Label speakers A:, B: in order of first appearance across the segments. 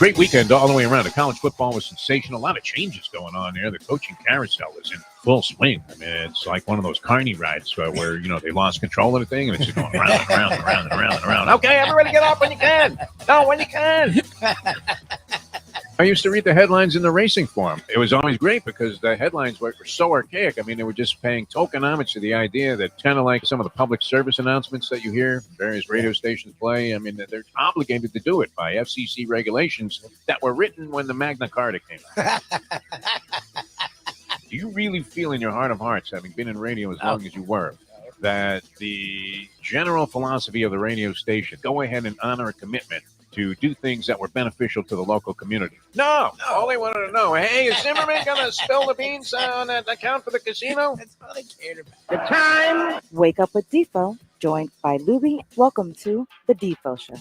A: Great weekend all the way around. The college football was sensational. A lot of changes going on there. The coaching carousel is in full swing. I mean, it's like one of those carny rides where, they lost control of the thing and it's just going round and round and round and round and round. Okay, everybody get off when you can. No, when you can. I used to read the headlines in the racing forum. It was always great because the headlines were so archaic. I mean, they were just paying token homage to the idea that kind of like some of the public service announcements that you hear various radio stations play. I mean, they're obligated to do it by FCC regulations that were written when the Magna Carta came out. Do you really feel in your heart of hearts, having been in radio as long as you were, that the general philosophy of the radio station, go ahead and honor a commitment to do things that were beneficial to the local community? No. All they wanted to know, hey, is Zimmerman going to spill the beans on that account for the casino?
B: That's all they cared about.
A: The time.
C: Wake up with Defo, joined by Lubie. Welcome to the Defo Show.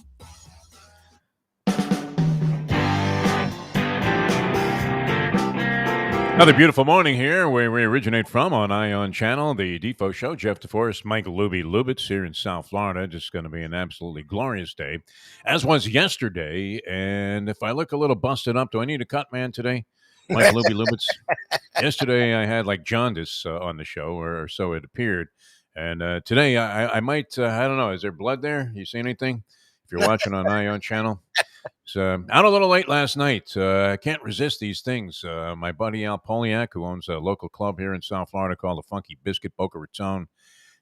A: Another beautiful morning here where we originate from on Ion Channel, the Defo Show. Jeff Deforrest, Mike Lubitz here in South Florida. Just going to be an absolutely glorious day, as was yesterday. And if I look a little busted up, do I need a cut man today? Mike Lubitz. Yesterday I had like jaundice on the show, or so it appeared. And today I might, I don't know, is there blood there? You see anything? If you're watching on Ion Channel. So out a little late last night. I can't resist these things. My buddy Al Poliak, who owns a local club here in South Florida called the Funky Biscuit Boca Raton.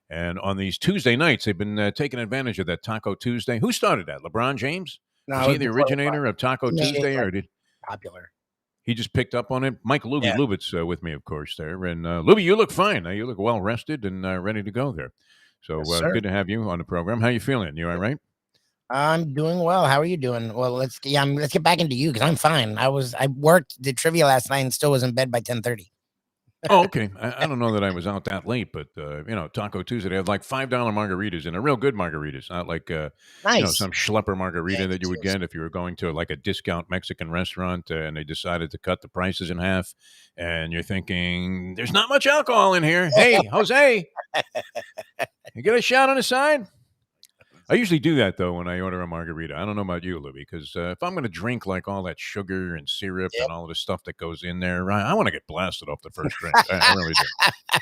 A: And on these Tuesday nights, they've been taking advantage of that Taco Tuesday. Who started that? LeBron James?
B: No,
A: Was he the originator of Taco Tuesday? Or did
B: popular?
A: he just picked up on it? Mike Lubitz with me, of course, there. And Lubie, you look fine. You look well rested and ready to go there. So
B: Yes,
A: good to have you on the program. How you feeling? You all right?
B: I'm doing well. How are you doing? Well, let's get back into you because I'm fine. I worked the trivia last night and still was in bed by 10:30.
A: Oh, okay. I don't know that I was out that late, but Taco Tuesday, they have like $5 margaritas and a real good margaritas, not like
B: Nice.
A: some schlepper margarita that you would get if you were going to like a discount Mexican restaurant and they decided to cut the prices in half, and you're thinking there's not much alcohol in here. Hey, Jose, you get a shot on the side? I usually do that, though, when I order a margarita. I don't know about you, Libby, because if I'm going to drink like all that sugar and syrup and all of the stuff that goes in there, I want to get blasted off the first drink. I really do.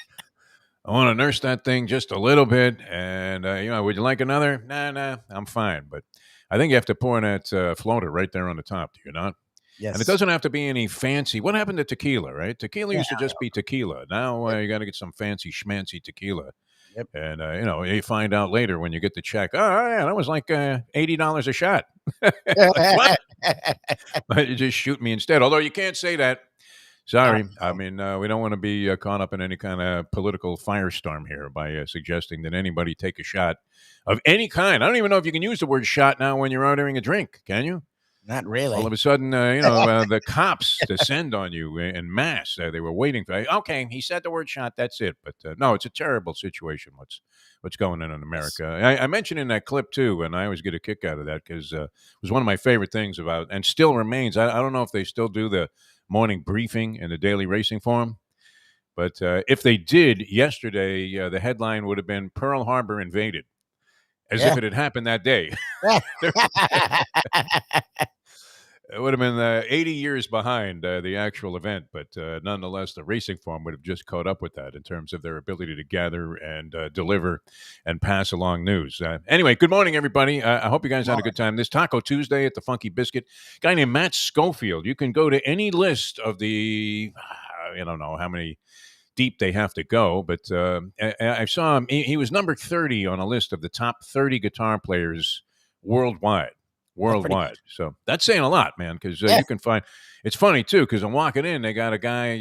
A: I want to nurse that thing just a little bit. And, would you like another? Nah, I'm fine. But I think you have to pour in that floater right there on the top, do you not?
B: Yes.
A: And it doesn't have to be any fancy. What happened to tequila, right? Tequila used to just be tequila. Now you got to get some fancy schmancy tequila.
B: Yep.
A: And, you find out later when you get the check, oh, yeah, that was like $80 a shot. What? You just shoot me instead. Although you can't say that. Sorry. I mean, we don't want to be caught up in any kind of political firestorm here by suggesting that anybody take a shot of any kind. I don't even know if you can use the word shot now when you're ordering a drink. Can you?
B: Not really.
A: All of a sudden, the cops descend on you in mass. They were waiting for. Okay, he said the word shot. That's it. But no, it's a terrible situation. What's going on in America? I mentioned in that clip too, and I always get a kick out of that because it was one of my favorite things about, and still remains. I don't know if they still do the morning briefing in the Daily Racing Forum, but if they did yesterday, the headline would have been "Pearl Harbor invaded," as if it had happened that day. It would have been 80 years behind the actual event, but nonetheless, the Racing Forum would have just caught up with that in terms of their ability to gather and deliver and pass along news. Anyway, good morning, everybody. I hope you guys had a good time. This Taco Tuesday at the Funky Biscuit. Guy named Matt Schofield. You can go to any list of the, I don't know how many deep they have to go, but I saw him. He was number 30 on a list of the top 30 guitar players worldwide. So that's saying a lot, man, because you can find it's funny too, because I'm walking in, they got a guy,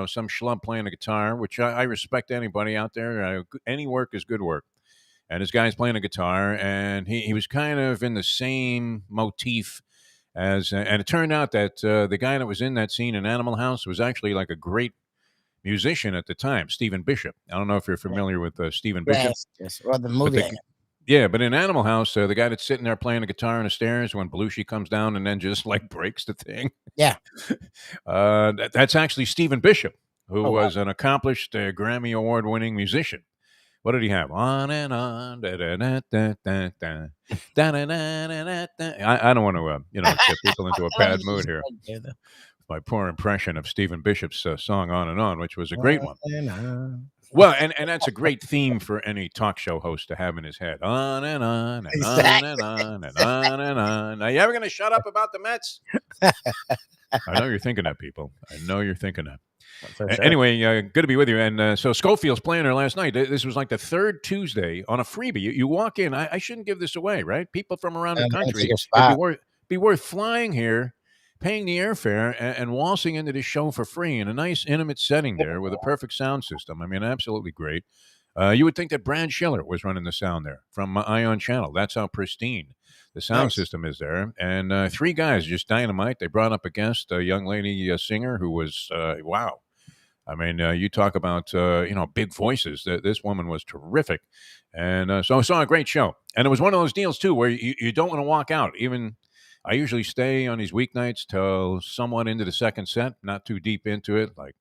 A: some schlub playing a guitar, which I respect anybody out there. Any work is good work. And this guy's playing a guitar, and he was kind of in the same motif as, and it turned out that the guy that was in that scene in Animal House was actually like a great musician at the time, Stephen Bishop. I don't know if you're familiar with Stephen Bishop.
B: Yes. Well, the movie.
A: Yeah, but in Animal House, the guy that's sitting there playing the guitar on the stairs when Belushi comes down and then just like breaks the thing.
B: Yeah.
A: That's actually Stephen Bishop, who was an accomplished Grammy Award-winning musician. What did he have? On and on. Da, da, da, da, da, da, da, da, da, da, da. I don't want to, get people into a bad mood here. My poor impression of Stephen Bishop's song "On and On," which was a great one. Well, and that's a great theme for any talk show host to have in his head. On and on and on and on and on and on. Now, you ever going to shut up about the Mets? I know you're thinking that, people. I know you're thinking that. Sure. Anyway, good to be with you. And so Schofield's playing there last night. This was like the third Tuesday on a freebie. You walk in. I shouldn't give this away, right? People from around the country, it'd be worth flying here, paying the airfare, and waltzing into the show for free in a nice, intimate setting there with a perfect sound system. I mean, absolutely great. You would think that Brad Schiller was running the sound there from Ion Channel. That's how pristine the sound system is there. And three guys, just dynamite. They brought up a guest, a young lady singer who was, wow. I mean, you talk about, big voices. This woman was terrific. And so I saw a great show. And it was one of those deals, too, where you don't want to walk out. Even I usually stay on these weeknights till somewhat into the second set, not too deep into it, like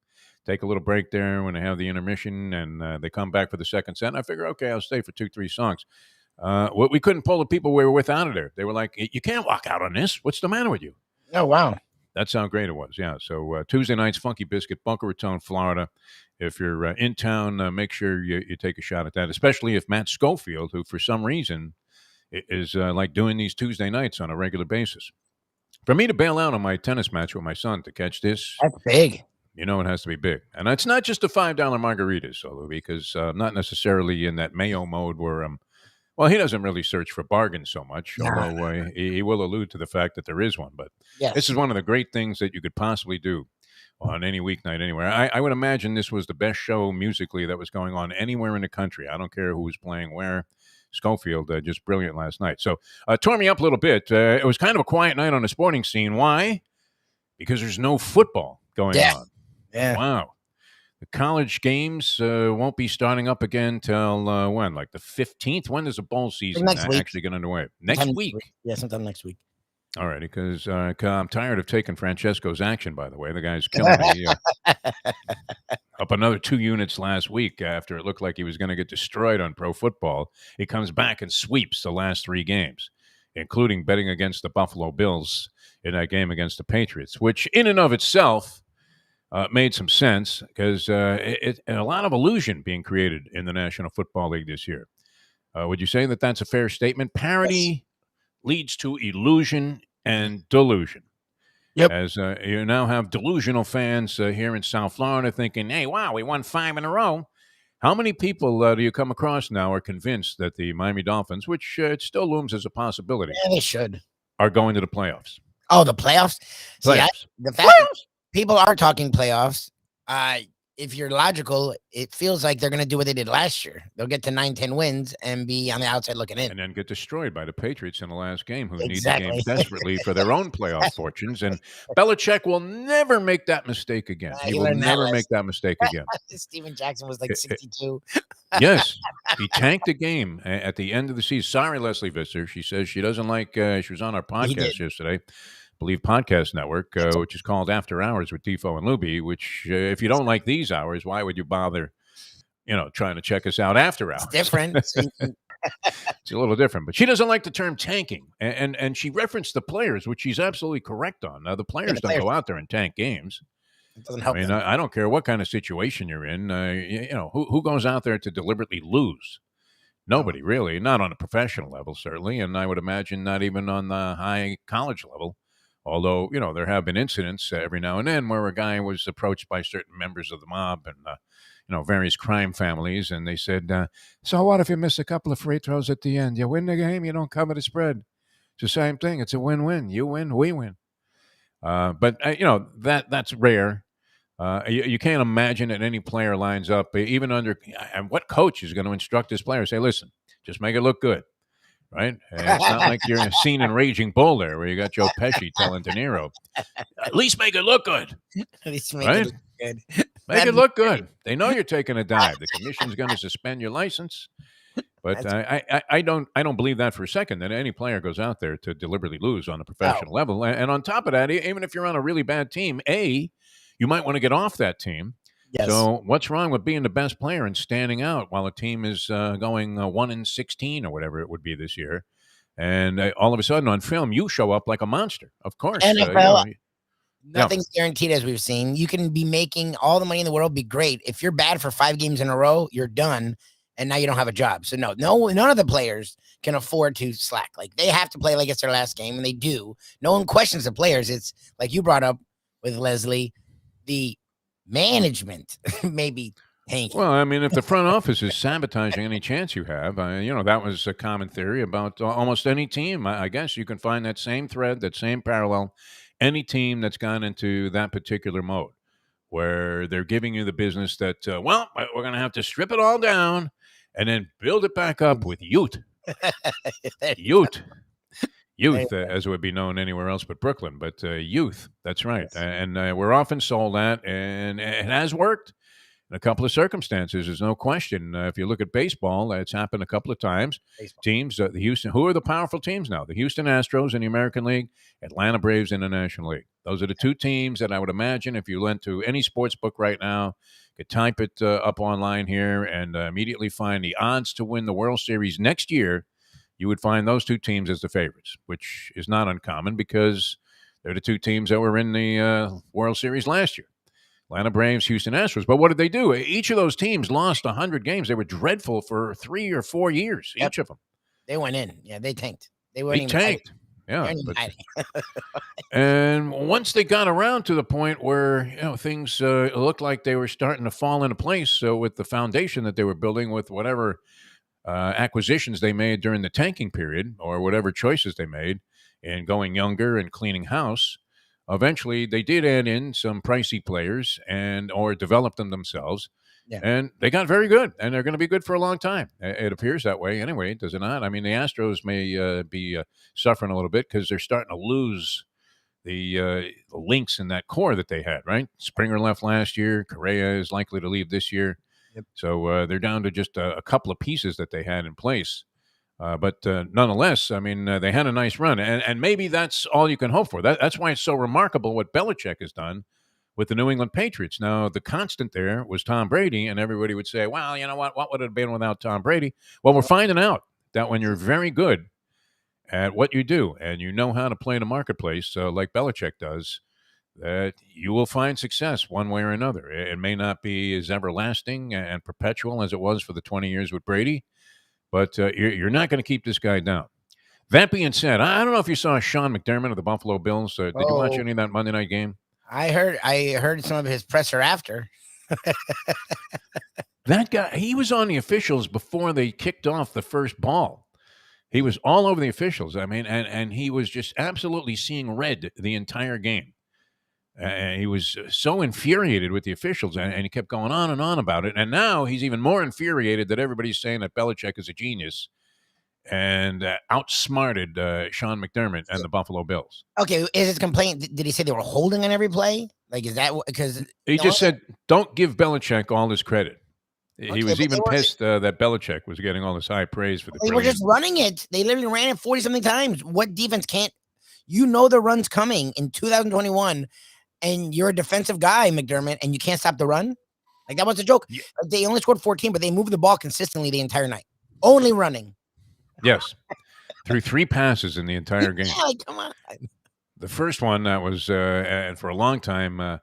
A: take a little break there when they have the intermission and they come back for the second set. And I figure, okay, I'll stay for 2-3 songs. We couldn't pull the people we were with out of there. They were like, you can't walk out on this. What's the matter with you?
B: Oh, wow.
A: That's how great it was. Yeah. So Tuesday nights, Funky Biscuit, Boca Raton, Florida. If you're in town, make sure you take a shot at that, especially if Matt Schofield, who for some reason is like doing these Tuesday nights on a regular basis. For me to bail out on my tennis match with my son to catch this.
B: That's big.
A: It has to be big. And it's not just the $5 margaritas, although, because I'm not necessarily in that Mayo mode where he doesn't really search for bargains so much, although he will allude to the fact that there is one. But This is one of the great things that you could possibly do on any weeknight anywhere. I would imagine this was the best show musically that was going on anywhere in the country. I don't care who was playing where. Schofield, just brilliant last night. So tore me up a little bit. It was kind of a quiet night on the sporting scene. Why? Because there's no football going on.
B: Yeah.
A: Wow. The college games won't be starting up again till when? Like the 15th? When does the bowl season actually get underway? Next week?
B: Yeah, sometime next week.
A: All right, because I'm tired of taking Francesco's action, by the way. The guy's killing me. Up another 2 units last week after it looked like he was going to get destroyed on pro football. He comes back and sweeps the last 3 games, including betting against the Buffalo Bills in that game against the Patriots, which in and of itself made some sense because a lot of illusion being created in the National Football League this year. Would you say that that's a fair statement? Parity leads to illusion and delusion.
B: Yep.
A: As you now have delusional fans here in South Florida thinking, hey, wow, we won 5 in a row. How many people do you come across now are convinced that the Miami Dolphins, which it still looms as a possibility,
B: they should,
A: are going to the playoffs?
B: Oh, the playoffs?
A: Playoffs.
B: The fact people are talking playoffs. If you're logical, it feels like they're going to do what they did last year. They'll get to 9-10 wins and be on the outside looking in.
A: And then get destroyed by the Patriots in the last game, who need the game desperately for their own playoff fortunes. And Belichick will never make that mistake again. He will never make that mistake again.
B: Steven Jackson was like 62.
A: Yes. He tanked the game at the end of the season. Sorry, Leslie Visser. She says she doesn't like, she was on our podcast yesterday. Believe Podcast Network, which is called After Hours with Defo and Lubie, which if you don't like these hours, why would you bother, trying to check us out after hours?
B: It's different.
A: It's a little different, but she doesn't like the term tanking. And she referenced the players, which she's absolutely correct on. Now, the players don't go out there and tank games.
B: It doesn't help.
A: I don't care what kind of situation you're in. Who goes out there to deliberately lose? Nobody, really. Not on a professional level, certainly. And I would imagine not even on the high college level. Although, there have been incidents every now and then where a guy was approached by certain members of the mob and, various crime families. And they said, so what if you miss a couple of free throws at the end? You win the game, you don't cover the spread. It's the same thing. It's a win-win. You win, we win. But that's rare. You can't imagine that any player lines up, even under – and what coach is going to instruct his player? Say, listen, just make it look good. Right? And it's not like you're in a scene in Raging Bull there where you got Joe Pesci telling De Niro, at least make it look good.
B: At least make it look good.
A: Make it look good. They know you're taking a dive. The commission's going to suspend your license. But I don't believe that for a second, that any player goes out there to deliberately lose on a professional level. And on top of that, even if you're on a really bad team, you might want to get off that team
B: Yes.
A: So what's wrong with being the best player and standing out while a team is going 1-16 or whatever it would be this year? And all of a sudden on film, you show up like a monster. Of course,
B: NFL,
A: yeah.
B: nothing's guaranteed, as we've seen. You can be making all the money in the world, be great. If you're bad for 5 games in a row, you're done, and now you don't have a job. So no, none of the players can afford to slack. Like, they have to play like it's their last game, and they do. No one questions the players. It's like you brought up with Leslie, the management maybe tanking.
A: Well, I mean, if the front office is sabotaging any chance you have, that was a common theory about almost any team. I guess you can find that same thread, that same parallel, any team that's gone into that particular mode where they're giving you the business that, we're going to have to strip it all down and then build it back up with youth. Youth, as it would be known anywhere else but Brooklyn, but youth. That's right.
B: Yes.
A: And we're often sold that, and it has worked in a couple of circumstances. There's no question. If you look at baseball, it's happened a couple of times.
B: Baseball.
A: Teams, the Houston, who are the powerful teams now? The Houston Astros in the American League, Atlanta Braves in the National League. Those are the two teams that I would imagine if you went to any sports book right now, could type it up online here and immediately find the odds to win the World Series next year. You would find those two teams as the favorites, which is not uncommon because they're the two teams that were in the World Series last year. Atlanta Braves, Houston Astros. But what did they do? Each of those teams lost 100 games. They were dreadful for 3 or 4 years, each of them.
B: They went in. Yeah, they tanked. They
A: tanked. Yeah. And once they got around to the point where things looked like they were starting to fall into place with the foundation that they were building with whatever acquisitions they made during the tanking period or whatever choices they made in going younger and cleaning house, eventually they did add in some pricey players or develop them themselves.
B: Yeah.
A: And they got very good, and they're going to be good for a long time. It appears that way anyway, does it not? I mean, the Astros may be suffering a little bit because they're starting to lose the links in that core that they had, right? Springer left last year. Correa is likely to leave this year.
B: Yep.
A: So they're down to just a couple of pieces that they had in place. But nonetheless, I mean, they had a nice run. And maybe that's all you can hope for. That's why it's so remarkable what Belichick has done with the New England Patriots. Now, the constant there was Tom Brady, and everybody would say, well, you know what would it have been without Tom Brady? Well, we're finding out that when you're very good at what you do and you know how to play the marketplace like Belichick does, that you will find success one way or another. It may not be as everlasting and perpetual as it was for the 20 years with Brady, but you're not going to keep this guy down. That being said, I don't know if you saw Sean McDermott of the Buffalo Bills. Did you watch any of that Monday night game?
B: I heard some of his presser after.
A: That guy, he was on the officials before they kicked off the first ball. He was all over the officials. I mean, and he was just absolutely seeing red the entire game. He was so infuriated with the officials, and he kept going on and on about it. And now he's even more infuriated that everybody's saying that Belichick is a genius and outsmarted Sean McDermott and the Buffalo Bills.
B: Okay, is his complaint? Did he say they were holding on every play? Like, is that because
A: he just said, "Don't give Belichick all his credit." He was even pissed that Belichick was getting all this high praise for the.
B: They were just running it. They literally ran it 40-something times. What defense can't? You know the run's coming in 2021. And you're a defensive guy, McDermott, and you can't stop the run? Like, that was a joke. Yeah. They only scored 14, but they moved the ball consistently the entire night. Only running.
A: Yes. Through 3 passes in the entire game.
B: Yeah, like, come on.
A: The first one that was, and for a long time,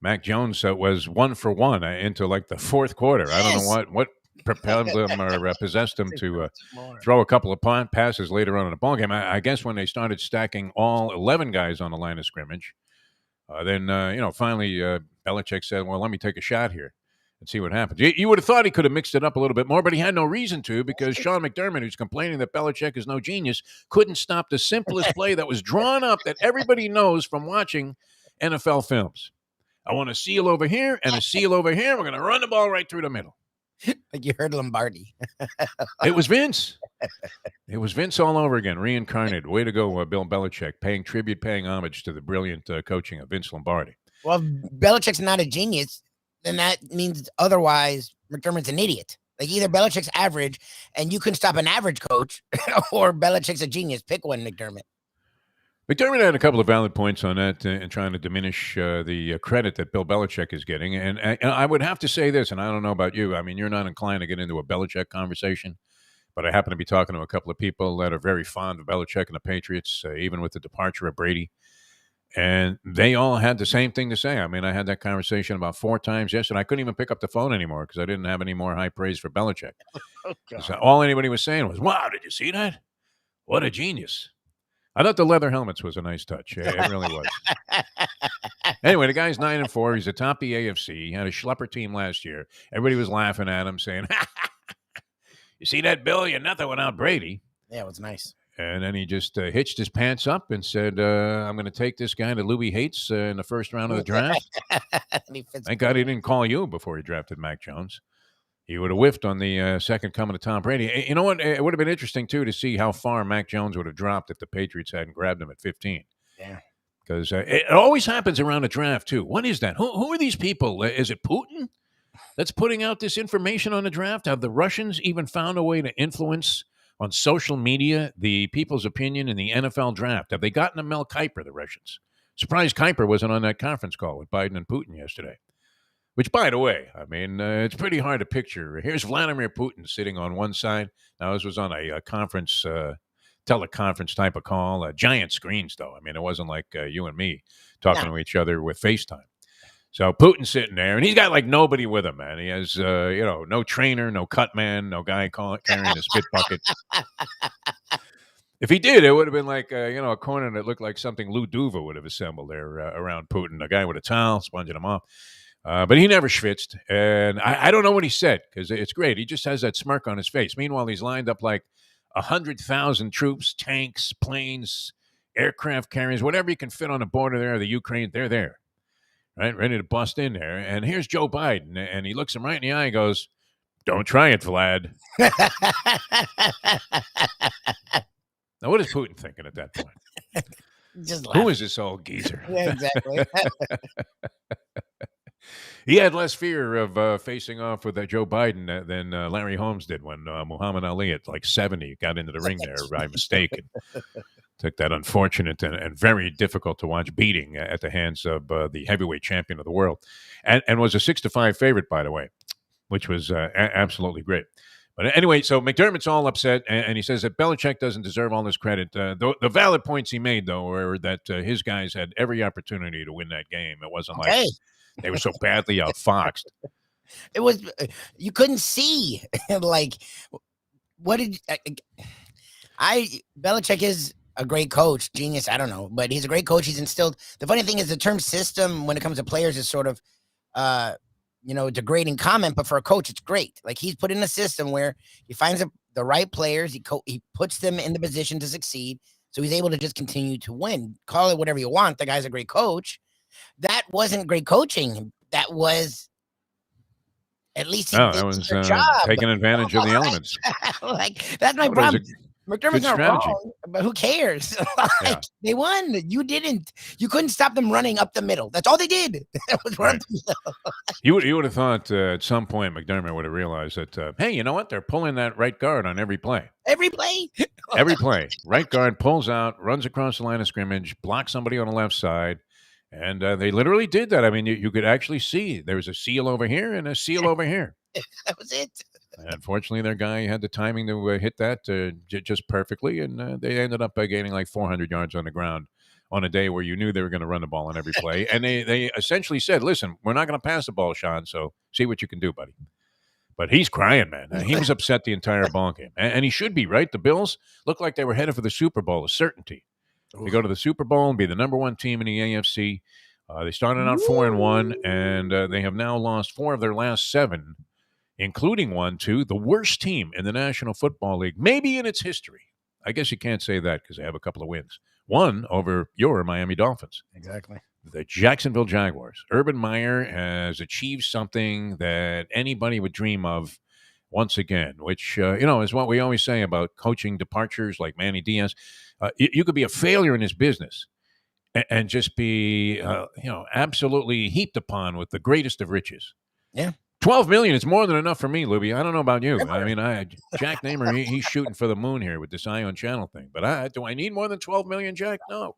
A: Mac Jones was 1 for 1 into like the fourth quarter. Yes. I don't know what propelled them or possessed them to throw a couple of passes later on in the ballgame. I guess when they started stacking all 11 guys on the line of scrimmage, then finally Belichick said, well, let me take a shot here and see what happens. You would have thought he could have mixed it up a little bit more, but he had no reason to because Sean McDermott, who's complaining that Belichick is no genius, couldn't stop the simplest play that was drawn up that everybody knows from watching NFL films. I want a seal over here and a seal over here. We're going to run the ball right through the middle.
B: Like you heard Lombardi.
A: It was Vince. It was Vince all over again, reincarnated. Way to go, Bill Belichick, paying tribute, paying homage to the brilliant coaching of Vince Lombardi.
B: Well, if Belichick's not a genius, then that means otherwise McDermott's an idiot. Like either Belichick's average and you couldn't stop an average coach or Belichick's a genius. Pick one, McDermott.
A: McDermott had a couple of valid points on that and trying to diminish the credit that Bill Belichick is getting. And I would have to say this, and I don't know about you. I mean, you're not inclined to get into a Belichick conversation, but I happen to be talking to a couple of people that are very fond of Belichick and the Patriots, even with the departure of Brady. And they all had the same thing to say. I mean, I had that conversation about 4 times yesterday. I couldn't even pick up the phone anymore because I didn't have any more high praise for Belichick. So all anybody was saying was, wow, did you see that? What a genius. I thought the leather helmets was a nice touch. It really was. Anyway, the guy's 9-4. He's atop the AFC. He had a schlepper team last year. Everybody was laughing at him, saying, you see that, Bill? You're nothing without Brady.
B: Yeah, it was nice.
A: And then he just hitched his pants up and said, I'm going to take this guy that Lubie hates in the first round of the draft. Thank God he didn't call you before he drafted Mac Jones. He would have whiffed on the second coming of Tom Brady. You know what? It would have been interesting, too, to see how far Mac Jones would have dropped if the Patriots hadn't grabbed him at 15.
B: Yeah.
A: Because it always happens around a draft, too. What is that? Who are these people? Is it Putin that's putting out this information on the draft? Have the Russians even found a way to influence on social media the people's opinion in the NFL draft? Have they gotten to Mel Kiper, the Russians? Surprised Kiper wasn't on that conference call with Biden and Putin yesterday. Which, by the way, I mean, it's pretty hard to picture. Here's Vladimir Putin sitting on one side. Now, this was on a conference, teleconference type of call. Giant screens, though. I mean, it wasn't like you and me talking to each other with FaceTime. So Putin's sitting there, and he's got like nobody with him, man. He has, no trainer, no cut man, no guy carrying a spit bucket. If he did, it would have been like, a corner that looked like something Lou Duva would have assembled there around Putin. A guy with a towel, sponging him off. But he never schwitzed, and I don't know what he said because it's great. He just has that smirk on his face. Meanwhile, he's lined up like 100,000 troops, tanks, planes, aircraft carriers, whatever you can fit on the border there of the Ukraine, they're there, right, ready to bust in there. And here's Joe Biden, and he looks him right in the eye and goes, "Don't try it, Vlad." Now, what is Putin thinking at that point?
B: Just
A: who is this old geezer?
B: Yeah, exactly.
A: He had less fear of facing off with Joe Biden than Larry Holmes did when Muhammad Ali at like 70 got into the ring there by mistake and took that unfortunate and very difficult to watch beating at the hands of the heavyweight champion of the world, and was a 6-5 favorite, by the way, which was absolutely great. But anyway, so McDermott's all upset, and he says that Belichick doesn't deserve all this credit. The valid points he made, though, were that his guys had every opportunity to win that game. It wasn't like they were so badly outfoxed.
B: It was, you couldn't see. Like, what did Belichick is a great coach, genius, I don't know, but he's a great coach. He's instilled. The funny thing is the term system when it comes to players is sort of, degrading comment, but for a coach, it's great. Like, he's put in a system where he finds the right players. He puts them in the position to succeed. So he's able to just continue to win. Call it whatever you want. The guy's a great coach. That wasn't great coaching. That was, at least he did
A: that was
B: job.
A: taking advantage of the elements.
B: Like, that's my problem. McDermott's not wrong, but who cares? They won. You didn't. You couldn't stop them running up the middle. That's all they did. Right.
A: You would have thought at some point McDermott would have realized that, hey, you know what? They're pulling that right guard on every play.
B: Every play?
A: Every play. Right guard pulls out, runs across the line of scrimmage, blocks somebody on the left side. And they literally did that. I mean, you could actually see there was a seal over here and a seal over here.
B: That was it.
A: And unfortunately, their guy had the timing to hit that just perfectly, and they ended up gaining like 400 yards on the ground on a day where you knew they were going to run the ball on every play. And they essentially said, listen, we're not going to pass the ball, Sean, so see what you can do, buddy. But he's crying, man. He was upset the entire ball game. And he should be, right? The Bills looked like they were headed for the Super Bowl, a certainty. They go to the Super Bowl and be the number one team in the AFC. They started out 4-1, and they have now lost 4 of their last 7, including one to the worst team in the National Football League, maybe in its history. I guess you can't say that because they have a couple of wins. One over your Miami Dolphins.
B: Exactly.
A: The Jacksonville Jaguars. Urban Meyer has achieved something that anybody would dream of once again, which, is what we always say about coaching departures like Manny Diaz. You could be a failure in this business and just be, absolutely heaped upon with the greatest of riches.
B: Yeah.
A: $12 million is more than enough for me, Lubie. I don't know about you. I mean, Jack Namer, he's shooting for the moon here with this Ion Channel thing. But do I need more than $12 million, Jack? No.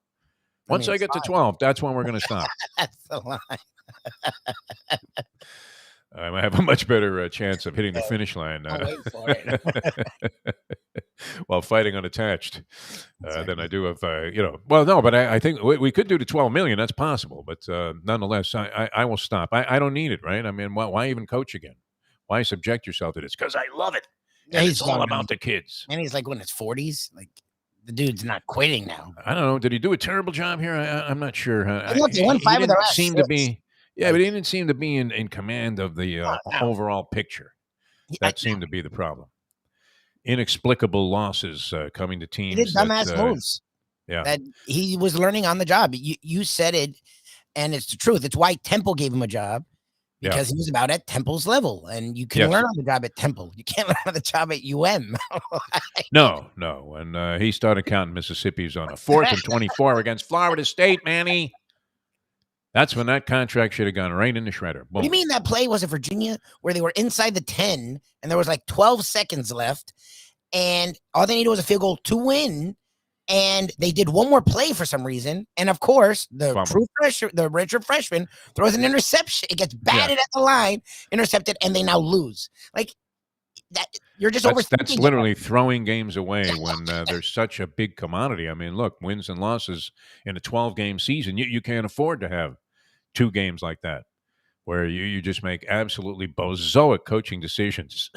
A: Once I get to 12, that's when we're going to stop.
B: That's the line.
A: I might have a much better chance of hitting the finish line
B: I'll wait for it.
A: while fighting unattached than I do of, Well, no, but I think we could do the 12 million. That's possible. But nonetheless, I will stop. I don't need it, right? I mean, why even coach again? Why subject yourself to this? Because I love it. And it's all about the kids.
B: And he's like in his 40s. Like, the dude's not quitting now.
A: I don't know. Did he do a terrible job here? I'm not sure.
B: Look, they won 5 of the last
A: seem
B: 6.
A: to be. Yeah, but he didn't seem to be in command of the overall picture. That seemed to be the problem. Inexplicable losses coming to teams.
B: He did dumbass moves.
A: Yeah.
B: That he was learning on the job. You said it, and it's the truth. It's why Temple gave him a job, because he was about at Temple's level. And you can learn on the job at Temple. You can't learn on the job at UM.
A: No. And he started counting Mississippi's on a 4th and 24 against Florida State, Manny. That's when that contract should have gone right in the shredder. Boom.
B: You mean that play was at Virginia where they were inside the 10 and there was like 12 seconds left and all they needed was a field goal to win, and they did one more play for some reason, and of course the redshirt freshman throws an interception. It gets batted at the line, intercepted, and they now lose. Like that, you're just overthinking.
A: That's literally throwing games away when there's such a big commodity. I mean, look, wins and losses in a 12-game season, you can't afford to have 2 games like that where you just make absolutely bozoic coaching decisions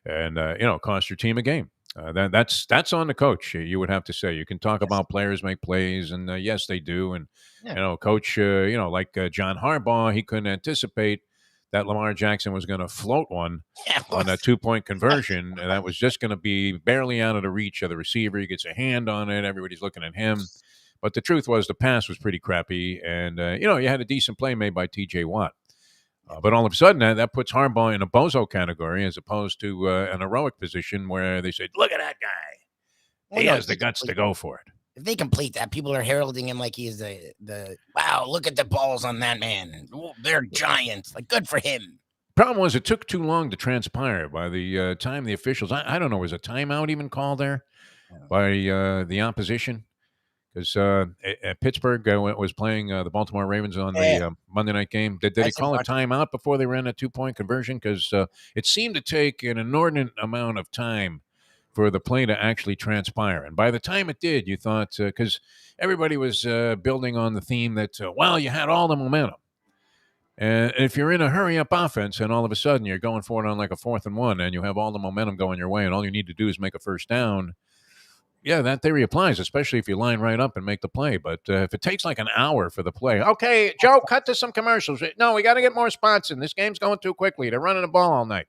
A: and cost your team a game. That's on the coach. You would have to say. You can talk about players make plays, and yes, they do. And coach, like John Harbaugh, he couldn't anticipate that Lamar Jackson was going to float one on a 2-point conversion, and that was just going to be barely out of the reach of the receiver. He gets a hand on it. Everybody's looking at him. But the truth was the pass was pretty crappy, and, you had a decent play made by T.J. Watt. But all of a sudden, that puts Harbaugh in a bozo category as opposed to an heroic position where they say, look at that guy. He has the guts to go for it.
B: If they complete that, people are heralding him like he's the wow, look at the balls on that man. They're giants. Like, good for him.
A: Problem was it took too long to transpire. By the time the officials, I don't know, was a timeout even called there by the opposition? Because Pittsburgh was playing the Baltimore Ravens on the Monday night game. Did he call a timeout before they ran a 2-point conversion? Because it seemed to take an inordinate amount of time for the play to actually transpire. And by the time it did, you thought, because everybody was building on the theme that, you had all the momentum. And if you're in a hurry-up offense and all of a sudden you're going for it on like a 4th and 1 and you have all the momentum going your way and all you need to do is make a first down, yeah, that theory applies, especially if you line right up and make the play. But if it takes like an hour for the play, okay, Joe, cut to some commercials. No, we got to get more spots in. This game's going too quickly. They're running the ball all night.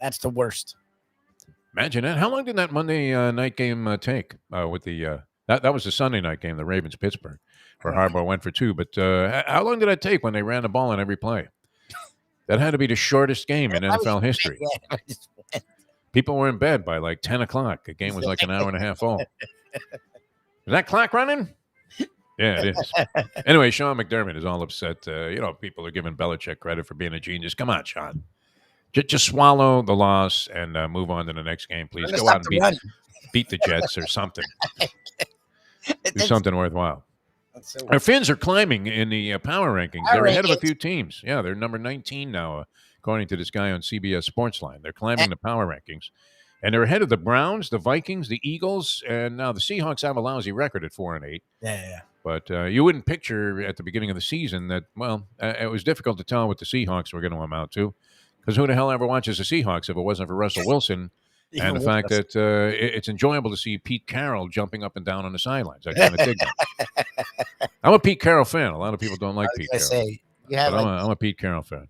B: That's the worst.
A: Imagine that. How long did that Monday night game take with the that was the Sunday night game, the Ravens-Pittsburgh, where Harbaugh went for 2. But how long did that take when they ran the ball on every play? That had to be the shortest game in NFL history. People were in bed by like 10 o'clock. The game was like an hour and a half old. Is that clock running? Yeah, it is. Anyway, Sean McDermott is all upset. People are giving Belichick credit for being a genius. Come on, Sean. Just swallow the loss and move on to the next game, please. Go out and beat the Jets or something. Do something worthwhile. Our Finns are climbing in the power rankings. They're ahead of a few teams. Yeah, they're number 19 now, according to this guy on CBS Sportsline. They're climbing the power rankings. And they're ahead of the Browns, the Vikings, the Eagles, and now the Seahawks have a lousy record at 4-8.
B: Yeah.
A: But you wouldn't picture at the beginning of the season that, it was difficult to tell what the Seahawks were going to amount to. Because who the hell ever watches the Seahawks if it wasn't for Russell Wilson and the fact that it's enjoyable to see Pete Carroll jumping up and down on the sidelines. I kind of dig that. I'm a Pete Carroll fan. A lot of people don't like Pete Carroll. I'm a Pete Carroll fan.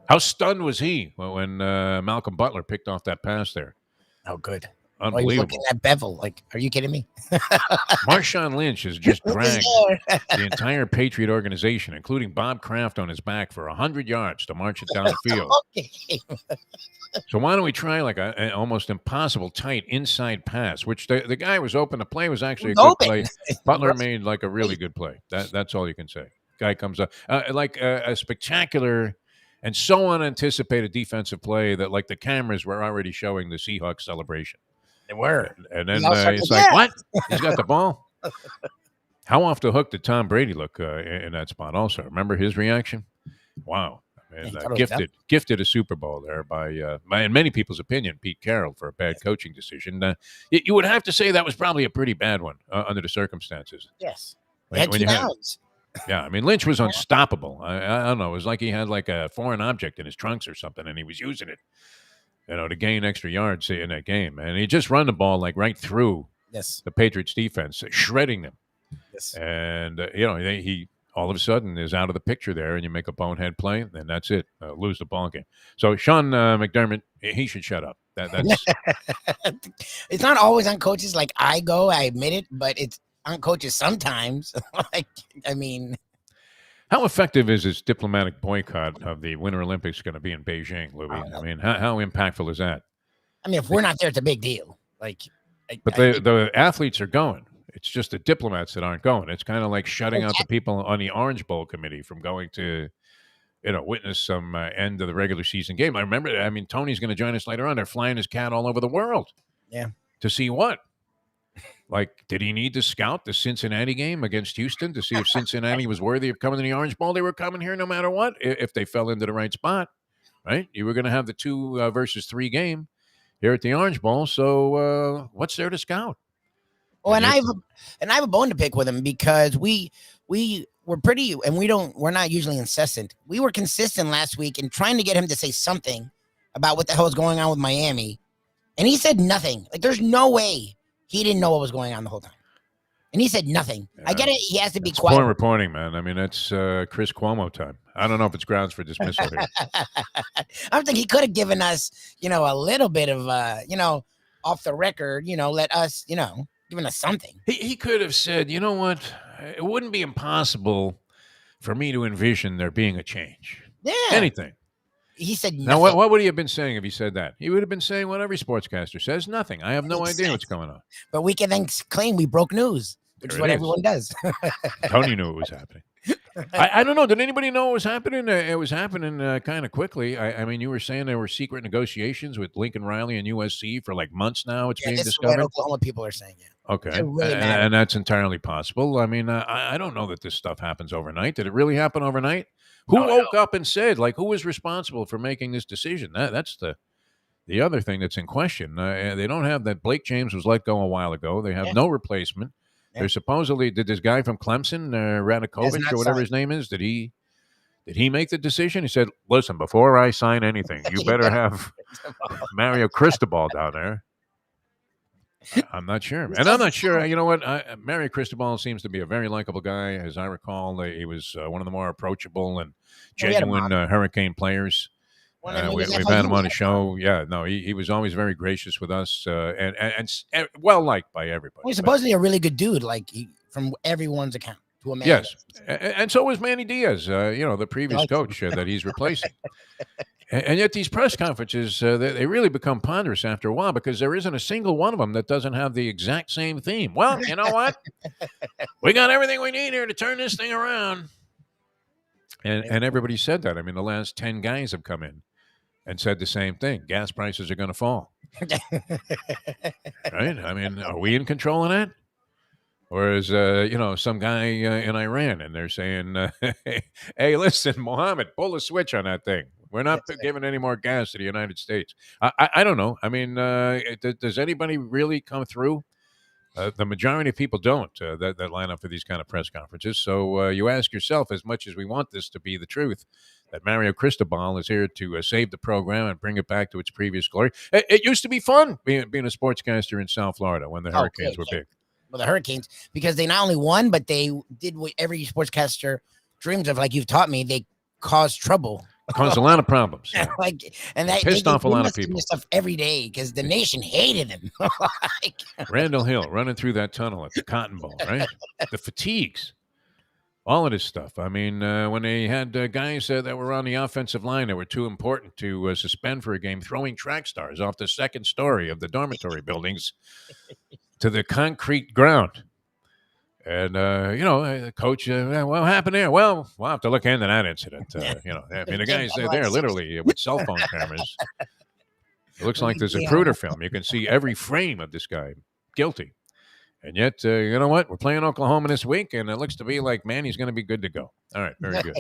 A: How stunned was he when Malcolm Butler picked off that pass there?
B: Oh, good.
A: Unbelievable.
B: He's looking at Bevel. Like, are you kidding me?
A: Marshawn Lynch has just dragged the entire Patriot organization, including Bob Kraft on his back, for 100 yards to march it down the field. So why don't we try like an almost impossible tight inside pass, which the guy was open. The play was actually a good play. Butler made like a really good play. That's all you can say. Guy comes up like a spectacular and so unanticipated defensive play that like the cameras were already showing the Seahawks celebration.
B: They were.
A: And then he's like, what? He's got the ball? How off the hook did Tom Brady look in that spot? Also, remember his reaction? Wow.
B: Yeah,
A: And
B: he thought it was dumb.
A: gifted a Super Bowl there by, in many people's opinion, Pete Carroll for a bad coaching decision. You would have to say that was probably a pretty bad one under the circumstances.
B: Yes.
A: When you had, yeah, I mean, Lynch was unstoppable. I don't know. It was like he had like a foreign object in his trunks or something, and he was using it, to gain extra yards in that game. And he just run the ball like right through the Patriots defense, shredding them.
B: Yes.
A: And, he all of a sudden is out of the picture there, and you make a bonehead play, and that's it. Lose the ball game. So Sean McDermott, he should shut up. That's
B: It's not always on coaches. Like I admit it, but it's on coaches sometimes.
A: How effective is this diplomatic boycott of the Winter Olympics going to be in Beijing, Lubie? I mean, how impactful is that?
B: I mean, if we're not there, it's a big deal.
A: But the athletes are going. It's just the diplomats that aren't going. It's kind of like shutting out the people on the Orange Bowl committee from going to, witness some end of the regular season game. I remember, Tony's going to join us later on. They're flying his cat all over the world.
B: Yeah.
A: To see what? Like, did he need to scout the Cincinnati game against Houston to see if Cincinnati was worthy of coming to the Orange Bowl? They were coming here no matter what, if they fell into the right spot, right? You were going to have the 2 versus 3 game here at the Orange Bowl. So what's there to scout?
B: Well, and I have a bone to pick with him because we were pretty, and we're not usually incessant. We were consistent last week in trying to get him to say something about what the hell is going on with Miami, and he said nothing. Like, there's no way he didn't know what was going on the whole time, and he said nothing. Yeah, I get it; he has to be quiet.
A: Poor reporting, man. I mean, that's Chris Cuomo time. I don't know if it's grounds for dismissal here.
B: I think he could have given us, a little bit of, off the record, let us, giving us something.
A: He could have said, you know what? It wouldn't be impossible for me to envision there being a change.
B: Yeah.
A: Anything.
B: He said nothing.
A: Now, what would he have been saying if he said that? He would have been saying what every sportscaster says, nothing. I have no idea what's going on.
B: But we can then claim we broke news, which is what everyone does.
A: Tony knew it was happening. I don't know. Did anybody know it was happening? It was happening kind of quickly. I mean, you were saying there were secret negotiations with Lincoln Riley and USC for like months now. It's being discovered.
B: Oklahoma people are saying, yeah.
A: Okay. Really and that's entirely possible. I mean, I don't know that this stuff happens overnight. Did it really happen overnight? Who woke up and said, who was responsible for making this decision? That's the other thing that's in question. They don't have that. Blake James was let go a while ago. They have no replacement. Yeah. There's supposedly, did this guy from Clemson, Radakovich or whatever his name is, did he make the decision? He said, listen, before I sign anything, you better have Mario Cristobal down there. I'm not sure. And I'm not sure. You know what? Mario Cristobal seems to be a very likable guy. As I recall, he was one of the more approachable and genuine Hurricane players. We've had him on the show. Yeah, no, he was always very gracious with us and well liked by everybody.
B: He's supposedly a really good dude, from everyone's account. To a man.
A: Yes, and so was Manny Diaz, the previous coach that he's replacing. And yet these press conferences, they really become ponderous after a while because there isn't a single one of them that doesn't have the exact same theme. Well, you know what? We got everything we need here to turn this thing around. And everybody said that. I mean, the last 10 guys have come in and said the same thing. Gas prices are going to fall. Right? I mean, are we in control of that? Or is, some guy in Iran and they're saying, hey, listen, Mohammed, pull the switch on that thing. We're not giving any more gas to the United States. I don't know. I mean, does anybody really come through? The majority of people don't that line up for these kind of press conferences. So you ask yourself, as much as we want this to be the truth, that Mario Cristobal is here to save the program and bring it back to its previous glory. It used to be fun being a sportscaster in South Florida when the Hurricanes were big.
B: Well, the Hurricanes, because they not only won, but they did what every sportscaster dreams of. Like you've taught me, they caused trouble.
A: Caused a lot of problems. Yeah.
B: And they
A: pissed off a lot of people.
B: Stuff every day because the nation hated him.
A: Randall Hill running through that tunnel at the Cotton Bowl, right? The fatigues, all of this stuff. I mean, when they had guys that were on the offensive line that were too important to suspend for a game, throwing track stars off the second story of the dormitory buildings to the concrete ground. And, coach, what happened there? Well, we'll have to look into that incident. I mean, the guys there literally with cell phone cameras. It looks like there's a Zapruder film. You can see every frame of this guy guilty. And yet, you know what? We're playing Oklahoma this week, and it looks to be like Manny's going to be good to go. All right, very good.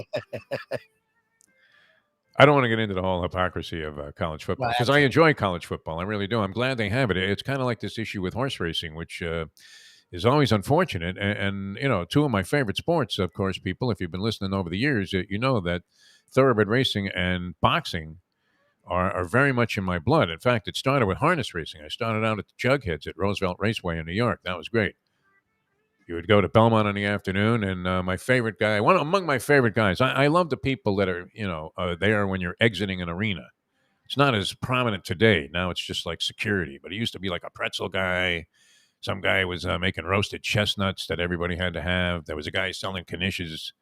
A: I don't want to get into the whole hypocrisy of college football because I enjoy college football. I really do. I'm glad they have it. It's kind of like this issue with horse racing, which is always unfortunate. And, you know, two of my favorite sports, of course, people, if you've been listening over the years, you know that thoroughbred racing and boxing are very much in my blood. In fact, it started with harness racing. I started out at the Jugheads at Roosevelt Raceway in New York. That was great. You would go to Belmont in the afternoon, and my favorite guy, one among my favorite guys, I love the people that are, you know, there when you're exiting an arena. It's not as prominent today. Now it's just like security, but it used to be like a pretzel guy. Some guy was making roasted chestnuts that everybody had to have. There was a guy selling knishes,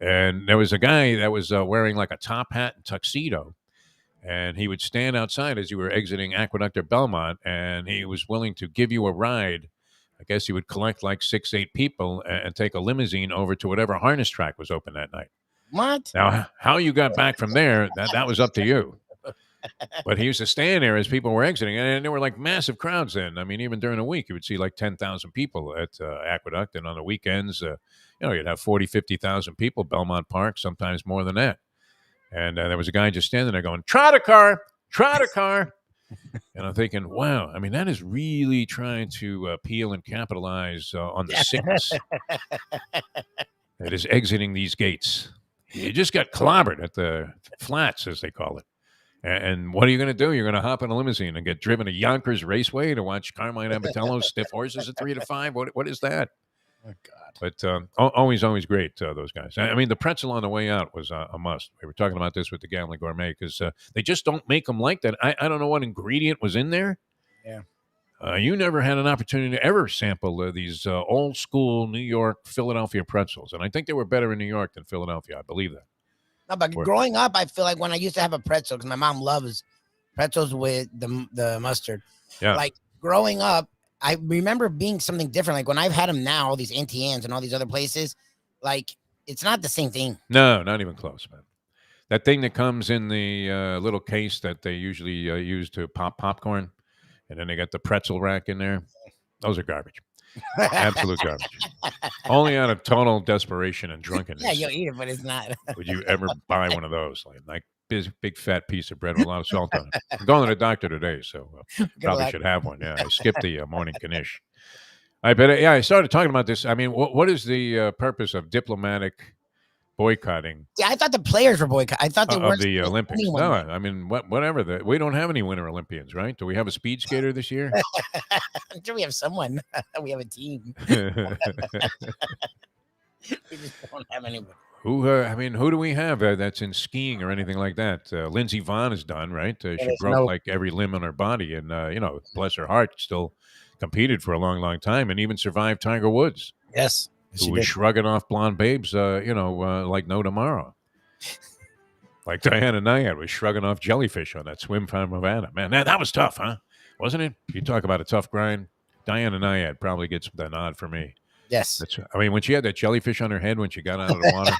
A: and there was a guy that was wearing like a top hat and tuxedo. And he would stand outside as you were exiting Aqueduct or Belmont, and he was willing to give you a ride. I guess he would collect like 6-8 people and take a limousine over to whatever harness track was open that night.
B: What?
A: Now, how you got back from there, that was up to you. But he used to stand there as people were exiting, and there were like massive crowds then. I mean, even during the week, you would see like 10,000 people at Aqueduct, and on the weekends, you know, you'd have 40, 50,000 people, Belmont Park, sometimes more than that. And there was a guy just standing there going, "Trotter car, trotter car." And I'm thinking, wow, I mean, that is really trying to appeal and capitalize on the sickness that is exiting these gates. You just got clobbered at the flats, as they call it. And what are you going to do? You're going to hop in a limousine and get driven to Yonkers Raceway to watch Carmine Abatello's stiff horses at 3 to 5? What is that?
B: Oh, God.
A: But always great, those guys. I mean, the pretzel on the way out was a must. We were talking about this with the Gambling Gourmet because they just don't make them like that. I don't know what ingredient was in there.
B: Yeah.
A: You never had an opportunity to ever sample these old school New York, Philadelphia pretzels. And I think they were better in New York than Philadelphia. I believe that.
B: No, but growing up, I feel like when I used to have a pretzel, because my mom loves pretzels with the mustard.
A: Yeah.
B: Like growing up, I remember being something different. Like when I've had them now, all these Auntie Anne's and all these other places, like it's not the same thing.
A: No, not even close, man. That thing that comes in the little case that they usually use to pop popcorn, and then they got the pretzel rack in there. Those are garbage. Absolute garbage. Only out of total desperation and drunkenness.
B: Yeah, you'll eat it, but it's not.
A: Would you ever buy one of those? Like big fat piece of bread with a lot of salt on it. I'm going to the doctor today, so probably should have one. Yeah, I skipped the morning knish. I bet. Yeah, I started talking about this. I mean, what is the purpose of diplomatic boycotting?
B: Yeah, I thought the players were boycotting. I thought they weren't
A: of the Olympics. No, I mean, whatever. We don't have any Winter Olympians, right? Do we have a speed skater this year?
B: I'm sure we have someone. We have a team. We just don't have anyone.
A: Who do we have that's in skiing or anything like that? Lindsey Vonn is done, right? She broke like every limb on her body, and bless her heart, still competed for a long, long time, and even survived Tiger Woods.
B: Yes,
A: who was shrugging off blonde babes, like no tomorrow. Like Diana Nyad was shrugging off jellyfish on that swim from Havana. Man, that was tough, huh? Wasn't it? You talk about a tough grind. Diana Nyad probably gets the nod for me.
B: Yes.
A: When she had that jellyfish on her head when she got out of the water.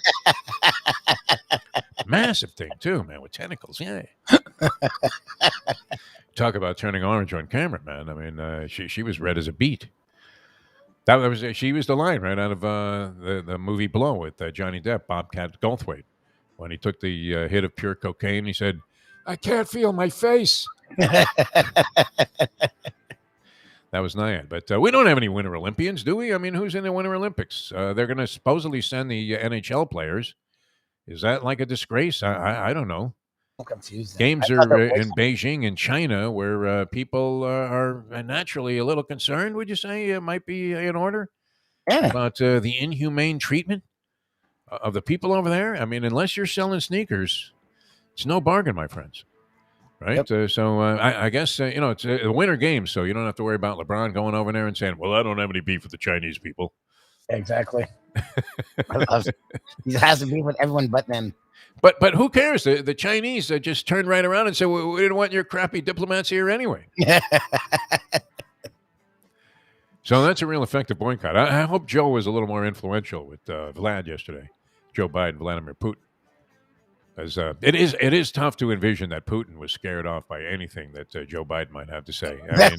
A: Massive thing, too, man, with tentacles. Yeah. Talk about turning orange on camera, man. I mean, she was red as a beet. She was the line right out of the movie Blow with Johnny Depp, Bobcat Goldthwait. When he took the hit of pure cocaine, he said, "I can't feel my face." That was Nyad. But we don't have any Winter Olympians, do we? I mean, who's in the Winter Olympics? They're going to supposedly send the NHL players. Is that like a disgrace? I don't know.
B: I'm confused.
A: Games are in Beijing and China where people are naturally a little concerned, would you say? Might be in order?
B: Yeah.
A: About the inhumane treatment of the people over there? I mean, unless you're selling sneakers, it's no bargain, my friends. Right? Yep. So I guess, it's a winter game, so you don't have to worry about LeBron going over there and saying, well, I don't have any beef with the Chinese people.
B: Exactly. He has to beef with everyone but them.
A: But who cares? The Chinese just turned right around and said, well, we didn't want your crappy diplomats here anyway. So that's a real effective boycott. I hope Joe was a little more influential with Vlad yesterday. Joe Biden, Vladimir Putin. As it is tough to envision that Putin was scared off by anything that Joe Biden might have to say. I mean,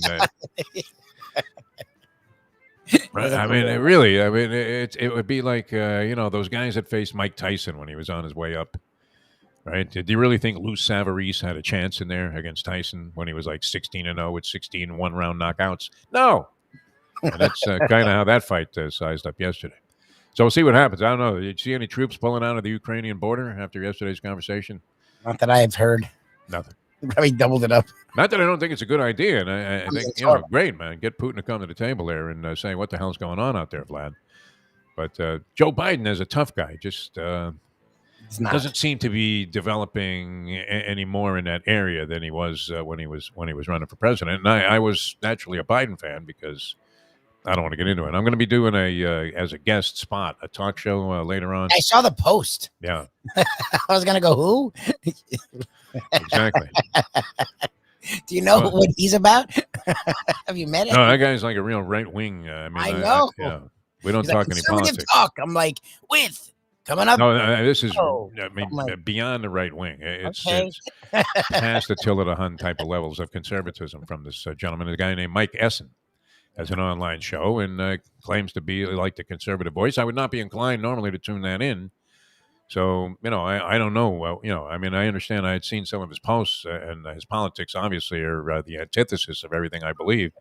A: Right. I mean, it would be like those guys that faced Mike Tyson when he was on his way up. Right? Did you really think Lou Savarese had a chance in there against Tyson when he was like 16-0 with 16 one-round knockouts? No. And that's kind of how that fight sized up yesterday. So we'll see what happens. I don't know. Did you see any troops pulling out of the Ukrainian border after yesterday's conversation?
B: Not that I've heard.
A: Nothing.
B: Probably doubled it up.
A: Not that I don't think it's a good idea. And I think, great, man. Get Putin to come to the table there and say, what the hell's going on out there, Vlad? But Joe Biden is a tough guy. Just doesn't seem to be developing any more in that area than he was when he was running for president. And I was naturally a Biden fan because I don't want to get into it. I'm going to be doing as a guest spot, a talk show later on.
B: I saw the post.
A: Yeah.
B: I was going to go, who?
A: Exactly.
B: Do you know what he's about? Have you met him?
A: No, that guy's like a real right wing.
B: I know.
A: We don't talk any politics.
B: I'm coming up.
A: No, this is, beyond the right wing. It's past the Attila Hun type of levels of conservatism from this gentleman, a guy named Mike Essen, has an online show and claims to be like the conservative voice. I would not be inclined normally to tune that in. So, I don't know. Well, I understand I had seen some of his posts and his politics obviously are the antithesis of everything I believe.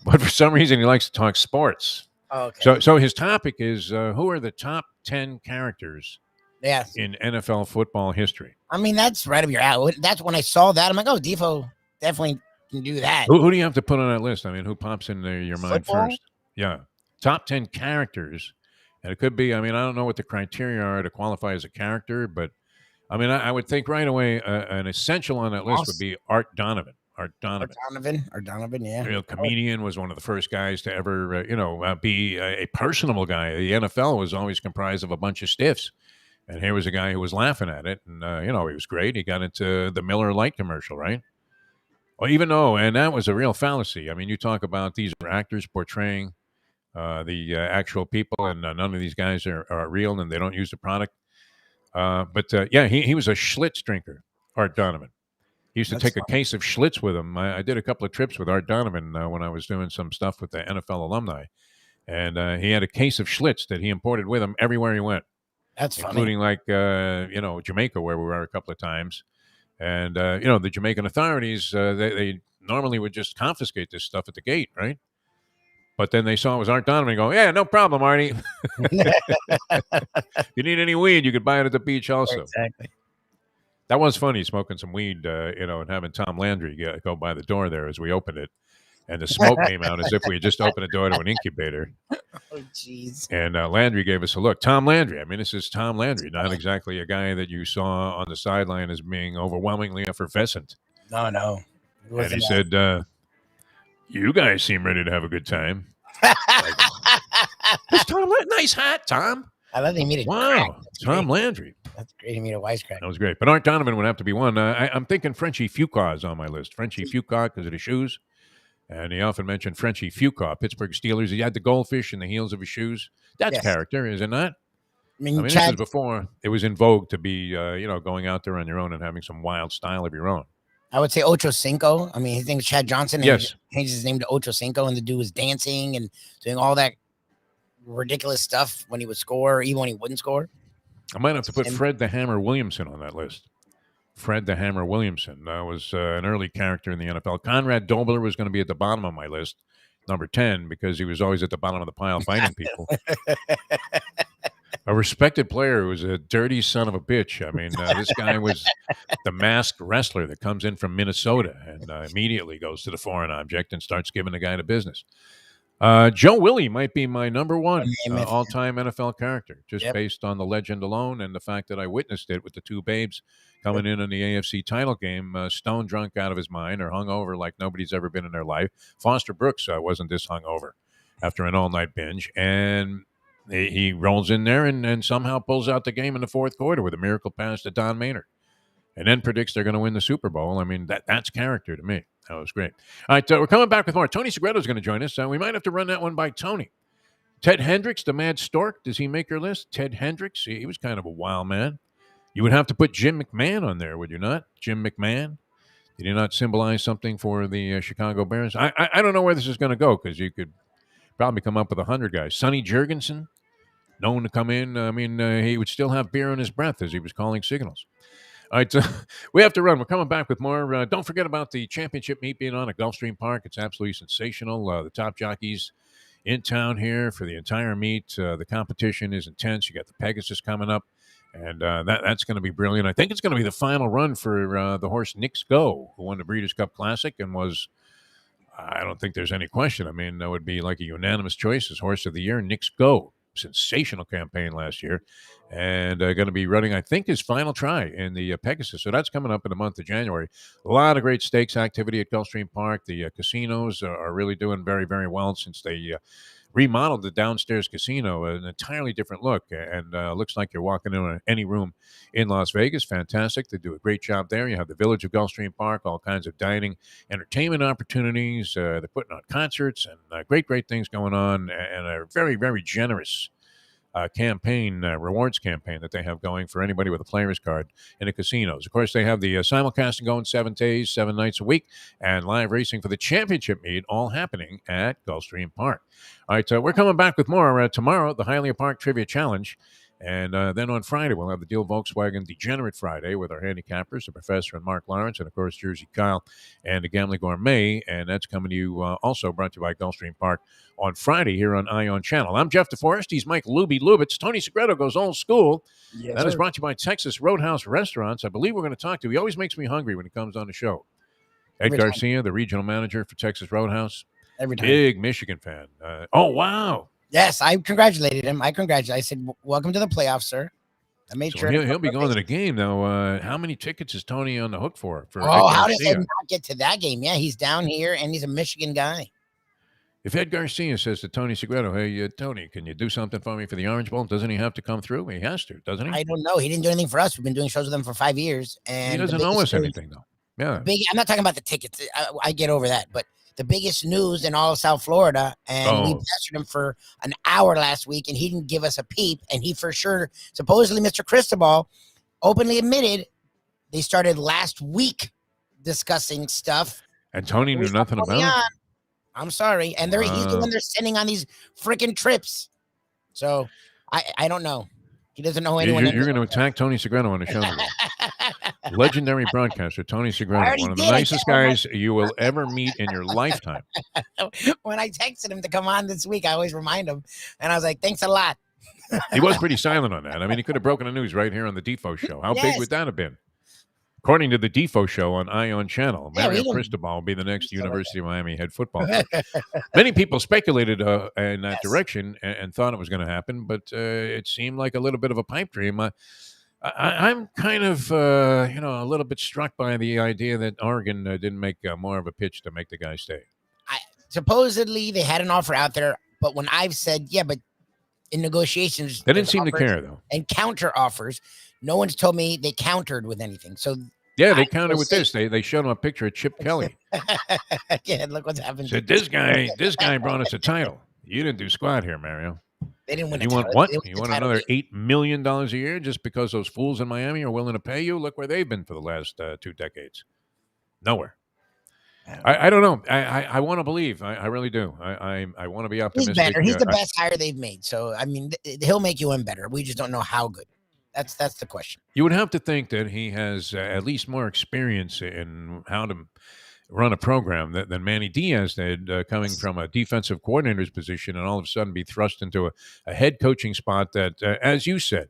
A: But for some reason, he likes to talk sports.
B: Okay.
A: So his topic is who are the top 10 characters in NFL football history?
B: That's right up your alley. That's when I saw that. I'm like, oh, Defo definitely can do that.
A: Who do you have to put on that list? Who pops in your mind first? Yeah. Top 10 characters. And it could be, I don't know what the criteria are to qualify as a character, but I would think right away an essential on that list would be Art Donovan. Art Donovan, yeah. Real comedian, was one of the first guys to ever, be a personable guy. The NFL was always comprised of a bunch of stiffs. And here was a guy who was laughing at it. And, he was great. He got into the Miller Lite commercial, right? Well, even though, and that was a real fallacy. You talk about these actors portraying the actual people, and none of these guys are real, and they don't use the product. But he was a Schlitz drinker, Art Donovan. He used to take a case of Schlitz with him. I did a couple of trips with Art Donovan when I was doing some stuff with the NFL alumni. And he had a case of Schlitz that he imported with him everywhere he went.
B: That's
A: including
B: funny.
A: Jamaica, where we were a couple of times. And, the Jamaican authorities, they normally would just confiscate this stuff at the gate, right? But then they saw it was Art Donovan and go, yeah, no problem, Artie. If you need any weed, you could buy it at the beach also.
B: Exactly.
A: That was funny, smoking some weed, and having Tom Landry go by the door there as we opened it. And the smoke came out as if we had just opened a door to an incubator.
B: Oh, jeez.
A: And Landry gave us a look. Tom Landry. This is Tom Landry, not exactly a guy that you saw on the sideline as being overwhelmingly effervescent.
B: No.
A: And he said, you guys seem ready to have a good time. That's Tom Landry. Nice hat, Tom.
B: I love that he made it.
A: Wow. Tom Landry.
B: That's great. He made a wisecrack.
A: That was great. But Art Donovan would have to be one. I'm thinking Frenchie Fuqua is on my list. Frenchie Fuqua because of the shoes. And he often mentioned Frenchie Fuqua, Pittsburgh Steelers. He had the goldfish in the heels of his shoes. That's character, is it not? This was before it was in vogue to be, going out there on your own and having some wild style of your own.
B: I would say Ocho Cinco. His name is Chad Johnson. And
A: yes.
B: He changed his name to Ocho Cinco, and the dude was dancing and doing all that ridiculous stuff when he would score, even when he wouldn't score.
A: I might have to put Fred the Hammer Williamson on that list. Fred the Hammer Williamson was an early character in the NFL. Conrad Dobler was going to be at the bottom of my list, number 10, because he was always at the bottom of the pile fighting people. A respected player who was a dirty son of a bitch. This guy was the masked wrestler that comes in from Minnesota and immediately goes to the foreign object and starts giving the guy the business. Joe Willie might be my number one all-time NFL character, just based on the legend alone and the fact that I witnessed it with the two babes coming in the AFC title game, stone drunk out of his mind or hungover like nobody's ever been in their life. Foster Brooks wasn't this hungover after an all-night binge, and he rolls in there and somehow pulls out the game in the fourth quarter with a miracle pass to Don Maynard, and then predicts they're going to win the Super Bowl. That's character to me. That was great. All right, we're coming back with more. Tony Segreto is going to join us. We might have to run that one by Tony. Ted Hendricks, the Mad Stork, does he make your list? Ted Hendricks, he was kind of a wild man. You would have to put Jim McMahon on there, would you not? Jim McMahon? Did he not symbolize something for the Chicago Bears? I don't know where this is going to go because you could Probably come up with 100 guys. Sonny Jurgensen, known to come in. I mean, he would still have beer in his breath as he was calling signals. All right, we have to run. We're coming back with more. Don't forget about the championship meet being on at Gulfstream Park. It's absolutely sensational. The top jockeys in town here for the entire meet. The competition is intense. You got the Pegasus coming up, and that's going to be brilliant. I think it's going to be the final run for the horse Knicks Go, who won the Breeders' Cup Classic and was, I don't think there's any question. I mean, that would be like a unanimous choice as Horse of the Year, Knicks Go. Sensational campaign last year, and going to be running, I think, his final try in the Pegasus. So that's coming up in the month of January. A lot of great stakes activity at Gulfstream Park. The casinos are really doing very, very well since they remodeled the downstairs casino, an entirely different look, and looks like you're walking in any room in Las Vegas. Fantastic. They do a great job there. You have the Village of Gulfstream Park, all kinds of dining, entertainment opportunities. They're putting on concerts and great things going on, and a very, very generous campaign, rewards campaign that they have going for anybody with a player's card in the casinos. Of course, they have the simulcasting going 7 days, 7 nights a week, and live racing for the championship meet, all happening at Gulfstream Park. All right, we're coming back with more tomorrow, the Hialeah Park Trivia Challenge. And then on Friday, we'll have the Deal Volkswagen Degenerate Friday with our handicappers, the Professor and Mark Lawrence, and, of course, Jersey Kyle and the Gambling Gourmet. And that's coming to you also brought to you by Gulfstream Park on Friday here on Ion Channel. I'm Jeff Deforrest. He's Mike Lubitz. Tony Segreto goes old school.
B: Yes,
A: that is brought to you by Texas Roadhouse Restaurants. I believe we're going to talk to. He always makes me hungry when he comes on the show. Ed Garcia, the regional manager for Texas Roadhouse.
B: Every time.
A: Big Michigan fan. Oh, wow.
B: Yes, I congratulated him. I said, welcome to the playoffs, sir. I made
A: So
B: sure.
A: He'll be going to the game now. How many tickets is Tony on the hook for?
B: How does he not get to that game? Yeah, he's down here, and he's a Michigan guy.
A: If Ed Garcia says to Tony Segreto, hey, Tony, can you do something for me for the Orange Bowl? Doesn't he have to come through? He has to, doesn't he?
B: I don't know. He didn't do anything for us. We've been doing shows with him for 5 years. And
A: he doesn't owe us anything, though. Yeah.
B: I'm not talking about the tickets. I get over that. But the biggest news in all of South Florida, and we pestered him for an hour last week, and he didn't give us a peep. And he for sure, supposedly Mr. Cristobal, openly admitted they started last week discussing stuff.
A: And Tony knew nothing about it?
B: I'm sorry. And he's the one they're sending on these freaking trips. So I don't know. He doesn't know anyone.
A: You're going to attack Tony Segreto on the show today. Legendary broadcaster Tony Segreto, one of the nicest guys you will ever meet in your lifetime.
B: When I texted him to come on this week, I always remind him, and I was like, "Thanks a lot."
A: He was pretty silent on that. I mean, he could have broken the news right here on the Defo Show. How big would that have been? According to the Defo Show on Ion Channel, Mario Cristobal will be the next University of Miami head football coach. Many people speculated in that direction and thought it was going to happen, but it seemed like a little bit of a pipe dream. I'm kind of, a little bit struck by the idea that Oregon didn't make more of a pitch to make the guy stay.
B: Supposedly, they had an offer out there, but when I've said, but in negotiations,
A: they didn't seem to care, though. And
B: counter offers, no one's told me they countered with anything. So
A: yeah, they countered with this. They showed him a picture of Chip Kelly.
B: Yeah, look what's happened.
A: Said this guy brought us a title. You didn't do squat here, Mario.
B: They didn't win.
A: You want what? You want another $8 million a year just because those fools in Miami are willing to pay you? Look where they've been for the last 2 decades. Nowhere. I don't know. I want to believe. I really do. I want to be optimistic.
B: He's better. He's the best hire they've made. So, I mean, he'll make you win better. We just don't know how good. That's the question.
A: You would have to think that he has at least more experience in how to run a program than Manny Diaz did, coming from a defensive coordinator's position and all of a sudden be thrust into a head coaching spot that, as you said,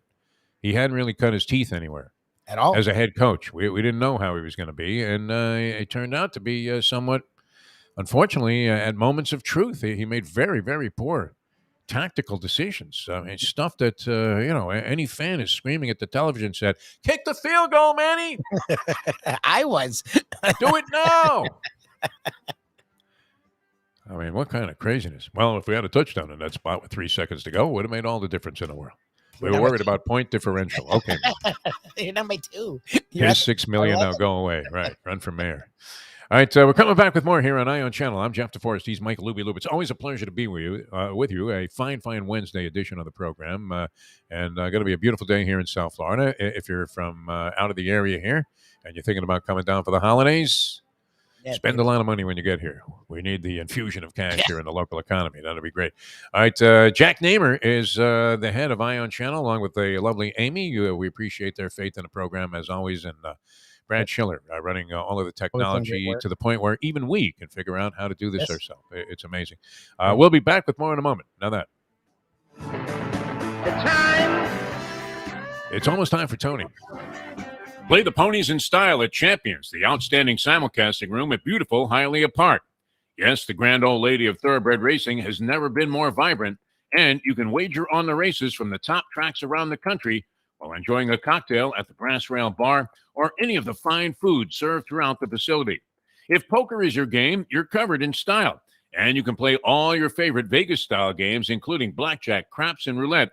A: he hadn't really cut his teeth anywhere.
B: At all.
A: As a head coach. We didn't know how he was going to be, and it turned out to be somewhat, unfortunately, at moments of truth. He made very, very poor tactical decisions. It's stuff that, any fan is screaming at the television set, kick the field goal, Manny!
B: I was.
A: Do it now! I mean, what kind of craziness? Well, if we had a touchdown in that spot with 3 seconds to go, it would have made all the difference in the world. We were worried about point differential. Okay.
B: You're number 2.
A: Here's $6 million now. Go away. Right. Run for mayor. All right. We're coming back with more here on Ion Channel. I'm Jeff Deforrest. He's Mike Lubie. It's always a pleasure to be with you. A fine Wednesday edition of the program. And going to be a beautiful day here in South Florida. If you're from out of the area here and you're thinking about coming down for the holidays, Spend a lot of money when you get here. We need the infusion of cash here in the local economy. That'll be great. All right, Jack Namer is the head of Ion Channel, along with the lovely Amy. We appreciate their faith in the program, as always, and Brad Schiller running all of the technology to the point where even we can figure out how to do this ourselves. It's amazing. We'll be back with more in a moment. Now that. It's almost time for Tony. Play the ponies in style at Champions, the outstanding simulcasting room at beautiful Hialeah Park. Yes, the grand old lady of thoroughbred racing has never been more vibrant, and you can wager on the races from the top tracks around the country while enjoying a cocktail at the Brass Rail Bar or any of the fine food served throughout the facility. If poker is your game, you're covered in style, and you can play all your favorite Vegas-style games, including blackjack, craps, and roulette,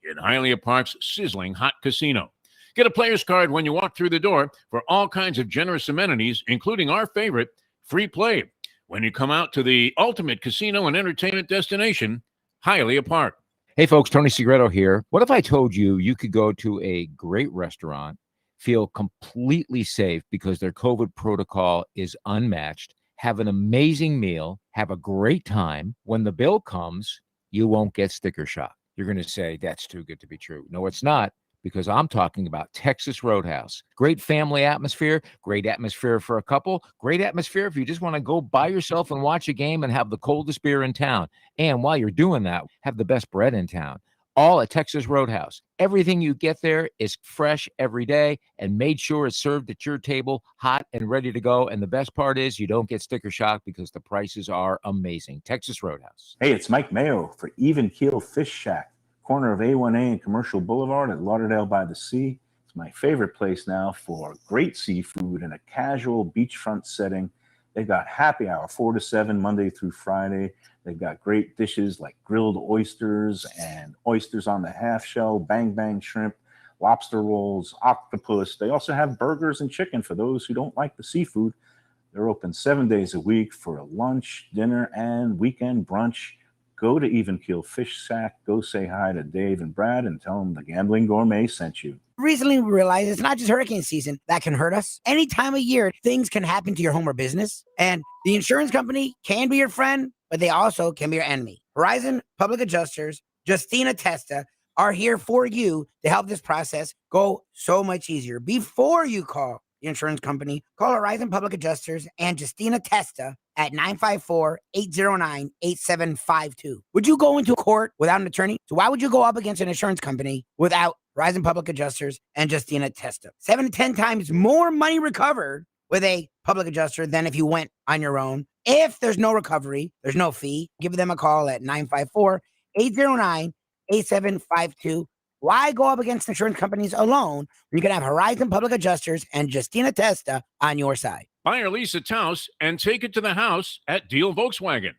A: in Hialeah Park's sizzling hot casino. Get a player's card when you walk through the door for all kinds of generous amenities, including our favorite, free play, when you come out to the ultimate casino and entertainment destination, Hialeah Park.
D: Hey, folks, Tony Segreto here. What if I told you you could go to a great restaurant, feel completely safe because their COVID protocol is unmatched, have an amazing meal, have a great time. When the bill comes, you won't get sticker shock. You're going to say, that's too good to be true. No, it's not. Because I'm talking about Texas Roadhouse. Great family atmosphere, great atmosphere for a couple, great atmosphere if you just want to go by yourself and watch a game and have the coldest beer in town. And while you're doing that, have the best bread in town. All at Texas Roadhouse. Everything you get there is fresh every day and made sure it's served at your table, hot and ready to go. And the best part is you don't get sticker shock because the prices are amazing. Texas Roadhouse.
E: Hey, it's Mike Mayo for Even Keel Fish Shack. Corner of A1A and Commercial Boulevard at Lauderdale by the Sea. It's my favorite place now for great seafood in a casual beachfront setting. They've got happy hour 4 to 7 Monday through Friday. They've got great dishes like grilled oysters and oysters on the half shell, bang bang shrimp, lobster rolls, octopus. They also have burgers and chicken for those who don't like the seafood. They're open 7 days a week for a lunch, dinner, and weekend brunch. Go to Even Keel Fish Shack, go say hi to Dave and Brad and tell them the Gambling Gourmet sent you.
B: Recently, we realized it's not just hurricane season that can hurt us. Any time of year, things can happen to your home or business. And the insurance company can be your friend, but they also can be your enemy. Horizon Public Adjusters, Justina Testa, are here for you to help this process go so much easier. Before you call the insurance company, call Horizon Public Adjusters and Justina Testa at 954-809-8752. Would you go into court without an attorney? So why would you go up against an insurance company without Horizon Public Adjusters and Justina Testa? 7 to 10 times more money recovered with a public adjuster than if you went on your own. If there's no recovery, there's no fee. Give them a call at 954-809-8752. Why go up against insurance companies alone? You can have Horizon Public Adjusters and Justina Testa on your side.
A: Buy or lease a Taos and take it to the house at Deal Volkswagen.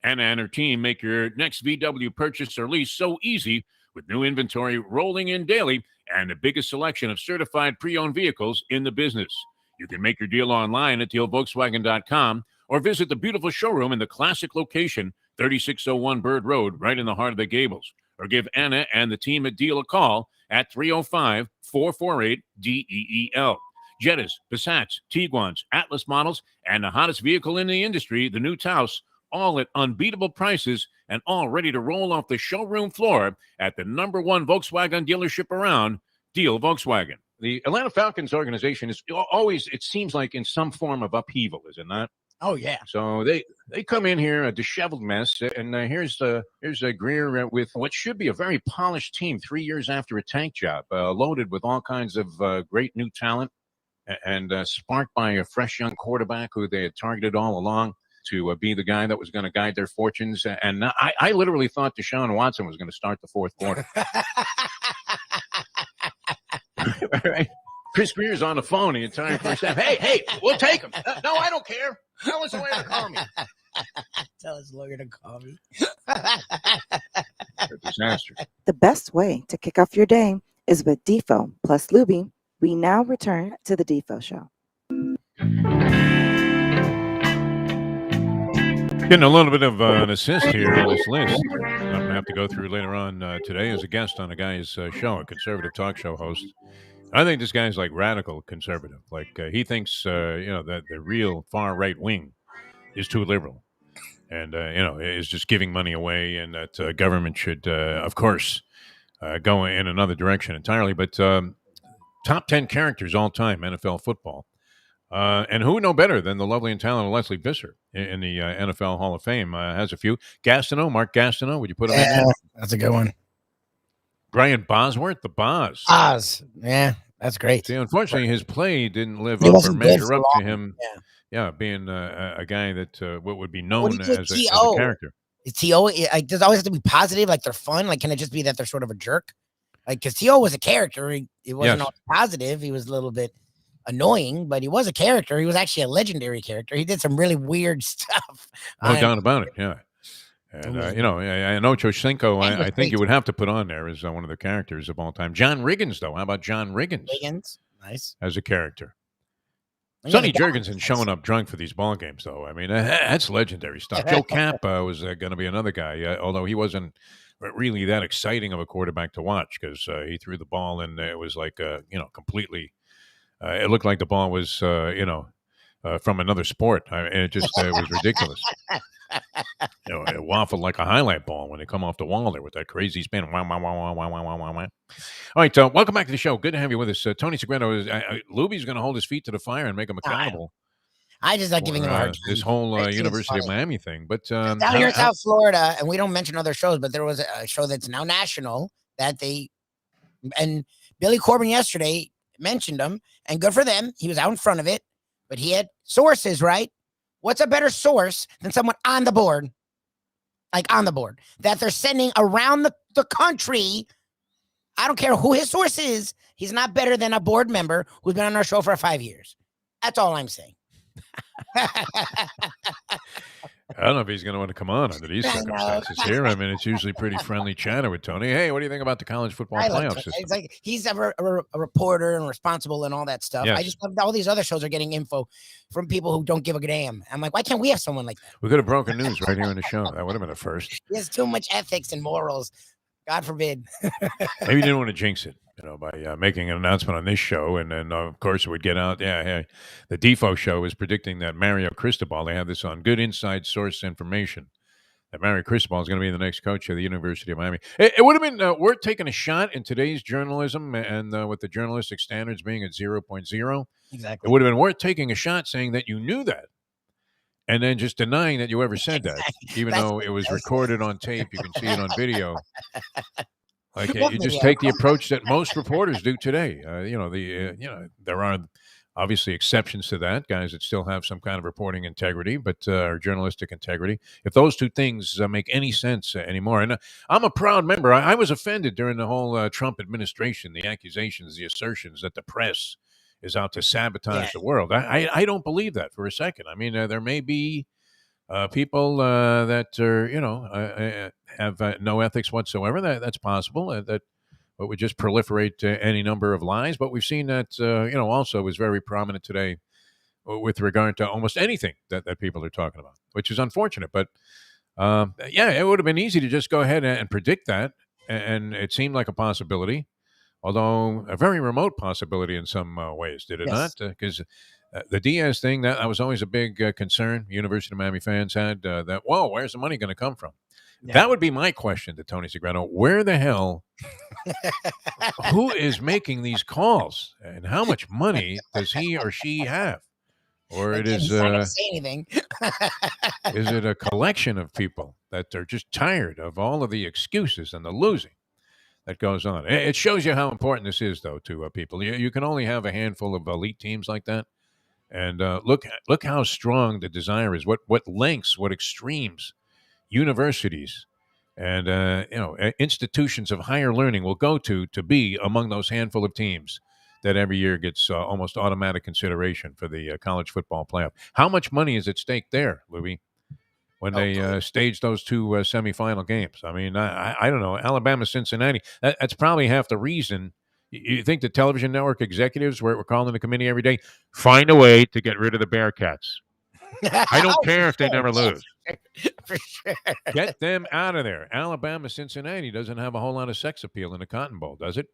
A: Anna and her team make your next VW purchase or lease so easy with new inventory rolling in daily and the biggest selection of certified pre-owned vehicles in the business. You can make your deal online at dealvolkswagen.com or visit the beautiful showroom in the classic location, 3601 Bird Road, right in the heart of the Gables. Or give Anna and the team at Deal a call at 305-448-DEEL. Jettas, Passats, Tiguans, Atlas models, and the hottest vehicle in the industry, the new Taos, all at unbeatable prices and all ready to roll off the showroom floor at the #1 Volkswagen dealership around, Deal Volkswagen. The Atlanta Falcons organization is always, it seems like, in some form of upheaval, is it not?
B: Oh, yeah.
A: So they come in here a disheveled mess, and here's Greer with what should be a very polished team 3 years after a tank job, loaded with all kinds of great new talent, and sparked by a fresh young quarterback who they had targeted all along to be the guy that was going to guide their fortunes. And I literally thought Deshaun Watson was going to start the fourth quarter. Right? Chris Greer's on the phone the entire first half. Hey, we'll take him. No, I don't care. Tell us a lawyer to call me.
B: Tell his lawyer to call me.
A: A disaster.
C: The best way to kick off your day is with Defo plus Lubie. We now return to the Defo Show.
A: Getting a little bit of an assist here on this list. I'm going to have to go through later on today as a guest on a guy's show, a conservative talk show host. I think this guy's like radical conservative. Like he thinks, that the real far right wing is too liberal, and is just giving money away, and that government should, of course, go in another direction entirely. But top 10 characters all time NFL football. And who know better than the lovely and talented Leslie Visser in the NFL Hall of Fame? Has a few. Mark Gastineau, would you put him in there?
B: That's a good one.
A: Brian Bosworth, the Boz.
B: Oz. Yeah, that's great.
A: See, unfortunately, his play didn't live
B: He
A: up or
B: wasn't good
A: measure
B: for
A: up to
B: long.
A: him.
B: Yeah.
A: Being a guy that what would be
B: What
A: known
B: do you do with
A: as a
B: T.O.?
A: character.
B: Is T.O. Like, does it always have to be positive? Like they're fun? Like, can it just be that they're sort of a jerk? Like, because T.O. was a character. It wasn't all positive. He was a little bit annoying, but he was a character. He was actually a legendary character. He did some really weird stuff.
A: No doubt about it. Yeah. And, I know Choshenko, I think you would have to put on there as one of the characters of all time. John Riggins, though. How about John Riggins?
B: Riggins. Nice.
A: As a character. Sonny Jurgensen showing up drunk for these ball games, though. I mean, that's legendary stuff. Joe Camp was going to be another guy, although he wasn't really that exciting of a quarterback to watch because he threw the ball and it was like, completely. It looked like the ball was, from another sport. It just was ridiculous. It waffled like a highlight ball when they come off the wall there with that crazy spin. Wow, wow, wow, wow, wow, wow, wow, wow. All right, welcome back to the show. Good to have you with us. Tony Segreto Lubie's going to hold his feet to the fire and make him accountable.
B: I just like giving him a hard time.
A: This whole University of Miami thing. But
B: down here in South Florida, and we don't mention other shows, but there was a show that's now national and Billy Corbin yesterday mentioned him, and good for them. He was out in front of it, but he had sources, right? What's a better source than someone on the board, that they're sending around the country? I don't care who his source is. He's not better than a board member who's been on our show for 5 years. That's all I'm saying.
A: I don't know if he's going to want to come on under these circumstances here. I mean, it's usually pretty friendly chatter with Tony. Hey, what do you think about the college football playoff system?
B: It's like he's a reporter and responsible and all that stuff. Yes. I just love all these other shows are getting info from people who don't give a damn. I'm like, why can't we have someone like that?
A: We could have broken news right here in the show. That would have been a first.
B: He has too much ethics and morals. God forbid.
A: Maybe you didn't want to jinx it, by making an announcement on this show. And then, of course, it would get out. Yeah. The Defo show is predicting that Mario Cristobal, they have this on good inside source information, that Mario Cristobal is going to be the next coach of the University of Miami. It would have been worth taking a shot in today's journalism and with the journalistic standards being at 0.0.
B: Exactly.
A: It would have been worth taking a shot saying that you knew that. And then just denying that you ever said that, even though it was recorded on tape, you can see it on video. Like you just take the approach that most reporters do today. There are obviously exceptions to that, guys that still have some kind of reporting integrity, but or journalistic integrity. If those two things make any sense anymore, and I'm a proud member. I was offended during the whole Trump administration, the accusations, the assertions that the press is out to sabotage the world. I don't believe that for a second. I mean, there may be people that are, have no ethics whatsoever. That's possible. That would just proliferate any number of lies. But we've seen that, also is very prominent today with regard to almost anything that people are talking about, which is unfortunate. But it would have been easy to just go ahead and predict that. And it seemed like a possibility. Although a very remote possibility in some ways, did it not? Because the Diaz thing, that was always a big concern University of Miami fans had, that, where's the money going to come from? Yeah. That would be my question to Tony Segreto. Where the hell, who is making these calls? And how much money does he or she have? Or it is,
B: say anything.
A: Is it a collection of people that are just tired of all of the excuses and the losing that goes on? It shows you how important this is, though, to people. You can only have a handful of elite teams like that, and look how strong the desire is. What lengths, what extremes, universities and institutions of higher learning will go to be among those handful of teams that every year gets almost automatic consideration for the college football playoff. How much money is at stake there, Lubie, when they stage those two semifinal games? I mean, I don't know. Alabama, Cincinnati, that's probably half the reason. You think the television network executives were calling the committee every day, find a way to get rid of the Bearcats. I don't care if they never lose.
B: For sure.
A: Get them out of there. Alabama, Cincinnati doesn't have a whole lot of sex appeal in the Cotton Bowl, does it?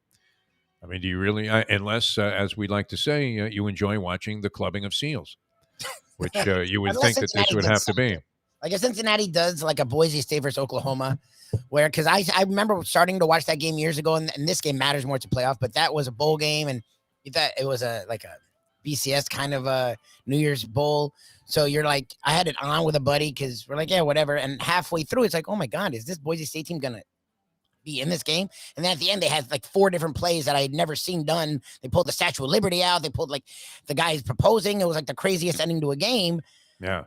A: I mean, do you really? Unless, as we like to say, you enjoy watching the clubbing of seals, which you would
B: Unless
A: think that this
B: Cincinnati
A: would
B: does
A: have to be.
B: something. Like if Cincinnati does like a Boise State versus Oklahoma, where because I remember starting to watch that game years ago, and this game matters more to playoff, but that was a bowl game, and you thought it was a BCS kind of a New Year's bowl. So you're like, I had it on with a buddy because we're like, yeah, whatever. And halfway through, it's like, oh my God, is this Boise State team gonna be in this game? And then at the end, they had like 4 different plays that I had never seen done. They pulled the Statue of Liberty out. They pulled like the guys proposing. It was like the craziest ending to a game.
A: Yeah.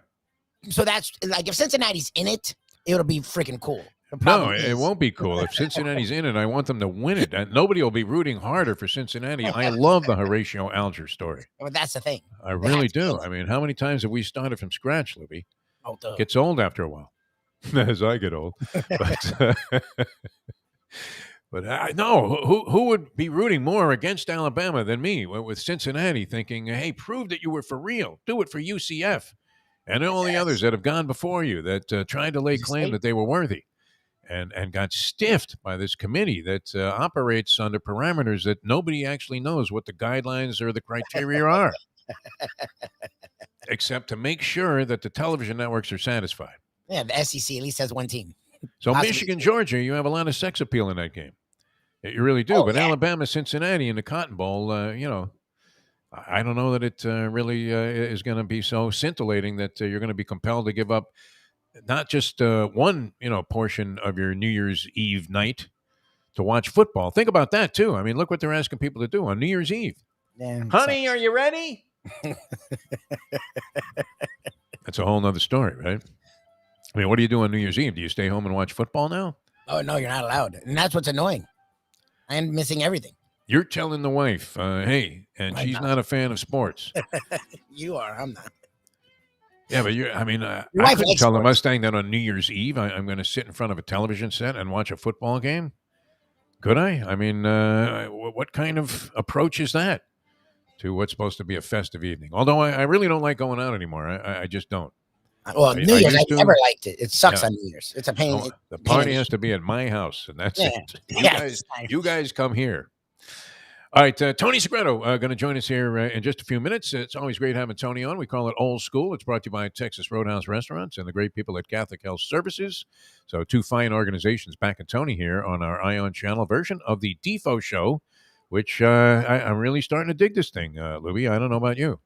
B: So that's like if Cincinnati's in it, it'll be freaking cool.
A: No, it won't be cool. If Cincinnati's in it, I want them to win it. And nobody will be rooting harder for Cincinnati. I love the Horatio Alger story.
B: Well, that's the thing.
A: I really do. I mean, how many times have we started from scratch, Lubie?
B: Oh, duh.
A: Gets old after a while, as I get old. But no, who would be rooting more against Alabama than me with Cincinnati thinking, hey, prove that you were for real. Do it for UCF. And all the others that have gone before you that tried to lay claim that they were worthy. And got stiffed by this committee that operates under parameters that nobody actually knows what the guidelines or the criteria are, except to make sure that the television networks are satisfied.
B: Yeah, the SEC at least has one team.
A: So Michigan, Georgia, you have a lot of sex appeal in that game. You really do. But Alabama, Cincinnati in the Cotton Bowl, I don't know that it really is going to be so scintillating that you're going to be compelled to give up not just one, portion of your New Year's Eve night to watch football. Think about that, too. I mean, look what they're asking people to do on New Year's Eve.
B: Yeah,
A: honey, are you ready? That's a whole nother story, right? I mean, what do you do on New Year's Eve? Do you stay home and watch football now?
B: Oh, no, you're not allowed. And that's what's annoying. I am missing everything.
A: You're telling the wife, hey, and she's not a fan of sports.
B: You are. I'm not.
A: Yeah, but I couldn't tell the Mustang that on New Year's Eve I'm going to sit in front of a television set and watch a football game. Could I? I mean, what kind of approach is that to what's supposed to be a festive evening? Although I really don't like going out anymore. I just don't.
B: Well, New Year's, I never liked it. It sucks on New Year's. It's a pain.
A: Oh, the party has to be at my house, and that's it. You guys come here. All right, Tony Segreto going to join us here in just a few minutes. It's always great having Tony on. We call it Old School. It's brought to you by Texas Roadhouse Restaurants and the great people at Catholic Health Services. So 2 fine organizations back at Tony here on our Ion Channel version of the Defo Show, which I'm really starting to dig this thing, Lubie. I don't know about you.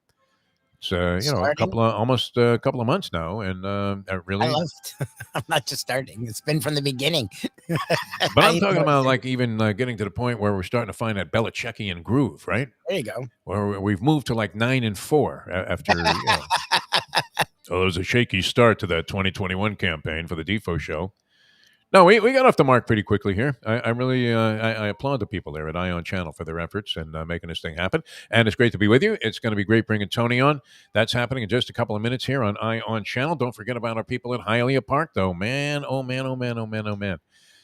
A: It's almost a couple of months now, and I really.
B: I'm not just starting; it's been from the beginning.
A: But I'm talking about like even getting to the point where we're starting to find that Belichickian groove, right?
B: There you go.
A: Where we've moved to like 9-4 after. So there was a shaky start to that 2021 campaign for the Defo Show. No, we got off the mark pretty quickly here. I really I applaud the people there at Ion Channel for their efforts and making this thing happen. And it's great to be with you. It's going to be great bringing Tony on. That's happening in just a couple of minutes here on Ion Channel. Don't forget about our people at Hialeah Park, though. Man, oh, man, oh, man, oh, man, oh, man.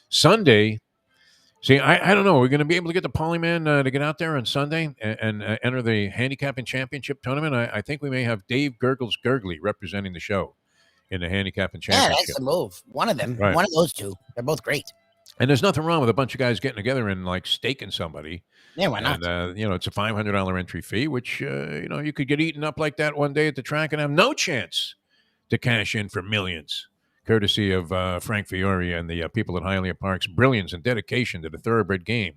A: Sunday, see, I don't know. We're going to be able to get the Polyman to get out there on Sunday and enter the Handicapping Championship Tournament. I think we may have Dave Gurgles Gurgley representing the show in the Handicapping Championship.
B: Yeah, that's the move. One of them.
A: Right.
B: One of those two. They're both great.
A: And there's nothing wrong with a bunch of guys getting together and like staking somebody.
B: Yeah, why not?
A: And, it's a $500 entry fee, which, you could get eaten up like that one day at the track and have no chance to cash in for millions, courtesy of Frank Fiore and the people at Hialeah Park's brilliance and dedication to the thoroughbred game,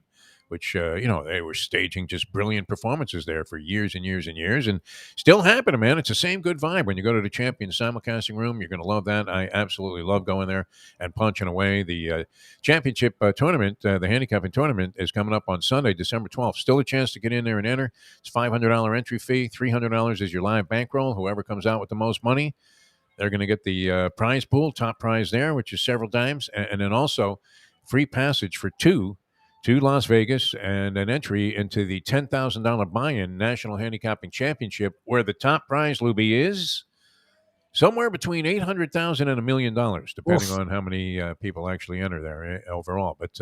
A: which, they were staging just brilliant performances there for years and years and years, and still happening, man. It's the same good vibe when you go to the Champion simulcasting room. You're going to love that. I absolutely love going there and punching away. The championship tournament, the handicapping tournament, is coming up on Sunday, December 12th. Still a chance to get in there and enter. It's $500 entry fee. $300 is your live bankroll. Whoever comes out with the most money, they're going to get the prize pool, top prize there, which is several dimes, and then also free passage for two to Las Vegas and an entry into the $10,000 buy-in National Handicapping Championship, where the top prize, Lubie, is somewhere between $800,000 and $1 million, depending on how many people actually enter there overall. But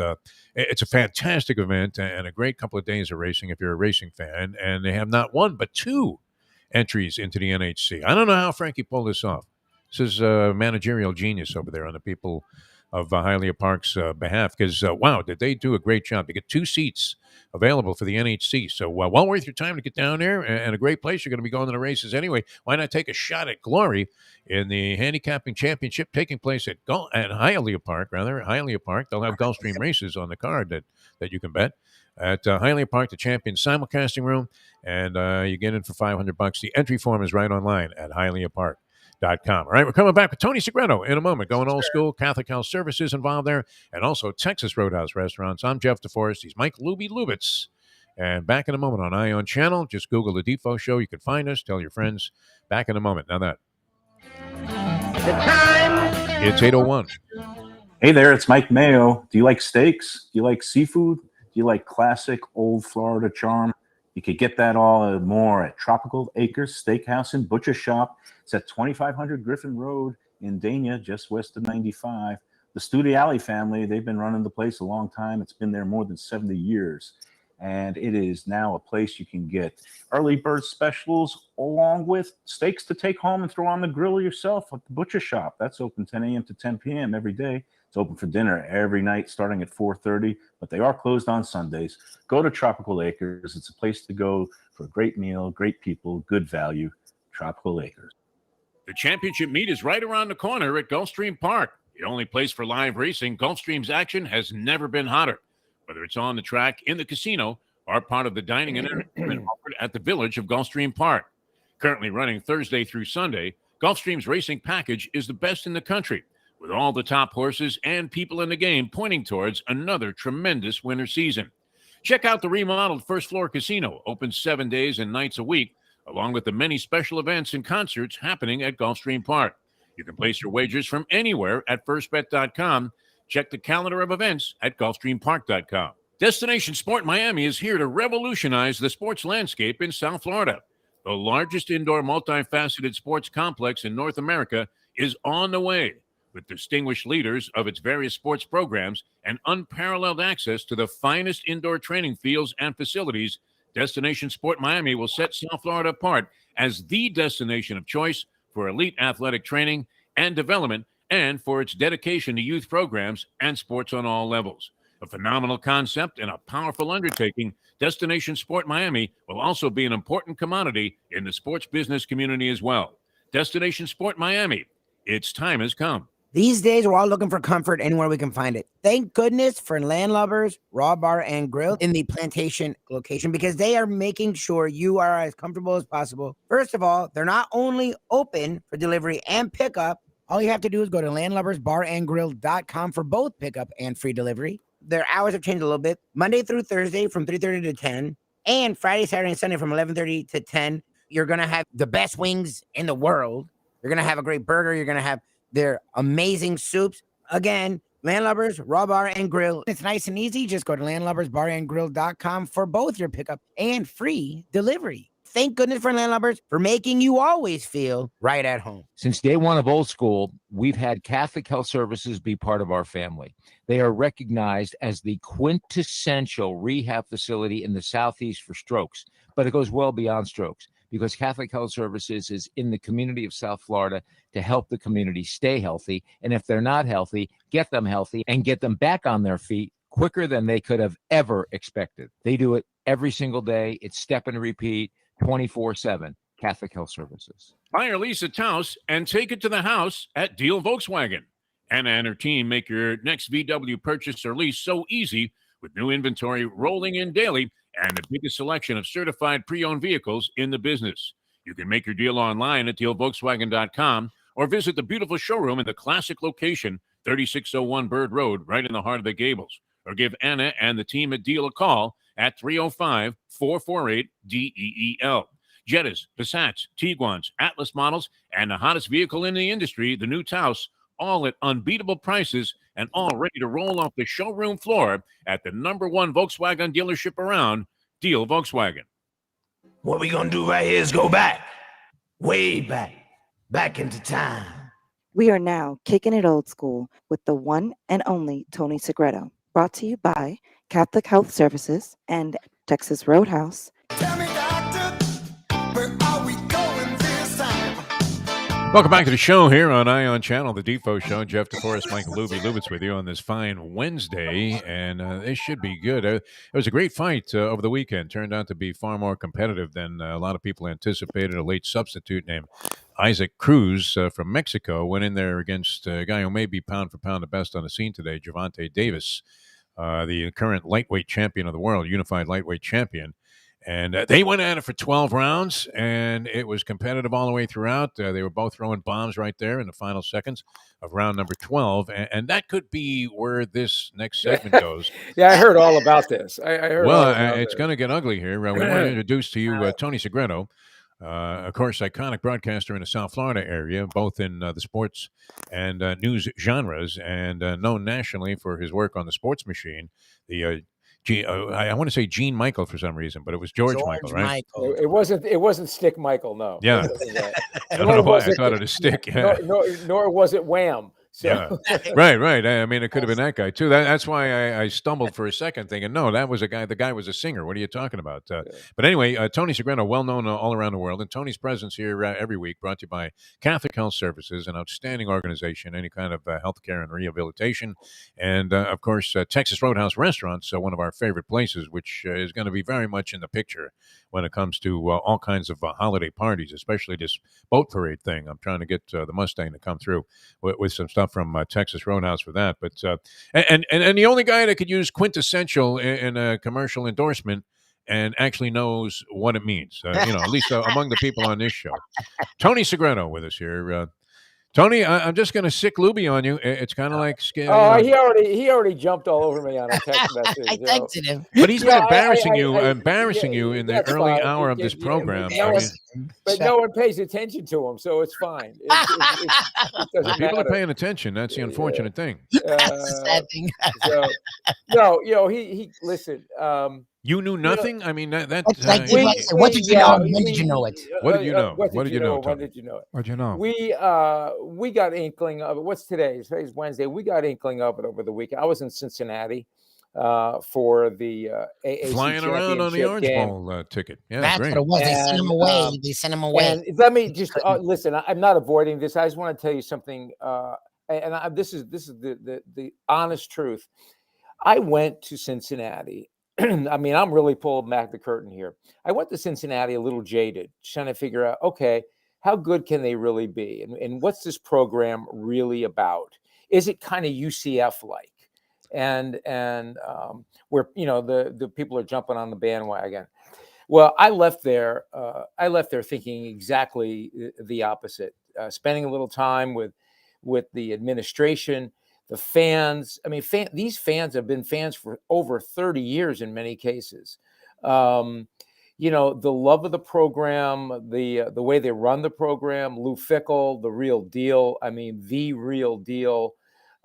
A: it's a fantastic event and a great couple of days of racing if you're a racing fan. And they have not one but 2 entries into the NHC. I don't know how Frankie pulled this off. This is managerial genius over there on the people of Hialeah Park's behalf, because wow, did they do a great job. They get 2 seats available for the NHC, so well worth your time to get down there, and a great place. You're going to be going to the races anyway. Why not take a shot at glory in the Handicapping Championship taking place at Hialeah Park, Hialeah Park. They'll have Gulfstream races on the card that you can bet at Hialeah Park, the Champion Simulcasting Room, and you get in for $500. The entry form is right online at HialeahPark.com. All right, we're coming back with Tony Segreto in a moment. Going old school, Catholic Health Services involved there, and also Texas Roadhouse Restaurants. I'm Jeff Deforrest. He's Mike Lubitz. And back in a moment on Ion Channel. Just Google the Defo Show. You can find us. Tell your friends. Back in a moment. Now that.
B: The time.
A: It's 8:01.
E: Hey there, it's Mike Mayo. Do you like steaks? Do you like seafood? Do you like classic old Florida charm? You could get that all and more at Tropical Acres Steakhouse and Butcher Shop. It's at 2500 Griffin Road in Dania, just west of 95. The Studiali family, they've been running the place a long time. It's been there more than 70 years. And it is now a place you can get early bird specials along with steaks to take home and throw on the grill yourself at the Butcher Shop. That's open 10 a.m. to 10 p.m. every day. It's open for dinner every night starting at 4:30, but they are closed on Sundays. Go to Tropical Acres. It's a place to go for a great meal, great people, good value. Tropical Acres.
A: The championship meet is right around the corner at Gulfstream Park. The only place for live racing, Gulfstream's action has never been hotter. Whether it's on the track, in the casino, or part of the dining and entertainment offered at the Village of Gulfstream Park. Currently running Thursday through Sunday, Gulfstream's racing package is the best in the country, with all the top horses and people in the game pointing towards another tremendous winter season. Check out the remodeled first floor casino, open 7 days and nights a week, along with the many special events and concerts happening at Gulfstream Park. You can place your wagers from anywhere at firstbet.com. Check the calendar of events at GulfstreamPark.com. Destination Sport Miami is here to revolutionize the sports landscape in South Florida. The largest indoor multifaceted sports complex in North America is on the way, with distinguished leaders of its various sports programs and unparalleled access to the finest indoor training fields and facilities. Destination Sport Miami will set South Florida apart as the destination of choice for elite athletic training and development, and for its dedication to youth programs and sports on all levels. A phenomenal concept and a powerful undertaking, Destination Sport Miami will also be an important commodity in the sports business community as well. Destination Sport Miami, its time has come.
B: These days, we're all looking for comfort anywhere we can find it. Thank goodness for Landlubbers Raw Bar and Grill in the Plantation location, because they are making sure you are as comfortable as possible. First of all, they're not only open for delivery and pickup. All you have to do is go to landlubbersbarandgrill.com for both pickup and free delivery. Their hours have changed a little bit. Monday through Thursday from 3:30 to 10, and Friday, Saturday, and Sunday from 11:30 to 10. You're going to have the best wings in the world. You're going to have a great burger. You're going to have their amazing soups. Again, Landlubbers Raw Bar and Grill. It's nice and easy. Just go to landlubbersbarandgrill.com for both your pickup and free delivery. Thank goodness for Landlubbers for making you always feel right at home.
D: Since day one of old school, we've had Catholic Health Services be part of our family. They are recognized as the quintessential rehab facility in the Southeast for strokes, but it goes well beyond strokes, because Catholic Health Services is in the community of South Florida to help the community stay healthy. And if they're not healthy, get them healthy and get them back on their feet quicker than they could have ever expected. They do it every single day. It's step and repeat, 24/7. Catholic Health Services.
A: Hire Lisa Taus and take it to the house at Deal Volkswagen. Anna and her team make your next VW purchase or lease so easy, with new inventory rolling in daily and the biggest selection of certified pre-owned vehicles in the business. You can make your deal online at dealvolkswagen.com or visit the beautiful showroom in the classic location, 3601 Bird Road, right in the heart of the Gables. Or give Anna and the team at Deal a call at 305-448-DEEL. Jettas, Passats, Tiguans, Atlas models, and the hottest vehicle in the industry, the new Taos, all at unbeatable prices and all ready to roll off the showroom floor at the #1 Volkswagen dealership around, Deal Volkswagen.
F: What we gonna do right here is go back, way back into time.
C: We are now kicking it old school with the one and only Tony Segreto, brought to you by Catholic Health Services and Texas Roadhouse.
F: Tell me, doctor, where are we going this time?
A: Welcome back to the show here on Ion Channel, the Defo Show. Jeff Deforrest, Michael Lubie, Lubitz with you on this fine Wednesday, and this should be good. It was a great fight over the weekend. Turned out to be far more competitive than a lot of people anticipated. A late substitute named Isaac Cruz from Mexico went in there against a guy who may be pound for pound the best on the scene today, Gervonta Davis, the current lightweight champion of the world, unified lightweight champion. And they went at it for 12 rounds, and it was competitive all the way throughout. They were both throwing bombs right there in the final seconds of round number 12. And that could be where this next segment goes.
G: Yeah, I heard all about this. I heard
A: well,
G: all about
A: it's going to get ugly here. We want to introduce to you Tony Segreto. Of course, iconic broadcaster in the South Florida area, both in the sports and news genres, and known nationally for his work on the Sports Machine. I want to say Gene Michael for some reason, but it was George Michael, right?
G: It wasn't Stick Michael, no.
A: Yeah. I don't know why I thought it was Stick. Yeah.
G: Nor was it Wham. So.
A: Yeah. Right. I mean, it could have been that guy too. That's why I stumbled for a second, thinking, no, that was a guy. The guy was a singer. What are you talking about? But anyway, Tony Segreto, well known all around the world, and Tony's presence here every week, brought to you by Catholic Health Services, an outstanding organization, any kind of healthcare and rehabilitation, and of course, Texas Roadhouse Restaurants, one of our favorite places, which is going to be very much in the picture when it comes to all kinds of holiday parties, especially this boat parade thing. I'm trying to get the Mustang to come through with some stuff from Texas Roadhouse for that. But and the only guy that could use quintessential in a commercial endorsement and actually knows what it means, at least among the people on this show. Tony Segreto with us here. Tony, I'm just going to sick Lubie on you. It's kind of like
G: he already jumped all over me on a text message.
B: I texted him,
A: but he's been embarrassing you in the early hour of this program.
G: But no one pays attention to him, so it's fine.
A: People are paying attention. That's the unfortunate thing.
G: He listen.
A: You knew nothing? I mean,
B: what did you know? When did you know it?
A: What did you know?
G: What did you know? When did you know it?
A: What did you know?
G: We got inkling of it. What's today? Today's Wednesday. We got inkling of it over the weekend. I was in Cincinnati for the AAC
A: flying around on the Orange Bowl ticket. Yeah,
B: that's
A: great.
B: what it was. They sent him away.
G: And let me just listen. I'm not avoiding this. I just want to tell you something. This is the honest truth. I went to Cincinnati. I mean, I'm really pulling back the curtain here. I went to Cincinnati a little jaded, trying to figure out, okay, how good can they really be? And what's this program really about? Is it kind of UCF-like? And where, the people are jumping on the bandwagon. Well, I left there thinking exactly the opposite, spending a little time with the administration, the fans. I mean, these fans have been fans for over 30 years in many cases. The love of the program, the way they run the program, Lou Fickle, the real deal. I mean, the real deal.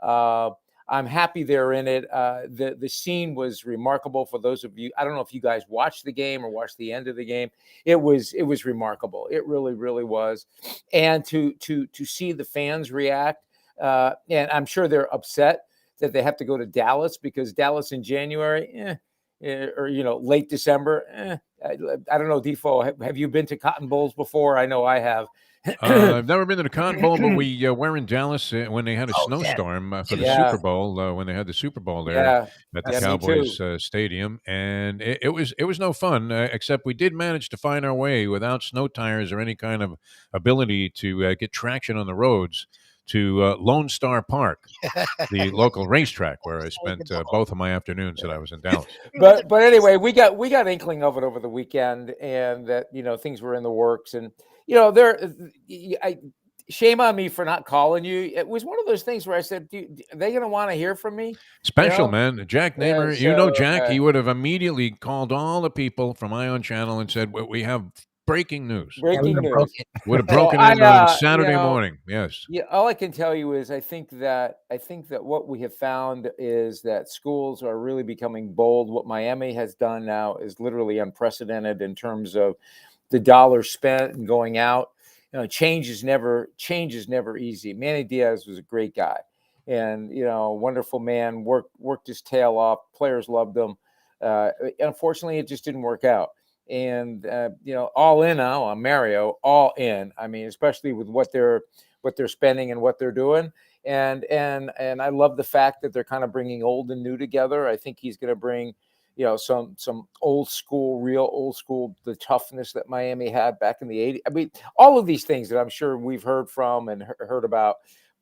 G: I'm happy they're in it. The scene was remarkable for those of you. I don't know if you guys watched the game or watched the end of the game. It was remarkable. It really, really was. And to see the fans react. And I'm sure they're upset that they have to go to Dallas because Dallas in January, or late December. I don't know, Defo. Have you been to Cotton Bowls before? I know I have.
A: I've never been to the Cotton Bowl, but we were in Dallas when they had a snowstorm for the Super Bowl. When they had the Super Bowl there at the Cowboys Stadium, and it was no fun. Except we did manage to find our way without snow tires or any kind of ability to get traction on the roads to Lone Star Park, the local racetrack where I spent both of my afternoons that I was in Dallas.
G: But anyway, we got inkling of it over the weekend, and that things were in the works, and shame on me for not calling you. It was one of those things where I said, are they going to want to hear from me?
A: Special, man. Jack Namer, Jack, he would have immediately called all the people from Ion Channel and said, we have breaking news.
G: Breaking news.
A: Would have broken it on Saturday morning. Yes.
G: Yeah. All I can tell you is I think that what we have found is that schools are really becoming bold. What Miami has done now is literally unprecedented in terms of the dollars spent and going out. Change is never easy. Manny Diaz was a great guy, and wonderful man. Worked his tail off. Players loved him. Unfortunately, it just didn't work out. and all in now on Mario, all in. I mean, especially with what they're spending and what they're doing. And I love the fact that they're kind of bringing old and new together. I think he's going to bring, some old school, real old school, the toughness that Miami had back in the 80s. I mean, all of these things that I'm sure we've heard from and heard about.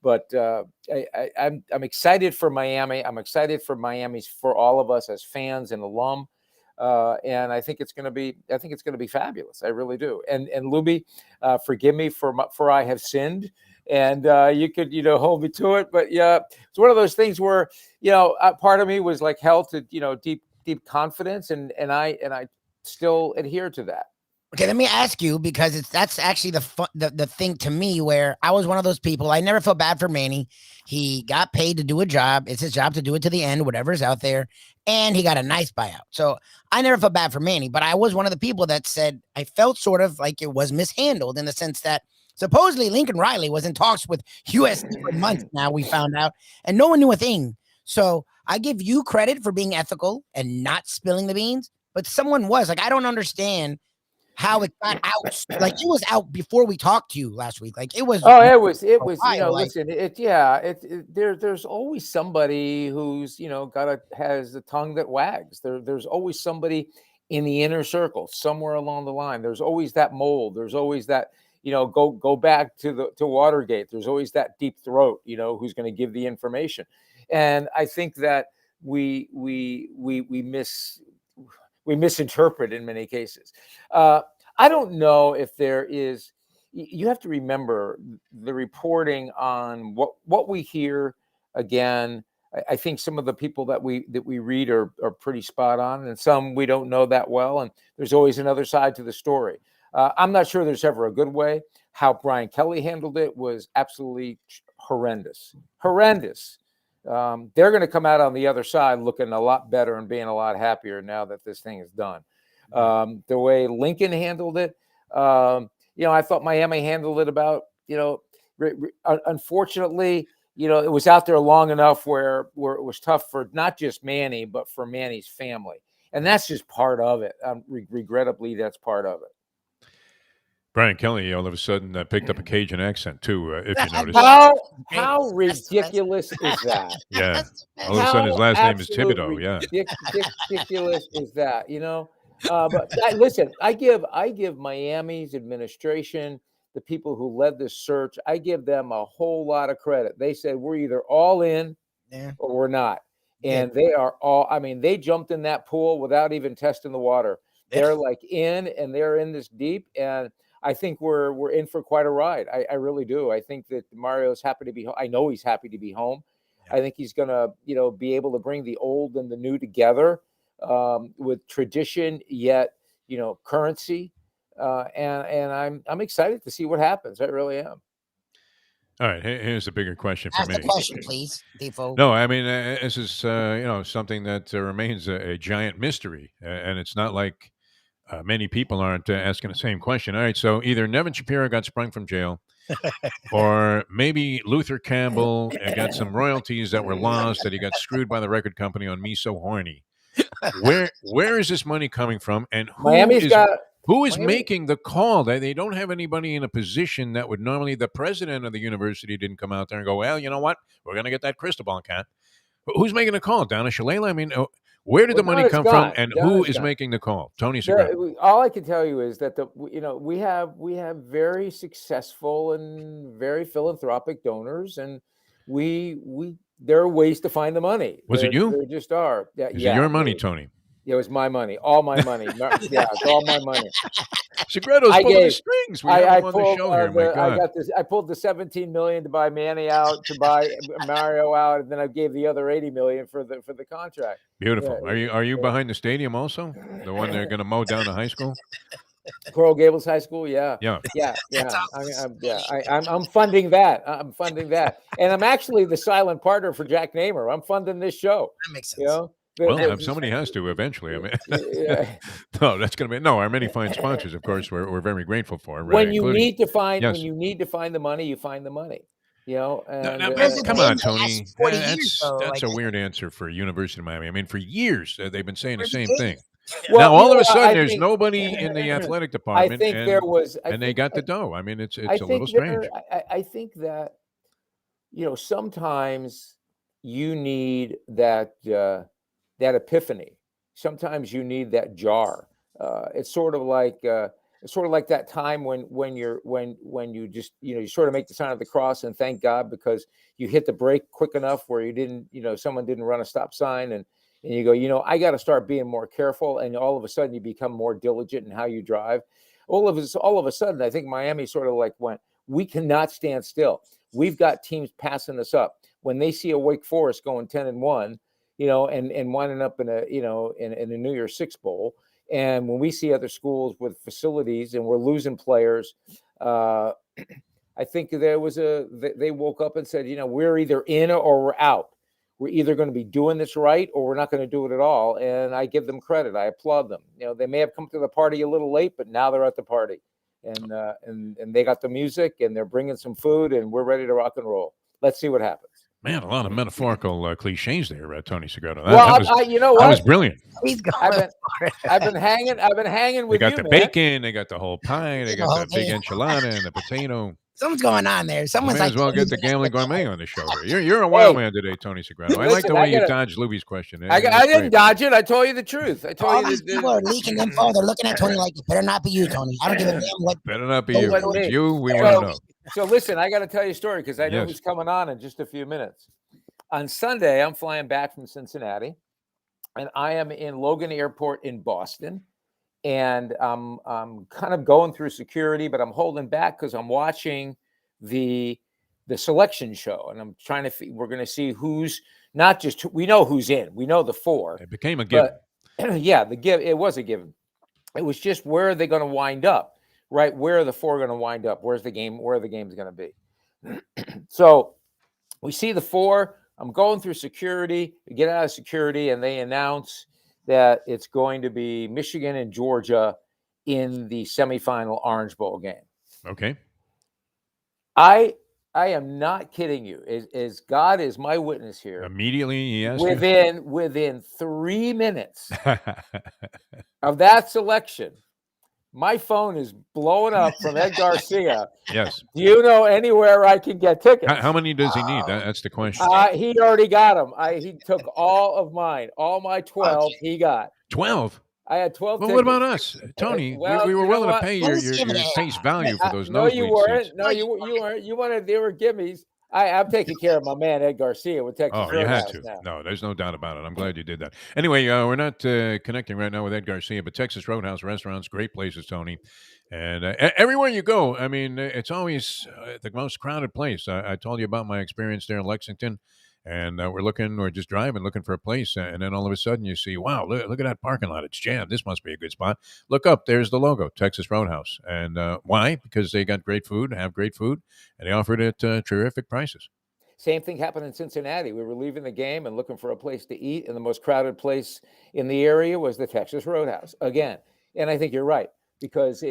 G: But I'm excited for Miami. I'm excited for Miami's, for all of us as fans and alum. And I think it's going to be fabulous. I really do. And Lubie, forgive me for I have sinned. And you could, hold me to it. But yeah, it's one of those things where, part of me was like held to, deep confidence. And I still adhere to that.
B: Okay, let me ask you, because that's actually the thing to me, where I was one of those people. I never felt bad for Manny. He got paid to do a job. It's his job to do it to the end, whatever's out there. And he got a nice buyout. So I never felt bad for Manny, but I was one of the people that said I felt sort of like it was mishandled, in the sense that supposedly Lincoln Riley was in talks with USC for months now, we found out, and no one knew a thing. So I give you credit for being ethical and not spilling the beans, but someone was. Like, I don't understand how it got out. Like, it was out before we talked to you last week. Like, it was.
G: Oh, it was. Listen, there's always somebody who's, has the tongue that wags. There's always somebody in the inner circle somewhere along the line. There's always that mold. There's always that, go back to Watergate. There's always that deep throat, who's going to give the information. And I think that we misinterpret in many cases. I don't know if there is. You have to remember the reporting on what we hear. Again, I think some of the people that we read are pretty spot on, and some we don't know that well. And there's always another side to the story. I'm not sure there's ever a good way. How Brian Kelly handled it was absolutely horrendous. They're going to come out on the other side looking a lot better and being a lot happier now that this thing is done. The way Lincoln handled it, I thought Miami handled it about, unfortunately, it was out there long enough where it was tough for not just Manny, but for Manny's family. And that's just part of it. Regrettably, that's part of it.
A: Brian Kelly all of a sudden picked up a Cajun accent too, if you notice.
G: How ridiculous is that?
A: Yeah. All of a sudden his last name is Thibodeau. Yeah.
G: Ridiculous is that, But listen, I give Miami's administration, the people who led this search, I give them a whole lot of credit. They said we're either all in or we're not. And they are all, they jumped in that pool without even testing the water. They're like in, and they're in this deep. And I think we're in for quite a ride. I really do. I think that Mario's happy to be home. I know he's happy to be home. I think he's gonna, be able to bring the old and the new together with tradition, yet currency. And I'm excited to see what happens. I really am.
A: All right, here's a bigger question for me.
B: Ask the question, please, Defo.
A: No, this is something that remains a giant mystery, and it's not like many people aren't asking the same question. All right, so either Nevin Shapiro got sprung from jail, or maybe Luther Campbell got some royalties that were lost, that he got screwed by the record company on Me So Horny. Where is this money coming from, and who is making the call? They don't have anybody in a position that would normally. The president of the university didn't come out there and go, well, you know what? We're going to get that Cristobal cat. Who's making the call? Donna Shalala? Where did the money come from, and who is making the call? Tony Segreto.
G: All I can tell you is that we have very successful and very philanthropic donors, and there are ways to find the money.
A: Was it you?
G: There just are.
A: Is it your money, Tony?
G: It was my money, all my money. It's all my money.
A: Segreto's pulling the strings. We have him on the show here. My God.
G: I pulled the $17 million to buy Manny out, to buy Mario out, and then I gave the other $80 million for the contract.
A: Beautiful. Yeah. Are you behind the stadium also? The one they're going to mow down the high school?
G: Coral Gables High School, yeah. I'm funding that. And I'm actually the silent partner for Jack Namer. I'm funding this show.
B: That makes sense.
A: Well, somebody has to eventually. No, that's going to be our many fine sponsors. Of course, we're very grateful for.
G: When you need to find the money, you find the money.
A: Come on, Tony. That's a weird answer for University of Miami. For years they've been saying the same thing. Now, all of a
G: I
A: sudden, there's
G: think-
A: nobody in the athletic
G: I
A: department,
G: think
A: and,
G: there was.
A: they got the dough. I mean, it's
G: I
A: a
G: think
A: little strange.
G: I think that sometimes you need that that epiphany. Sometimes you need that jar. It's sort of like that time when you just you sort of make the sign of the cross and thank God because you hit the brake quick enough where you didn't someone didn't run a stop sign and you go I got to start being more careful, and all of a sudden you become more diligent in how you drive. All of a sudden I think Miami sort of like went, we cannot stand still. We've got teams passing us up when they see a Wake Forest going 10-1, and winding up in a in a New Year's Six bowl. And when we see other schools with facilities and we're losing players, I think they woke up and said, we're either in or we're out. We're either going to be doing this right or we're not going to do it at all. And I give them credit. I applaud them. They may have come to the party a little late, but now they're at the party. And they got the music and they're bringing some food and we're ready to rock and roll. Let's see what happens.
A: Man, a lot of metaphorical cliches there, Tony Segreto.
G: That
A: was brilliant.
B: He's going.
G: I've been hanging with
A: They got
G: you,
A: the
G: man.
A: bacon, they got the whole pie, they got the big enchilada and the potato.
B: Something's going on there.
A: We
B: Someone's
A: may
B: like,
A: as well get the gambling gourmet on the show here. You're a wild man today, Tony Segreto. I like
G: Listen,
A: the way
G: I
A: you
G: gotta-
A: dodged Lubie's question.
G: I
A: That's
G: didn't
A: great.
G: dodge it. I told you the truth. I told
B: all
G: you
B: these
G: the,
B: people are leaking info. They're looking at Tony like, it better not be you, Tony. I don't give a damn what.
A: Better not be
G: Don't
A: you.
G: let
A: If
G: me.
A: it's you, we want to know.
G: So listen, I got to tell you a story because I know
A: Yes.
G: who's coming on in just a few minutes. On Sunday, I'm flying back from Cincinnati, and I am in Logan Airport in Boston, and I'm kind of going through security, but I'm holding back because I'm watching the selection show, and I'm trying to. We're going to see who's not just. We know who's in. We know the four.
A: It became a given.
G: But, yeah, it was a given. It was just where are they going to wind up, right? Where are the four going to wind up? Where's the game? Where are the games going to be? So we see the four. I'm going through security. We get out of security, and they announce that it's going to be Michigan and Georgia in the semifinal Orange Bowl game.
A: Okay.
G: I am not kidding you. As God is my witness here.
A: Immediately, he asked
G: Within 3 minutes of that selection, my phone is blowing up from Ed Garcia.
A: Yes.
G: Do you know anywhere I can get tickets?
A: How many does he need? That's the question.
G: He already got them. He took all of mine. All my 12 he got.
A: 12?
G: I had 12
A: Well,
G: tickets.
A: what about us? Tony,
G: Well,
A: we were
G: you know
A: willing to
G: what?
A: pay
B: Let's
A: your
B: give it a-
A: face value for those
G: No, you
A: nosebleed
G: weren't.
A: seats.
G: No, you weren't. You wanted, they were gimmies. I'm taking care of my man, Ed Garcia, with Texas
A: Oh, you had
G: Roadhouse
A: to.
G: now.
A: No, there's no doubt about it. I'm glad you did that. Anyway, we're not connecting right now with Ed Garcia, but Texas Roadhouse restaurants, great places, Tony. And everywhere you go, I mean, it's always the most crowded place. I told you about my experience there in Lexington, and we're just driving, looking for a place, and then all of a sudden you see, wow, look at that parking lot. It's jammed. This must be a good spot. Look up. There's the logo, Texas Roadhouse. And why? Because they got great food, have great food, and they offer it at terrific prices.
G: Same thing happened in Cincinnati. We were leaving the game and looking for a place to eat, and the most crowded place in the area was the Texas Roadhouse again. And I think you're right, because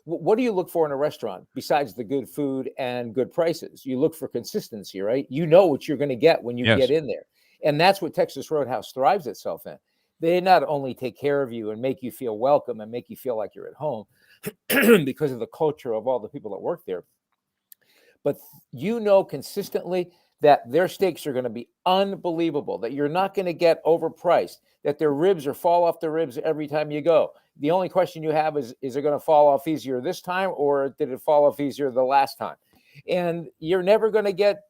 G: what do you look for in a restaurant besides the good food and good prices? You look for consistency, right? You know what you're going to get when you
A: Yes.
G: get in there. And that's what Texas Roadhouse thrives itself in. They not only take care of you and make you feel welcome and make you feel like you're at home because of the culture of all the people that work there, but you know consistently that their steaks are going to be unbelievable, that you're not going to get overpriced, that their ribs fall off the ribs every time you go. The only question you have is it going to fall off easier this time, or did it fall off easier the last time? And you're never going to get,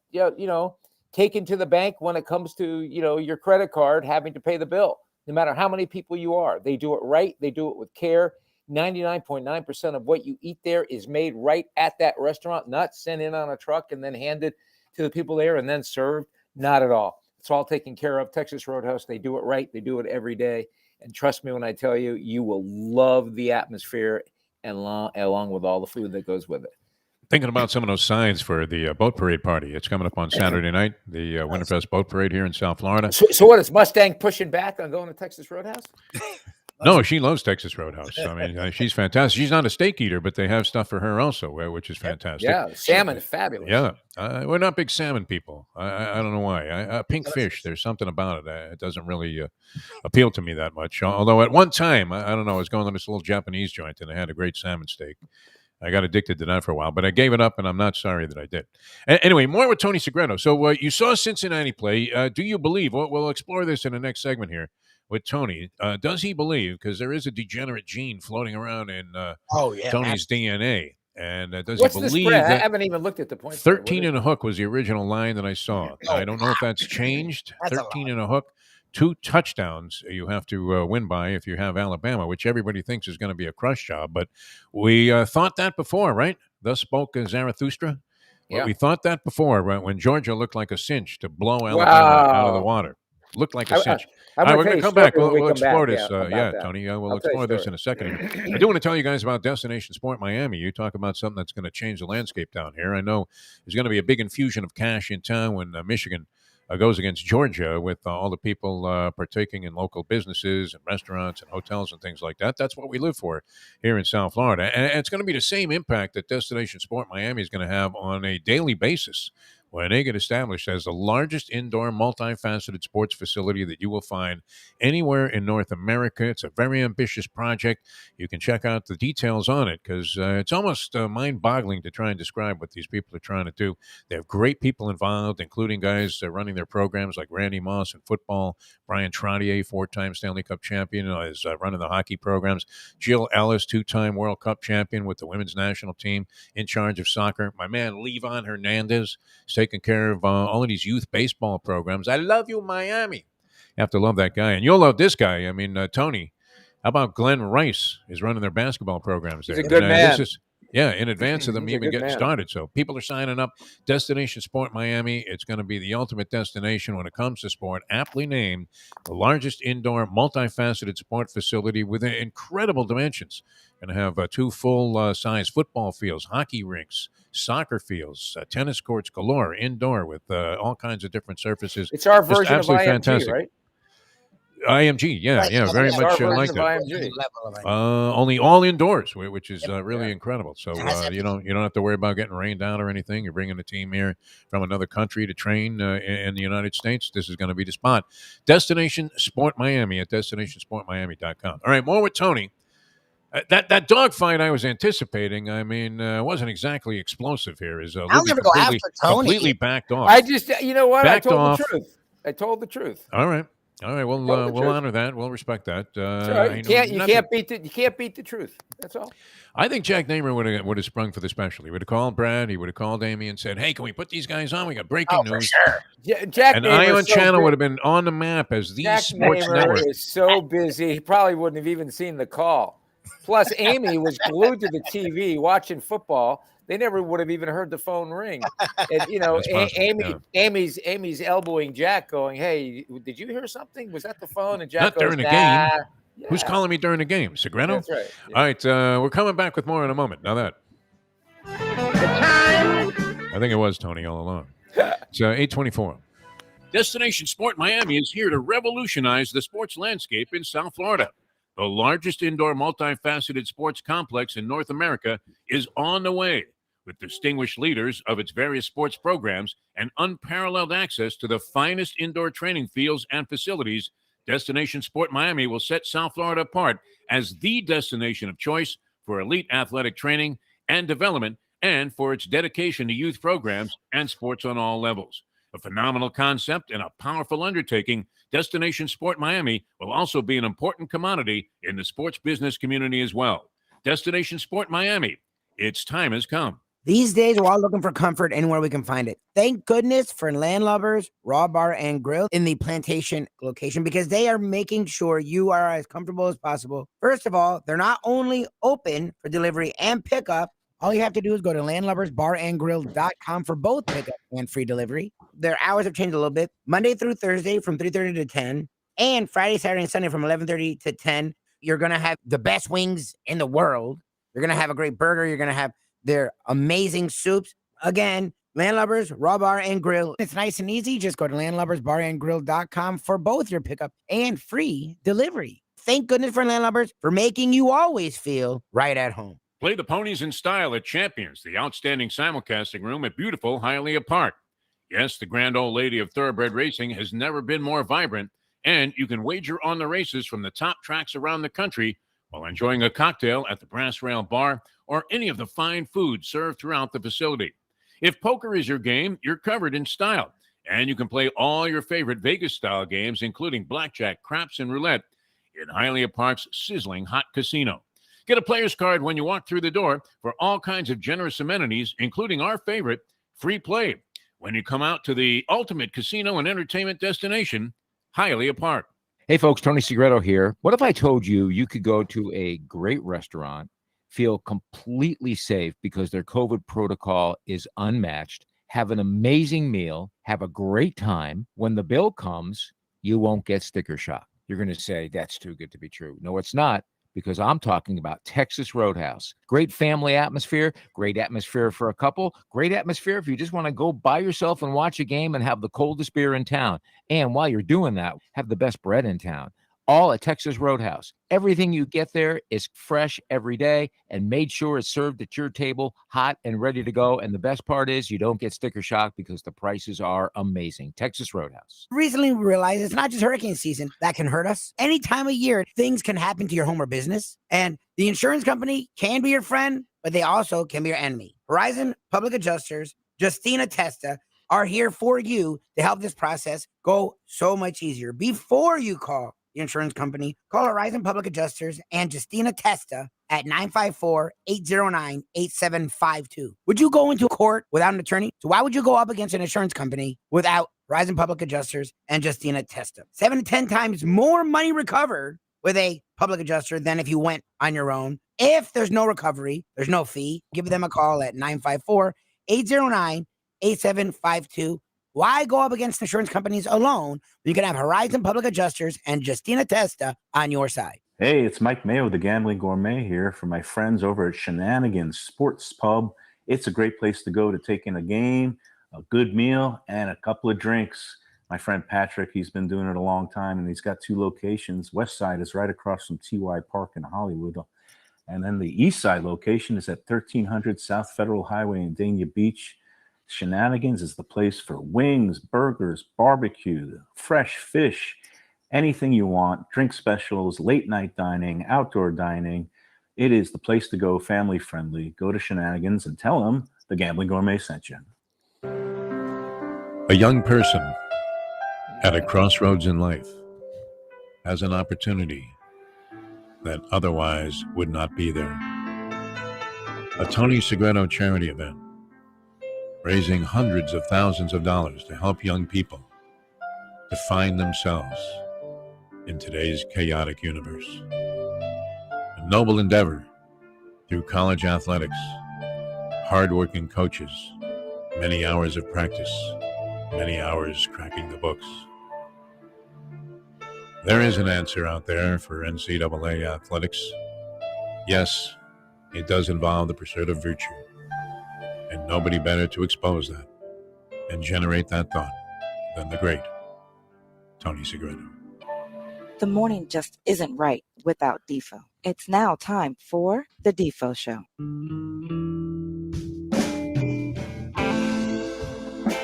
G: taken to the bank when it comes to, your credit card having to pay the bill, no matter how many people you are. They do it right. They do it with care. 99.9% of what you eat there is made right at that restaurant, not sent in on a truck and then handed to the people there and then served. Not at all. It's all taken care of. Texas Roadhouse, they do it right. They do it every day. And trust me when I tell you, you will love the atmosphere and along with all the food that goes with it.
A: Thinking about some of those signs for the boat parade party. It's coming up on Saturday night, the Winterfest boat parade here in South Florida.
G: So what is Mustang pushing back on going to Texas Roadhouse?
A: No, she loves Texas Roadhouse. I mean, she's fantastic. She's not a steak eater, but they have stuff for her also, which is fantastic.
G: Yeah, salmon is fabulous.
A: Yeah, we're not big salmon people. I don't know why. Pink fish, there's something about it. It doesn't really appeal to me that much. Although at one time, I don't know, I was going to this little Japanese joint and they had a great salmon steak. I got addicted to that for a while, but I gave it up, and I'm not sorry that I did. Anyway, more with Tony Segreto. So you saw Cincinnati play. Do you believe? We'll explore this in the next segment here with Tony. Does he believe? Because there is a degenerate gene floating around in Tony's DNA. And does
G: What's
A: he
G: the
A: believe
G: spread? I
A: that
G: haven't even looked at the points.
A: 13 and a hook was the original line that I saw? I don't know if that's changed. 13 and a hook. 2 touchdowns you have to win by if you have Alabama, which everybody thinks is going to be a crush job. But we thought that before, right? Thus spoke Zarathustra. Well, we thought that before when Georgia looked like a cinch to blow Alabama out of the water. Looked like a cinch. All right, we're going to come back. We'll explore this. Tony, we'll explore this in a second. I do want to tell you guys about Destination Sport Miami. You talk about something that's going to change the landscape down here. I know there's going to be a big infusion of cash in town when Michigan goes against Georgia with all the people partaking in local businesses and restaurants and hotels and things like that. That's what we live for here in South Florida. And it's going to be the same impact that Destination Sport Miami is going to have on a daily basis when they get established as the largest indoor multifaceted sports facility that you will find anywhere in North America. It's a very ambitious project. You can check out the details on it because it's almost mind-boggling to try and describe what these people are trying to do. They have great people involved, including guys running their programs like Randy Moss in football, Brian Trottier, 4-time Stanley Cup champion, is running the hockey programs, Jill Ellis, 2-time World Cup champion with the women's national team, in charge of soccer. My man, Levon Hernandez, taking care of all of these youth baseball programs. I love you, Miami. You have to love that guy. And you'll love this guy. I mean, Tony, how about Glenn Rice is running their basketball programs there?
G: He's a good man.
A: In advance of them even getting started. So people are signing up. Destination Sport Miami. It's going to be the ultimate destination when it comes to sport, aptly named the largest indoor multifaceted sport facility with incredible dimensions. Going to have 2 full-size football fields, hockey rinks, soccer fields, tennis courts galore, indoor with all kinds of different surfaces.
G: It's our version of IMG,
A: fantastic.
G: right?
A: IMG, very much like that. Only all indoors, which is really incredible. So you don't have to worry about getting rained out or anything. You're bringing a team here from another country to train in the United States. This is going to be the spot. Destination Sport Miami at destinationsportmiami.com. All right, more with Tony. That dogfight I was anticipating, I mean, wasn't exactly explosive here.
B: I'll never go after Tony.
A: Completely backed off.
G: I just, you know what?
A: Backed
G: I told
A: off.
G: the truth. I told the truth.
A: All right. We'll honor that. We'll respect that.
G: Right. You can't beat the truth. That's all.
A: I think Jack Namer would have sprung for the special. He would have called Brad. He would have called Amy and said, "Hey, can we put these guys on? We got breaking news."
B: For sure.
G: Jack
A: and
G: Namer's
A: Ion
G: so
A: Channel
G: good.
A: would have been on the map as the
G: Jack
A: sports
G: Namer
A: network.
G: is so busy. He probably wouldn't have even seen the call. Plus, Amy was glued to the TV watching football. They never would have even heard the phone ring. And Amy's elbowing Jack, going, "Hey, did you hear something? Was that the phone?" And Jack
A: Not
G: goes,
A: during the game.
G: Yeah.
A: Who's calling me during the game? Segreto?
G: That's right. Yeah.
A: All right, we're coming back with more in a moment. Now that. I think it was Tony all along. It's 8:24. Destination Sport Miami is here to revolutionize the sports landscape in South Florida. The largest indoor multifaceted sports complex in North America is on the way, with distinguished leaders of its various sports programs and unparalleled access to the finest indoor training fields and facilities. Destination Sport Miami will set South Florida apart as the destination of choice for elite athletic training and development, and for its dedication to youth programs and sports on all levels. A phenomenal concept and a powerful undertaking, Destination Sport Miami will also be an important commodity in the sports business community as well. Destination Sport Miami, its time has come.
B: These days, we're all looking for comfort anywhere we can find it. Thank goodness for Landlubbers Raw Bar and Grill in the Plantation location, because they are making sure you are as comfortable as possible. First of all, they're not only open for delivery and pickup. All you have to do is go to landlubbersbarandgrill.com for both pickup and free delivery. Their hours have changed a little bit. Monday through Thursday from 3:30 to 10, and Friday, Saturday, and Sunday from 11:30 to 10. You're going to have the best wings in the world. You're going to have a great burger. You're going to have their amazing soups. Again, Landlubbers Raw Bar and Grill. It's nice and easy. Just go to landlubbersbarandgrill.com for both your pickup and free delivery. Thank goodness for landlubbers for making you always feel right at home.
A: Play the ponies in style at Champions, the outstanding simulcasting room at beautiful Hialeah Park. Yes, the grand old lady of thoroughbred racing has never been more vibrant, and you can wager on the races from the top tracks around the country while enjoying a cocktail at the Brass Rail Bar or any of the fine food served throughout the facility. If poker is your game, you're covered in style, and you can play all your favorite Vegas-style games, including blackjack, craps, and roulette, in Hialeah Park's sizzling hot casino. Get a player's card when you walk through the door for all kinds of generous amenities, including our favorite, free play, when you come out to the ultimate casino and entertainment destination, Hialeah Park.
D: Hey, folks, Tony Segreto here. What if I told you you could go to a great restaurant, feel completely safe because their COVID protocol is unmatched, have an amazing meal, have a great time? When the bill comes, you won't get sticker shock. You're going to say, that's too good to be true. No, it's not, because I'm talking about Texas Roadhouse. Great family atmosphere, great atmosphere for a couple, great atmosphere if you just want to go by yourself and watch a game and have the coldest beer in town. And while you're doing that, have the best bread in town. All at Texas Roadhouse. Everything you get there is fresh every day and made sure it's served at your table, hot and ready to go. And the best part is you don't get sticker shock because the prices are amazing. Texas Roadhouse.
B: Recently, we realized it's not just hurricane season that can hurt us. Any time of year, things can happen to your home or business. And the insurance company can be your friend, but they also can be your enemy. Horizon Public Adjusters, Justina Testa, are here for you to help this process go so much easier. Before you call the insurance company, call Horizon Public Adjusters and Justina Testa at 954-809-8752. Would you go into court without an attorney? So why would you go up against an insurance company without Horizon Public Adjusters and Justina Testa? 7 to 10 times more money recovered with a public adjuster than if you went on your own. If there's no recovery, there's no fee. Give them a call at 954-809-8752. Why go up against insurance companies alone when you can have Horizon Public Adjusters and Justina Testa on your side?
E: Hey, it's Mike Mayo, the Gambling Gourmet here for my friends over at Shenanigans Sports Pub. It's a great place to go to take in a game, a good meal, and a couple of drinks. My friend Patrick, he's been doing it a long time, and he's got 2 locations. West side is right across from TY Park in Hollywood. And then the east side location is at 1300 South Federal Highway in Dania Beach. Shenanigans is the place for wings, burgers, barbecue, fresh fish, anything you want, drink specials, late night dining, outdoor dining. It is the place to go, family friendly. Go to Shenanigans and tell them the Gambling Gourmet sent you.
A: A young person at a crossroads in life has an opportunity that otherwise would not be there. A Tony Segreto charity event, raising hundreds of thousands of dollars to help young people to find themselves in today's chaotic universe. A noble endeavor through college athletics, hardworking coaches, many hours of practice, many hours cracking the books. There is an answer out there for NCAA athletics. Yes, it does involve the pursuit of virtue. And nobody better to expose that and generate that thought than the great Tony Segreto.
C: The morning just isn't right without Defo. It's now time for the Defo Show.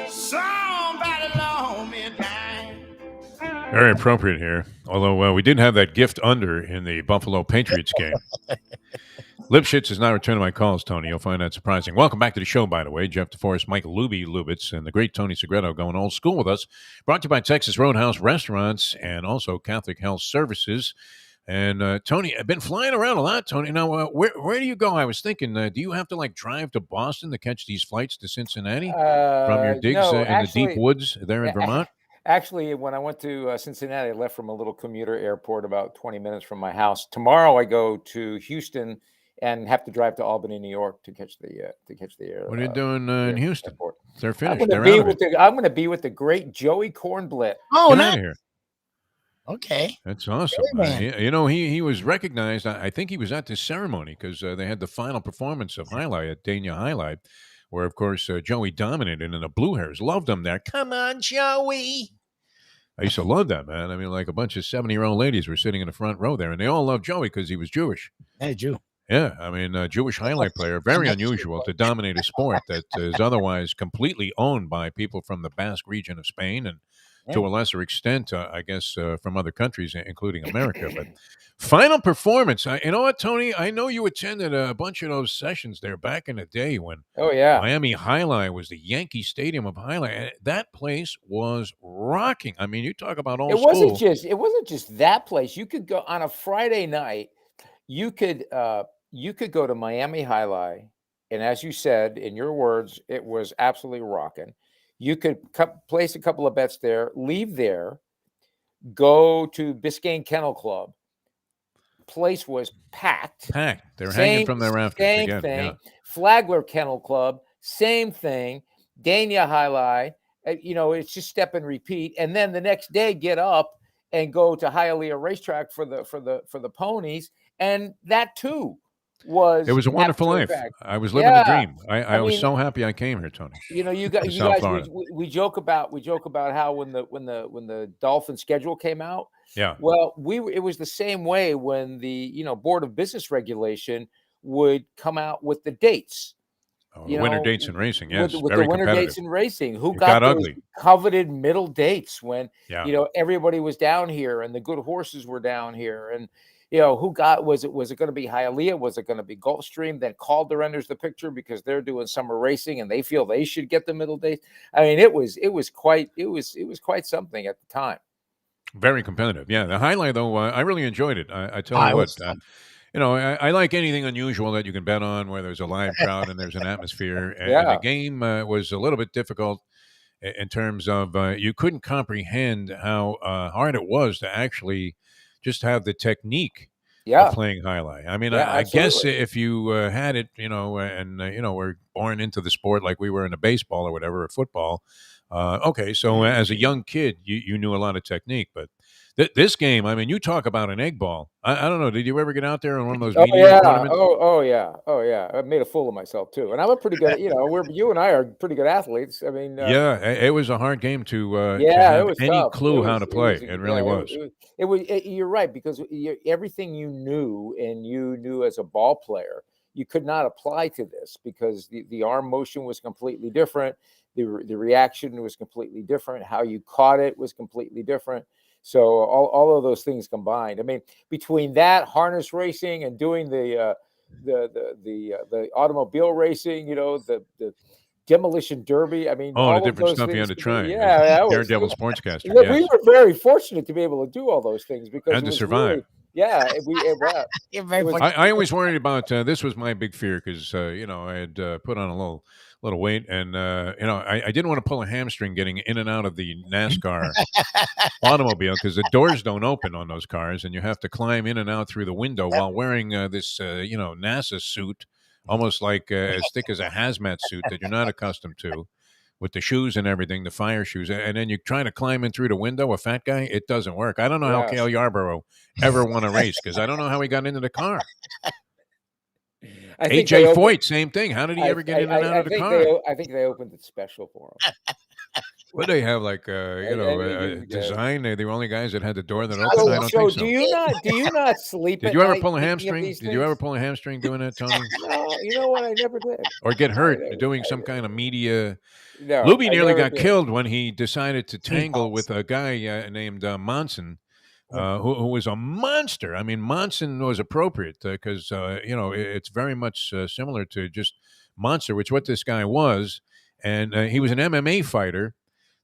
F: Somebody loan me a dime.
A: Very appropriate here. Although we did have that gift under in the Buffalo Patriots game. Lipschitz is not returning my calls, Tony. You'll find that surprising. Welcome back to the show, by the way. Jeff Deforrest, Michael Lubie, Lubitz, and the great Tony Segreto going old school with us. Brought to you by Texas Roadhouse Restaurants and also Catholic Health Services. And, Tony, I've been flying around a lot, Tony. Now, where do you go? I was thinking, do you have to, drive to Boston to catch these flights to Cincinnati from your digs
G: No,
A: in the deep woods there in Vermont?
G: Actually, when I went to Cincinnati, I left from a little commuter airport about 20 minutes from my house. Tomorrow, I go to Houston and have to drive to Albany, New York to catch the air.
A: What are you doing in Houston?
G: Airport.
A: They're finished.
G: I'm
A: They're
G: going
A: out of it.
G: I'm going to be with the great Joey Kornblit.
B: Oh,
A: Get
B: nice.
A: out of here.
B: Okay.
A: That's awesome. He was recognized. I think he was at this ceremony because they had the final performance of Highlight at Dania Highlight, where, of course, Joey dominated, and the Blue Hairs loved him there. Come on, Joey. I used to love that, man. I mean, like a bunch of 70-year-old ladies were sitting in the front row there, and they all loved Joey because he was Jewish.
B: Hey, Jew.
A: Yeah, I mean, a Jewish highlight player, very unusual to dominate a sport that is otherwise completely owned by people from the Basque region of Spain and to a lesser extent, I guess, from other countries, including America. But final performance. You know what, Tony? I know you attended a bunch of those sessions there back in the day when Miami Highlight was the Yankee Stadium of Highlight. That place was rocking. I mean, you talk about old school.
G: It wasn't just that place. You could go on a Friday night. You could go to Miami Highlight, and as you said in your words, it was absolutely rocking. You could place a couple of bets there, leave there, go to Biscayne Kennel Club. Place was packed.
A: They're hanging from their rafters
G: same
A: again.
G: thing.
A: Yeah.
G: Flagler Kennel Club, same thing. Dania Highlight. It's just step and repeat. And then the next day, get up and go to Hialeah Racetrack for the ponies. And that too was.
A: It was a wonderful life. I was living the dream. I was so happy I came here, Tony.
G: You guys, we joke about how when the Dolphin schedule came out.
A: Yeah.
G: Well, it was the same way when the Board of Business Regulation would come out with the dates.
A: Winter dates in racing, yes,
G: with the winter dates in racing. Who
A: got
G: those
A: ugly.
G: Coveted middle dates when everybody was down here and the good horses were down here and. Was it going to be Hialeah? Was it going to be Gulfstream? Then Calder enters the picture because they're doing summer racing and they feel they should get the middle days. I mean, it was quite something at the time.
A: Very competitive. Yeah. The highlight though, I really enjoyed it. I tell you what, I like anything unusual that you can bet on where there's a live crowd and there's an atmosphere. And the game was a little bit difficult in terms of you couldn't comprehend how hard it was to actually just have the technique of playing highlight. I mean, I guess if you had it, we're born into the sport like we were in a baseball or whatever, or football. Okay, so as a young kid, you knew a lot of technique, but this game, I mean, you talk about an egg ball. I don't know. Did you ever get out there on one of those media tournaments?
G: Oh yeah. I made a fool of myself too, and I'm a pretty good. You and I are pretty good athletes. I mean,
A: it was a hard game to have any
G: tough.
A: clue how to play. It really was.
G: You're right because everything you knew as a ball player, you could not apply to this because the arm motion was completely different. The reaction was completely different. How you caught it was completely different. So all of those things combined. I mean, between that harness racing and doing the automobile racing, the demolition derby. I mean,
A: all the different stuff you had to try. Daredevil Sportscaster.
G: We were very fortunate to be able to do all those things because
A: and to survive.
G: Really,
A: I always worried about this was my big fear because I had put on a little weight and I didn't want to pull a hamstring getting in and out of the NASCAR automobile because the doors don't open on those cars and you have to climb in and out through the window while wearing this NASA suit almost like as thick as a hazmat suit that you're not accustomed to with the shoes and everything, the fire shoes, and then you're trying to climb in through the window, a fat guy, it doesn't work. I don't know how Cale Yarborough ever won a race because I don't know how he got into the car. AJ Foyt, same thing. How did he ever get in and out of the car?
G: I think they opened it special for him.
A: What they have like design? They're the only guys that had the door that opened. I don't think so.
G: Do you not sleep?
A: Did you ever pull a hamstring? Did you ever pull a hamstring doing that, Tony?
G: No, you know what? I never did.
A: Or get hurt doing some kind of media. No, Lubie nearly got killed when he decided to tangle with a guy named Monson. Who was a monster. I mean, Monson was appropriate because, it's very much similar to just monster, which what this guy was. And he was an MMA fighter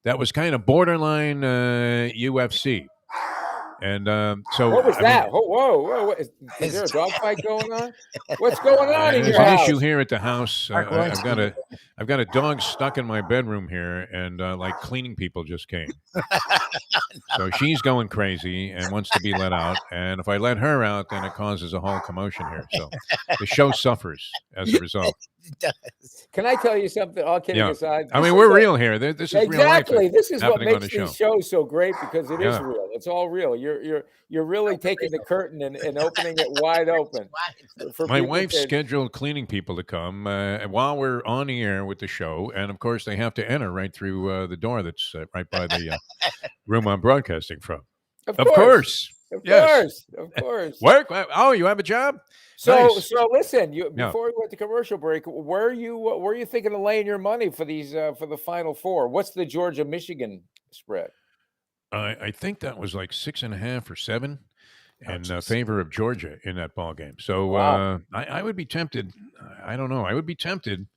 A: that was kind of borderline UFC. And so
G: what was that? Whoa! Is there a dog fight going on? What's going on in your house?
A: There's an issue here at the house. I've got a dog stuck in my bedroom here, and like cleaning people just came. So she's going crazy and wants to be let out. And if I let her out, then it causes a whole commotion here. So the show suffers as a result.
B: It does.
G: Can I tell you something? All kidding aside.
A: I mean, we're real here. This is
G: exactly.
A: Real life.
G: This is what makes these shows so great because it is real. It's all real. You're really taking the curtain and opening it wide open.
A: My wife's scheduled cleaning people to come while we're on the air with the show, and of course they have to enter right through the door that's right by the room I'm broadcasting from.
G: Of
A: Of
G: course.
A: course.
G: Of
A: Yes.
G: course. Of course.
A: Work? Oh, you have a job?
G: So,
A: Nice.
G: so listen.
A: Yeah.
G: Before we went to commercial break, where are you thinking of laying your money for these for the Final Four? What's the Georgia-Michigan spread?
A: I think that was like 6.5 or 7 in
B: jeez.
A: favor of Georgia in that ball game. So
G: Wow.
A: I would be tempted. I don't know. I would be tempted,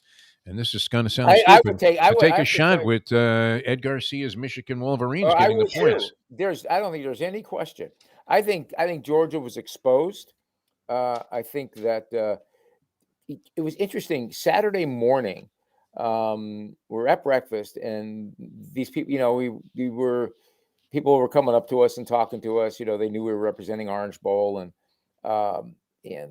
A: and this is going to sound
G: I
A: stupid,
G: would take. I
A: to
G: would
A: take
G: I
A: a
G: would
A: shot
G: take-
A: with Ed Garcia's Michigan Wolverines
G: I
A: getting the
G: would
A: points.
G: too. I don't think there's any question. I think Georgia was exposed. I think that it was interesting. Saturday morning, we're at breakfast, and these people, people were coming up to us and talking to us. They knew we were representing Orange Bowl, and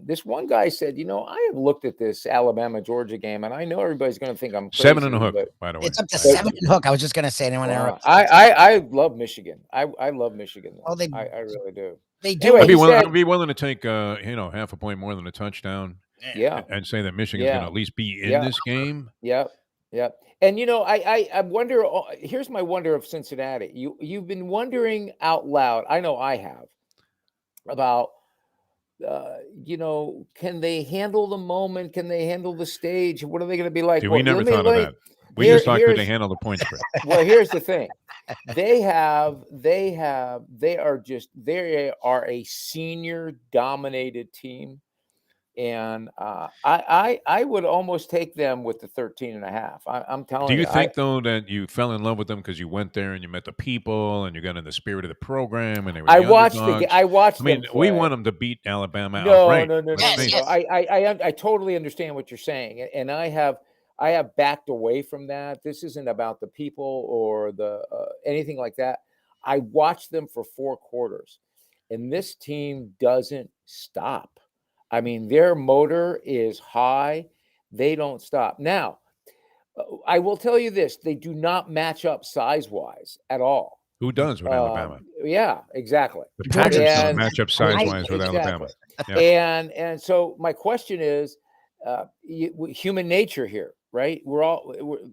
G: this one guy said, I have looked at this Alabama Georgia game, and I know everybody's going to think I'm crazy.
A: 7 and a hook, by the way.
B: It's up to 7 and hook. I was just going to say.
G: Wow. I love Michigan. I love Michigan.
B: Oh,
G: I really do.
B: They do.
G: Anyway,
A: I'd be willing to take half a point more than a touchdown.
G: Yeah.
A: And say that Michigan's going to at least be in this game.
G: Yeah. And I wonder. Here's my wonder of Cincinnati. You've been wondering out loud. I know I have about. Can they handle the moment? Can they handle the stage? What are they going to be like?
A: Dude, we never thought of that. We just thought, could they handle the point spread?
G: Well, here's the thing. They are a senior dominated team. And I would almost take them with the 13.5. I'm telling you.
A: Do you think though that you fell in love with them because you went there and you met the people and you got in the spirit of the program and they were
G: I watched I mean,
A: we want them to beat Alabama
G: outright. No.
B: Yes.
G: I totally understand what you're saying, and I have backed away from that. This isn't about the people or the anything like that. I watched them for 4 quarters, and this team doesn't stop. I mean, their motor is high. They don't stop. Now, I will tell you this. They do not match up size-wise at all.
A: Who does with Alabama?
G: Yeah, exactly.
A: The Packers don't match up size-wise with Alabama.
G: Yeah. And so my question is, human nature here, right?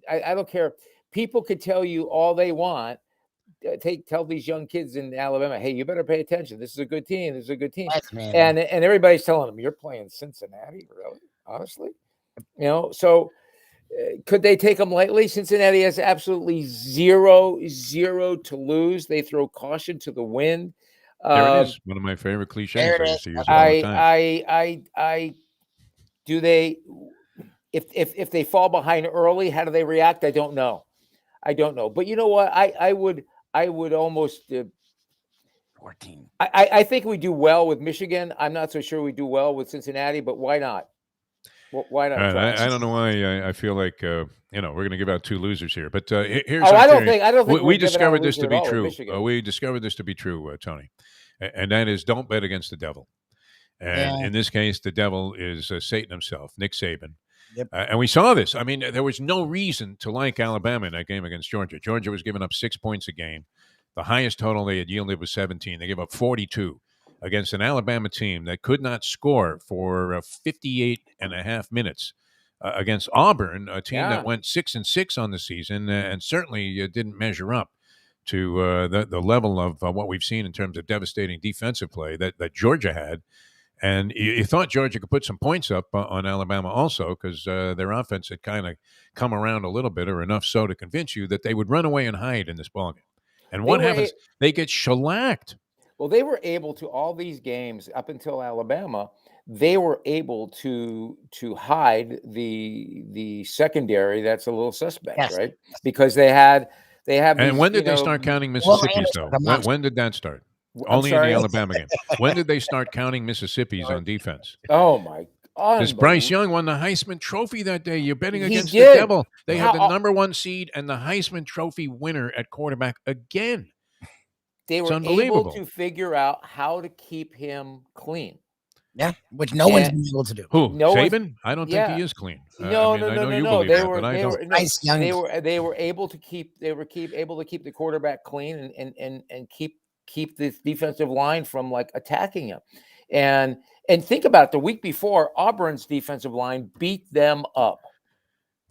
G: I don't care. People could tell you all they want. Tell these young kids in Alabama, hey, you better pay attention. This is a good team. This is a good team.
B: Yes,
G: and everybody's telling them, you're playing Cincinnati, really? Honestly, So could they take them lightly? Cincinnati has absolutely zero to lose. They throw caution to the wind.
A: There it is. One of my favorite cliches. I used to use all the time.
G: Do they? If they fall behind early, how do they react? I don't know. But you know what? I would almost
B: 14.
G: I think we do well with Michigan. I'm not so sure we do well with Cincinnati, but why not? Why not?
A: I don't know why I feel like we're going to give out 2 losers here. But here's
G: I don't think
A: we discovered this to be true. We discovered this to be true, Tony, and that is don't bet against the devil. And in this case, the devil is Satan himself, Nick Saban.
B: Yep.
A: And we saw this. I mean, there was no reason to like Alabama in that game against Georgia. Georgia was giving up 6 points a game. The highest total they had yielded was 17. They gave up 42 against an Alabama team that could not score for 58 and a half minutes against Auburn, a team that went 6-6 on the season and certainly didn't measure up to the level of what we've seen in terms of devastating defensive play that Georgia had. And you thought Georgia could put some points up on Alabama also because their offense had kind of come around a little bit or enough so to convince you that they would run away and hide in this ballgame. And what happens? They get shellacked.
G: Well, they were able to, all these games up until Alabama, they were able to hide the secondary that's a little suspect, right? Because they have.
A: And when did they start counting Mississippi's, though? When did that start? Only in the Alabama game. When did they start counting Mississippi's on defense?
G: Oh, my God.
A: Because Bryce Young won the Heisman Trophy that day. You're betting against the devil. They had the number 1 seed and the Heisman Trophy winner at quarterback again.
G: They were able to figure out how to keep him clean.
B: Yeah, which no one's been able to do.
A: Who? Saban? I don't think he is clean.
G: No. They were able to keep the quarterback clean and keep this defensive line from like attacking him. And think about it, the week before, Auburn's defensive line beat them up.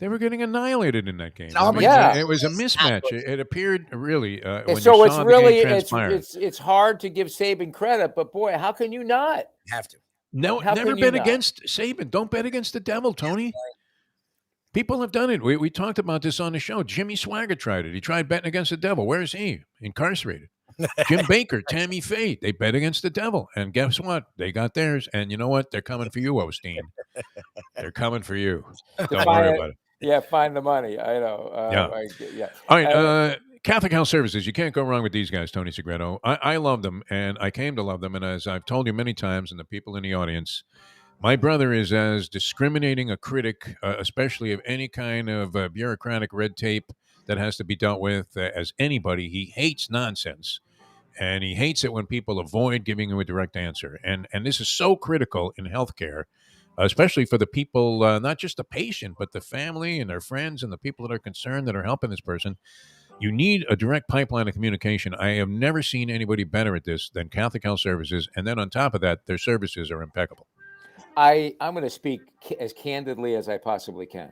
A: They were getting annihilated in that game.
B: Auburn,
G: Yeah.
A: It was a
B: it's not
A: mismatch.
B: good.
A: It appeared really
G: And
A: when
G: so
A: you
G: it's
A: saw
G: really
A: the game transpire.
G: it's hard to give Saban credit, but boy, how can you not?
B: You have to.
A: No,
G: How
A: never
G: can you
A: bet
G: not?
A: against Saban. Don't bet against the devil, Tony. People have done it. We talked about this on the show. Jimmy Swagger tried it. He tried betting against the devil. Where is he? Incarcerated. Jim Baker, Tammy Faye, they bet against the devil. And guess what? They got theirs. And you know what? They're coming for you, Osteen. They're coming for you. Don't worry about it.
G: Yeah, find the money. I know.
A: Yeah. All right. Catholic Health Services. You can't go wrong with these guys, Tony Segreto. I love them, and I came to love them. And as I've told you many times, and the people in the audience, my brother is as discriminating a critic, especially of any kind of bureaucratic red tape that has to be dealt with, as anybody. He hates nonsense, and he hates it when people avoid giving him a direct answer. And this is so critical in healthcare, especially for the people, not just the patient, but the family and their friends and the people that are concerned that are helping this person. You need a direct pipeline of communication. I have never seen anybody better at this than Catholic Health Services. And then on top of that, their services are impeccable.
G: I'm going to speak as candidly as I possibly can.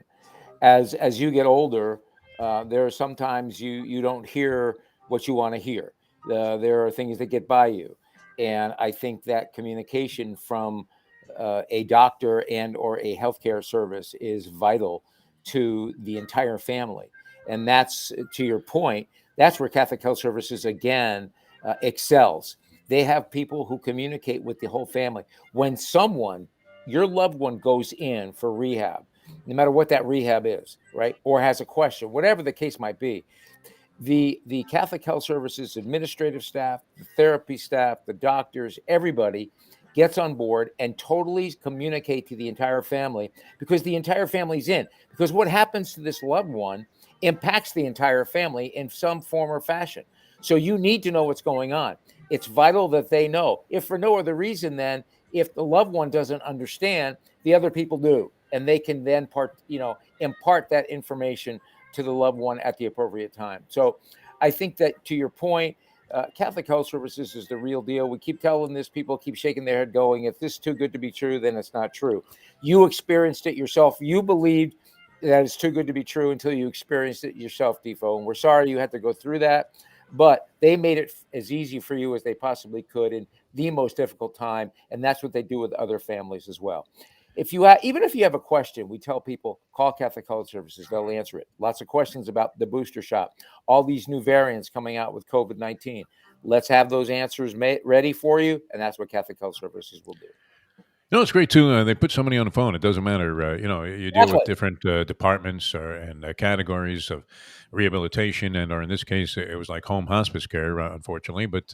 G: As you get older, there are sometimes you don't hear what you want to hear. There are things that get by you, and I think that communication from a doctor and or a healthcare service is vital to the entire family. And that's, to your point, that's where Catholic Health Services again excels. They have people who communicate with the whole family. When your loved one goes in for rehab, no matter what that rehab is, right, or has a question, whatever the case might be, the Catholic Health Services administrative staff, the therapy staff, the doctors, everybody gets on board and totally communicate to the entire family, because the entire family's in. Because what happens to this loved one impacts the entire family in some form or fashion. So you need to know what's going on. It's vital that they know. If for no other reason, then if the loved one doesn't understand, the other people do, and they can then impart that information to the loved one at the appropriate time. So I think that, to your point, Catholic Health Services is the real deal. We keep telling this, people keep shaking their head going, if this is too good to be true, then it's not true. You experienced it yourself. You believed that it's too good to be true until you experienced it yourself, Defo. And we're sorry you had to go through that, but they made it as easy for you as they possibly could in the most difficult time. And that's what they do with other families as well. Even if you have a question, we tell people, call Catholic Health Services. They'll answer it. Lots of questions about the booster shot, all these new variants coming out with COVID-19. Let's have those answers ready for you. And that's what Catholic Health Services will do.
A: No, it's great too. They put somebody on the phone. It doesn't matter. You deal with different departments and categories of rehabilitation, or in this case, it was like home hospice care, unfortunately. But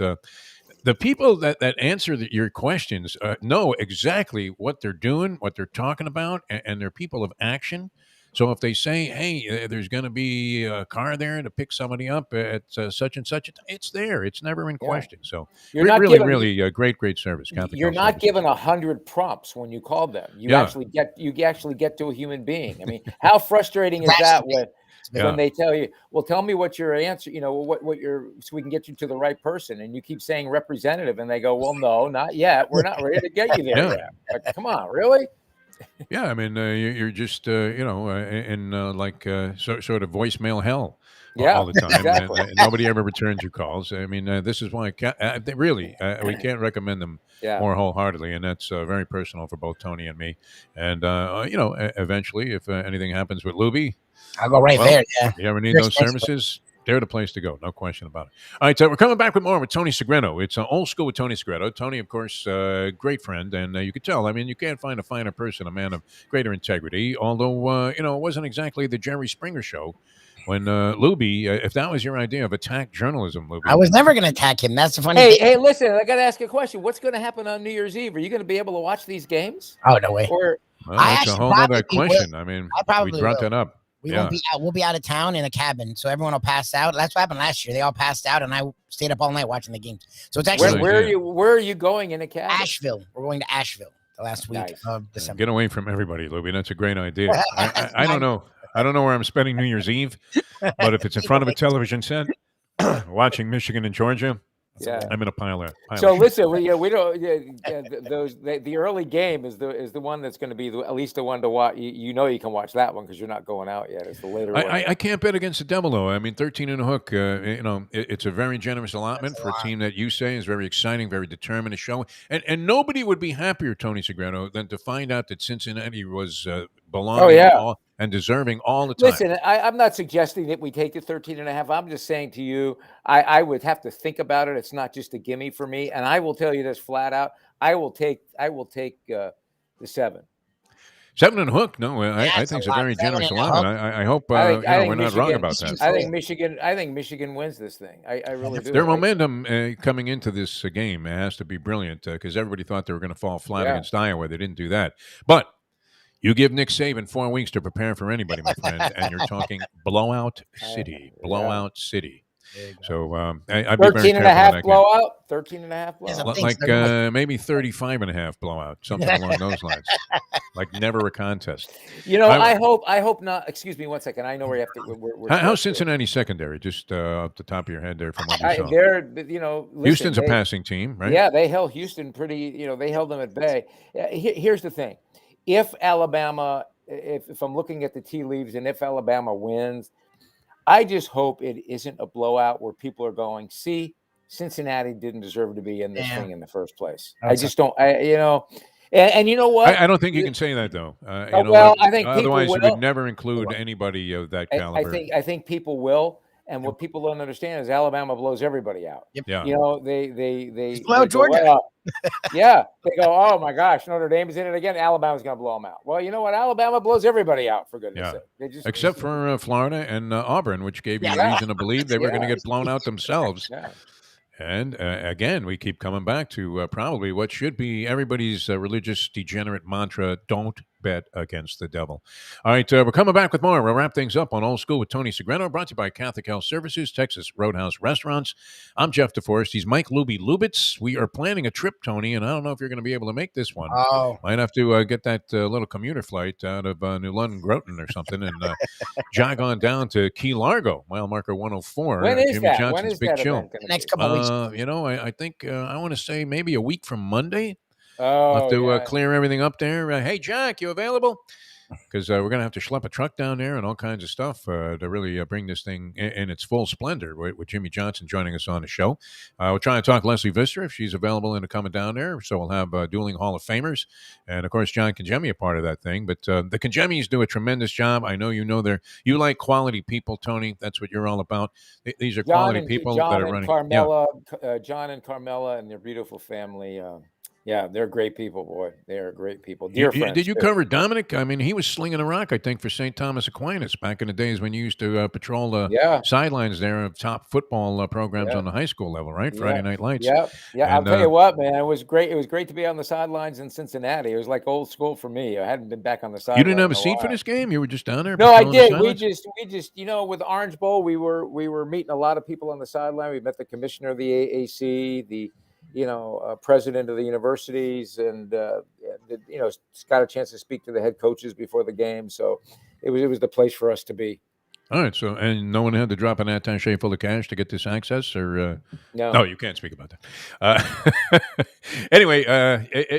A: the people that answer your questions know exactly what they're doing, what they're talking about, and they're people of action. So if they say, hey, there's going to be a car there to pick somebody up at such and such, it's there. It's never in question. So
G: you're not
A: really great service. Catholic
G: you're
A: Health
G: not
A: Services.
G: given 100 prompts when you call them. You actually get to a human being. I mean, how frustrating is that when they tell you, well, tell me what your answer, so we can get you to the right person. And you keep saying representative, and they go, well, no, not yet. We're not ready to get you there yet. Like, come on, really?
A: Yeah, I mean, you're just, sort of voicemail hell all the time.
G: Exactly.
A: And nobody ever returns your calls. I mean, this is why we can't recommend them more wholeheartedly. And that's very personal for both Tony and me. And, eventually, if anything happens with Lubie,
B: I'll go there. Yeah.
A: You ever need those services? They're the place to go. No question about it. All right, so we're coming back with more with Tony Segreto. It's old school with Tony Segreto. Tony, of course, great friend, and you could tell. I mean, you can't find a finer person, a man of greater integrity, although, it wasn't exactly the Jerry Springer show when Lubie, if that was your idea of attack journalism, Lubie.
B: I was never going to attack him. That's the funny thing.
G: Hey, listen, I got to ask you a question. What's going to happen on New Year's Eve? Are you going to be able to watch these games?
B: Oh, no way.
G: Or
A: that's a whole other question. I mean, we brought that up.
B: We'll be out of town in a cabin, so everyone will pass out. That's what happened last year. They all passed out, and I stayed up all night watching the games. So it's actually
G: where are you going in a cabin?
B: Asheville. We're going to Asheville the last week of December.
A: Get away from everybody, Lubie. That's a great idea. I don't know. I don't know where I'm spending New Year's Eve, but if it's in front of a television set, watching Michigan and Georgia,
G: Yeah.
A: I'm in a pile of.
G: So listen, we don't. The early game is the one that's going to be at least the one to watch. You can watch that one because you're not going out yet. It's the later one.
A: I can't bet against the Devil though. I mean, 13 and a hook. It's a very generous allotment for a team that you say is very exciting, very determined to show. And nobody would be happier, Tony Segreto, than to find out that Cincinnati was belonging and deserving all the time.
G: Listen, I'm not suggesting that we take the 13.5. I'm just saying to you, I would have to think about it. It's not just a gimme for me. And I will tell you this flat out. I will take the 7.
A: 7 and a hook? No, I think it's a very generous allotment. I hope we're not wrong about that.
G: I think Michigan wins this thing. I really do.
A: Their momentum coming into this game has to be brilliant because everybody thought they were going to fall flat against Iowa. They didn't do that. But you give Nick Saban 4 weeks to prepare for anybody, my friend, and you're talking blowout city. Blowout city. So I'd be
G: 13.5 blowout. 13.5 blowout.
A: Like maybe 35.5 blowout, something along those lines. Like never a contest.
G: I hope not. Excuse me 1 second. I know where you have to.
A: How's Cincinnati secondary? Just off the top of your head there from what you saw.
G: Listen,
A: Houston's a passing team, right?
G: Yeah, they held Houston pretty. They held them at bay. Here's the thing: if Alabama, if I'm looking at the tea leaves, and if Alabama wins, I just hope it isn't a blowout where people are going, see, Cincinnati didn't deserve to be in this thing in the first place. I just don't, and you know what?
A: I don't think you can say that, though.
G: I think
A: otherwise
G: people
A: you would never include anybody of that caliber.
G: I think people will. And what people don't understand is Alabama blows everybody out.
B: Yep.
A: Yeah.
G: They
B: blow Georgia.
G: They go, oh my gosh, Notre Dame is in it again. Alabama's going to blow them out. Well, you know what? Alabama blows everybody out, for goodness sake.
A: Except for Florida and Auburn, which gave you reason to believe they were going to get blown out themselves.
G: Yeah.
A: And again, we keep coming back to probably what should be everybody's religious degenerate mantra: don't bet against the devil. All right, we're coming back with more. We'll wrap things up on Old School with Tony Segreto, brought to you by Catholic Health Services, Texas Roadhouse Restaurants. I'm Jeff Deforrest. He's Mike Lubie Lubitz. We are planning a trip, Tony, and I don't know if you're going to be able to make this one.
B: Oh.
A: Might have to get that little commuter flight out of New London, Groton or something and jog on down to Key Largo, mile marker 104.
G: When is
A: Jimmy
G: that?
A: Johnson's
G: When is
A: Big
G: that
A: Chill.
G: event gonna
B: Next
G: be?
B: couple weeks.
A: I think I want to say maybe a week from Monday.
G: Oh,
A: I'll have to clear everything up there. Hey, Jack, you available? Because we're going to have to schlep a truck down there and all kinds of stuff to really bring this thing in its full splendor with Jimmy Johnson joining us on the show. We'll try and talk Leslie Visser if she's available and coming down there. So we'll have dueling Hall of Famers. And, of course, John Congemi a part of that thing. But the Congemis do a tremendous job. I know you like quality people, Tony. That's what you're all about. These are quality people that are running.
G: John and Carmela and their beautiful family. Yeah, they're great people, boy. They are great people. Dear friends.
A: Did you cover Dominic? I mean, he was slinging a rock, I think, for St. Thomas Aquinas back in the days when you used to patrol the sidelines there of top football programs on the high school level, right? Friday Night Lights.
G: Yeah.
A: And,
G: I'll tell you what, man. It was great. It was great to be on the sidelines in Cincinnati. It was like old school for me. I hadn't been back on the sidelines.
A: You didn't have a seat for this game? You were just down there?
G: No, I did. We just, with the Orange Bowl, we were meeting a lot of people on the sideline. We met the commissioner of the AAC, the president of the universities, and got a chance to speak to the head coaches before the game. So it was the place for us to be.
A: All right. So, and no one had to drop an attaché full of cash to get this access, or
G: no,
A: you can't speak about that. Anyway,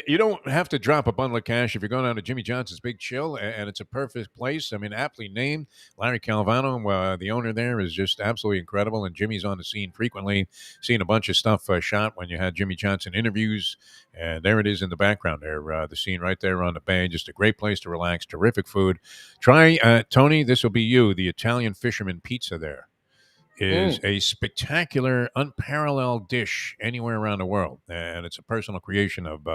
A: you don't have to drop a bundle of cash if you're going down to Jimmy Johnson's Big Chill, and it's a perfect place. I mean, aptly named. Larry Calvano, the owner there, is just absolutely incredible, and Jimmy's on the scene frequently, seeing a bunch of stuff shot when you had Jimmy Johnson interviews, and there it is in the background there, the scene right there on the bay. Just a great place to relax, terrific food. Try, Tony, this will be you, the Italian Fisherman Pizza there is a spectacular, unparalleled dish anywhere around the world. And it's a personal creation of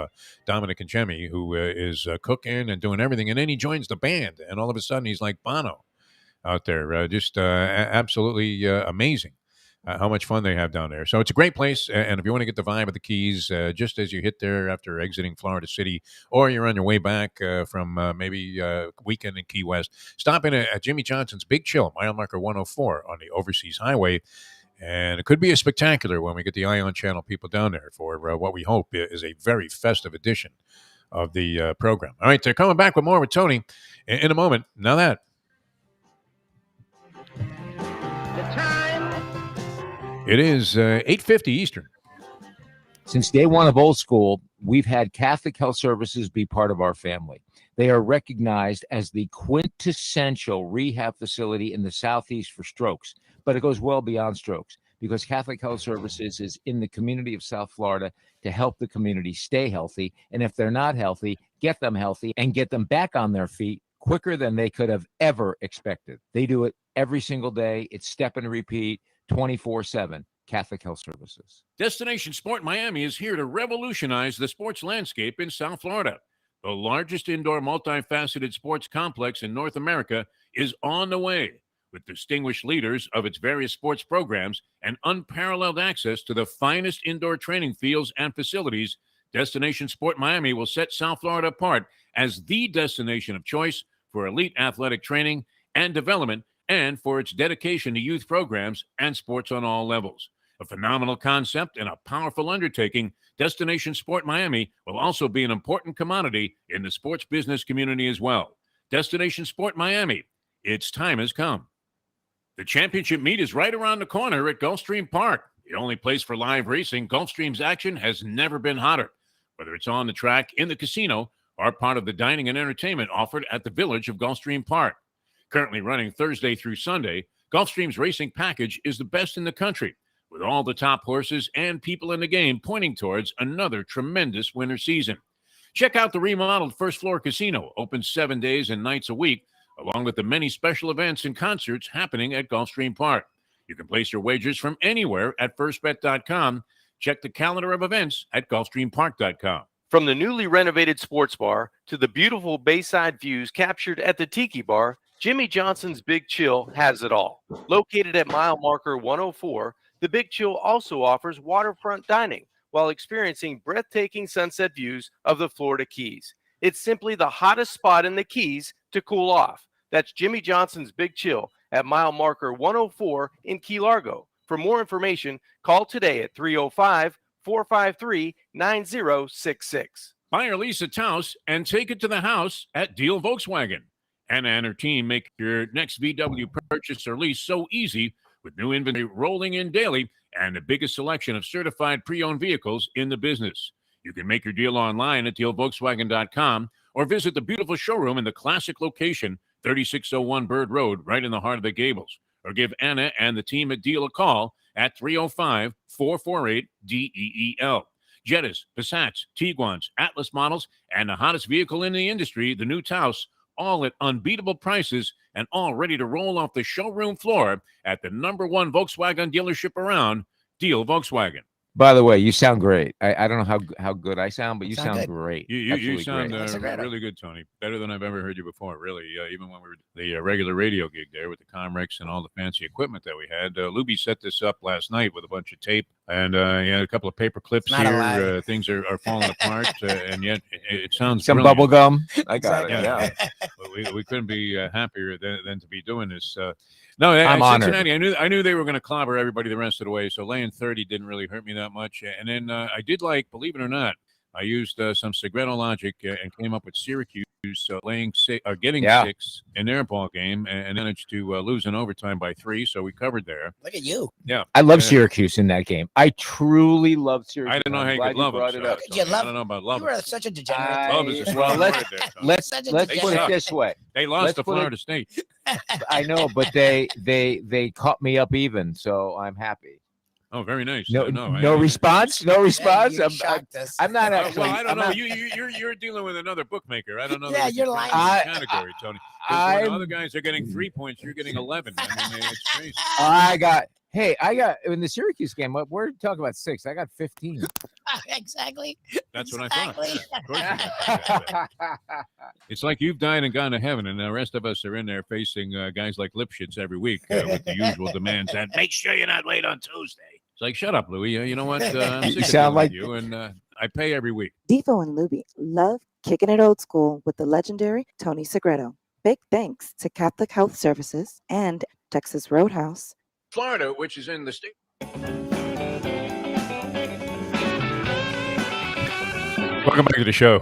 A: Dominic Congemi, who is cooking and doing everything. And then he joins the band, and all of a sudden he's like Bono out there. Just absolutely amazing. How much fun they have down there. So it's a great place. And if you want to get the vibe of the Keys, just as you hit there after exiting Florida City, or you're on your way back from maybe weekend in Key West, stop in at Jimmy Johnson's Big Chill, mile marker 104 on the Overseas Highway. And it could be a spectacular when we get the Ion Channel people down there for what we hope is a very festive edition of the program. All right, they're coming back with more with Tony in a moment. Now that.
H: The time.
A: It is 8:50 Eastern.
D: Since day one of Old School, we've had Catholic Health Services be part of our family. They are recognized as the quintessential rehab facility in the Southeast for strokes, but it goes well beyond strokes because Catholic Health Services is in the community of South Florida to help the community stay healthy. And if they're not healthy, get them healthy and get them back on their feet quicker than they could have ever expected. They do it every single day. It's step and repeat 24/7. Catholic Health Services.
A: Destination Sport Miami is here to revolutionize the sports landscape in South Florida. The largest indoor multifaceted sports complex in North America is on the way, with distinguished leaders of its various sports programs and unparalleled access to the finest indoor training fields and facilities. Destination Sport Miami will set South Florida apart as the destination of choice for elite athletic training and development, and for its dedication to youth programs and sports on all levels. A phenomenal concept and a powerful undertaking, Destination Sport Miami will also be an important commodity in the sports business community as well. Destination Sport Miami, its time has come. The championship meet is right around the corner at Gulfstream Park. The only place for live racing, Gulfstream's action has never been hotter. Whether it's on the track, in the casino, or part of the dining and entertainment offered at the Village of Gulfstream Park. Currently running Thursday through Sunday, Gulfstream's racing package is the best in the country, with all the top horses and people in the game pointing towards another tremendous winter season. Check out the remodeled first floor casino, open 7 days and nights a week, along with the many special events and concerts happening at Gulfstream Park. You can place your wagers from anywhere at firstbet.com. Check the calendar of events at gulfstreampark.com.
H: From the newly renovated sports bar to the beautiful bayside views captured at the Tiki Bar, Jimmy Johnson's Big Chill has it all. Located at mile marker 104, the Big Chill also offers waterfront dining while experiencing breathtaking sunset views of the Florida Keys. It's simply the hottest spot in the Keys to cool off. That's Jimmy Johnson's Big Chill at mile marker 104 in Key Largo. For more information, call today at 305-453-9066.
A: Buy or lease a Taos and take it to the house at Deal Volkswagen. Anna and her team make your next VW purchase or lease so easy with new inventory rolling in daily and the biggest selection of certified pre-owned vehicles in the business. You can make your deal online at dealvolkswagen.com or visit the beautiful showroom in the classic location, 3601 Bird Road, right in the heart of the Gables. Or give Anna and the team at Deal a call at 305-448-DEEL. Jettas, Passats, Tiguans, Atlas models, and the hottest vehicle in the industry, the new Taos, all at unbeatable prices and all ready to roll off the showroom floor at the #1 Volkswagen dealership around, Deal Volkswagen.
D: By the way, you sound great. I don't know how good I sound, but you sound great.
A: You sound
D: great.
A: really good, Tony. Better than I've ever heard you before, really. Even when we were the regular radio gig there with the Comrex and all the fancy equipment that we had. Lubie set this up last night with a bunch of tape and he had a couple of paper clips here. Things are falling apart, and yet it sounds
D: some
A: brilliant.
D: bubble gum. I got it. Yeah.
A: we couldn't be happier than to be doing this. No,
D: I'm
A: Cincinnati,
D: honored.
A: I knew they were going to clobber everybody the rest of the way, so laying 30 didn't really hurt me that much. And then I did believe it or not, I used some Segreto logic and came up with Syracuse getting 6 in their ball game and managed to lose in overtime by 3, so we covered there.
B: Look at you.
A: Yeah.
D: I love Syracuse in that game. I truly love Syracuse.
A: I don't know how you could love them. I don't know about love.
B: You were such a degenerate.
A: Love is a
D: Well,
A: strong
D: let's
A: word there, Tony.
D: let's
B: Such a
D: put it
B: degenerate.
D: this way.
A: They lost
D: let's
A: to
D: put it-
A: Florida State.
D: I know, but they caught me up even, so I'm happy.
A: Oh, very nice.
D: No
A: I-
D: response. No response.
B: You
D: I'm
B: shocked us.
D: not actually.
A: Well, I don't
D: I'm
A: know.
D: not-
A: You're dealing with another bookmaker. I don't know.
B: Yeah,
A: that
B: you're
A: it's
B: lying.
A: a category, Tony. 'Cause when
D: I'm-
A: other guys are getting 3 points, you're getting 11. I mean, it's crazy.
D: I got in the Syracuse game. We're talking about 6. I got 15.
B: Exactly.
A: That's what I thought.
B: Exactly.
A: Of course you did. It's like you've died and gone to heaven, and the rest of us are in there facing guys like Lipschitz every week with the usual demands that make sure you're not late on Tuesday. It's like, shut up, Louie. You know what? I'm sick
D: You
A: of
D: sound
A: dealing
D: like-
A: with you, and I pay every week.
C: Defo and Lubie love kicking it old school with the legendary Tony Segreto. Big thanks to Catholic Health Services and Texas Roadhouse.
A: Florida, which is in the state. Welcome back to the show.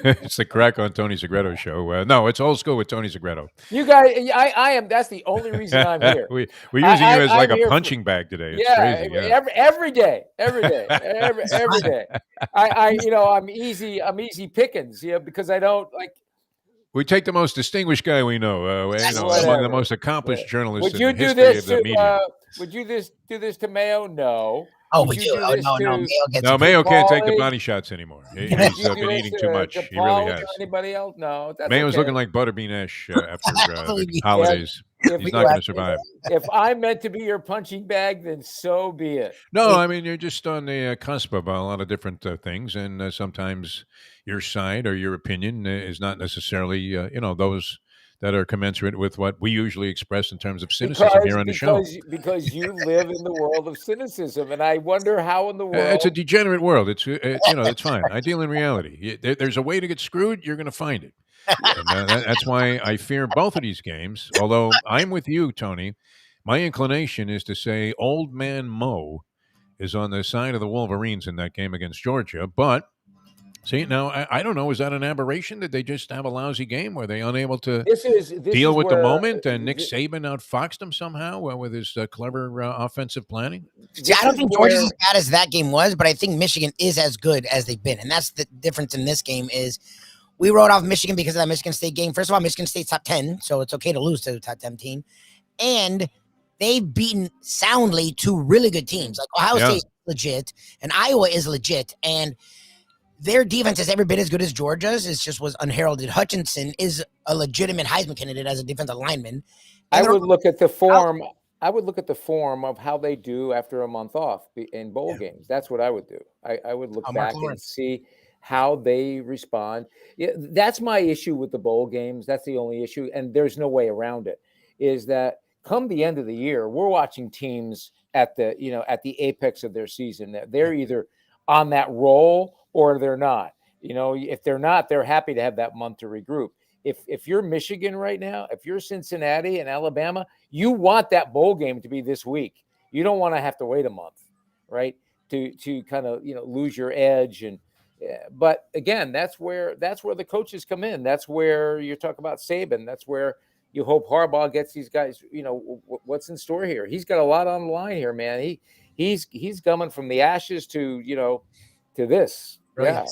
A: It's the Crack on Tony Segreto show. No, it's old school with Tony Segreto.
G: You guys, I am. That's the only reason I'm here.
A: We're using you as like
G: I'm
A: a
G: here
A: punching bag today. It's crazy. Yeah.
G: every day, every day. I'm easy pickings, because I don't like.
A: We take the most distinguished guy we know, among the most accomplished journalists
G: Would
A: in
G: you
A: the
G: do
A: history
G: this
A: of the media.
G: Would you do this to Mayo? No.
B: Oh,
G: Would
B: we
G: you
B: do. Oh,
G: this
B: no,
G: to-
B: Mayo gets
A: No, Mayo can't take the
G: Pauly?
A: body shots anymore. He's
G: Would you do
A: been
G: this
A: eating
G: to
A: too much. He really
G: Pauly
A: has.
G: or anybody else? No, that's
A: Mayo's
G: okay.
A: looking like Butterbean Ash after
B: Absolutely.
A: the holidays.
G: If
A: He's
G: we-
A: not going to survive.
G: If I'm meant to be your punching bag, then so be it.
A: No, I mean, you're just on the cusp of a lot of different things, and sometimes your side or your opinion is not necessarily, those that are commensurate with what we usually express in terms of cynicism here on the show.
G: Because you live in the world of cynicism, and I wonder how in the world.
A: It's a degenerate world. It's it's fine. I deal in reality. There's a way to get screwed. You're going to find it. And that's why I fear both of these games. Although I'm with you, Tony. My inclination is to say Old Man Mo is on the side of the Wolverines in that game against Georgia. But see, now I don't know. Is that an aberration? Did they just have a lousy game? Were they unable to deal with the moment? And Nick Saban outfoxed them somehow with his clever offensive planning?
B: See, I don't think Georgia's as bad as that game was, but I think Michigan is as good as they've been. And that's the difference in this game is we wrote off Michigan because of that Michigan State game. First of all, Michigan State's top 10, so it's okay to lose to the top 10 team. And they've beaten soundly two really good teams. Like Ohio State is legit, and Iowa is legit. And their defense is every bit as good as Georgia's. It just was unheralded. Hutchinson is a legitimate Heisman candidate as a defensive lineman.
G: I would look at the form. I would look at the form of how they do after a month off in bowl games. That's what I would do. I would look back and see how they respond. Yeah, that's my issue with the bowl games. That's the only issue, and there's no way around it. Is that come the end of the year, we're watching teams at the apex of their season. They're either on that roll or they're not. If they're not, they're happy to have that month to regroup. If you're Michigan right now, if you're Cincinnati and Alabama, you want that bowl game to be this week. You don't want to have to wait a month, right? To kind of lose your edge. And but again, that's where the coaches come in. That's where you talk about Saban. That's where you hope Harbaugh gets these guys. What's in store here? He's got a lot on the line here, man. He's coming from the ashes to to this. Right. Yeah.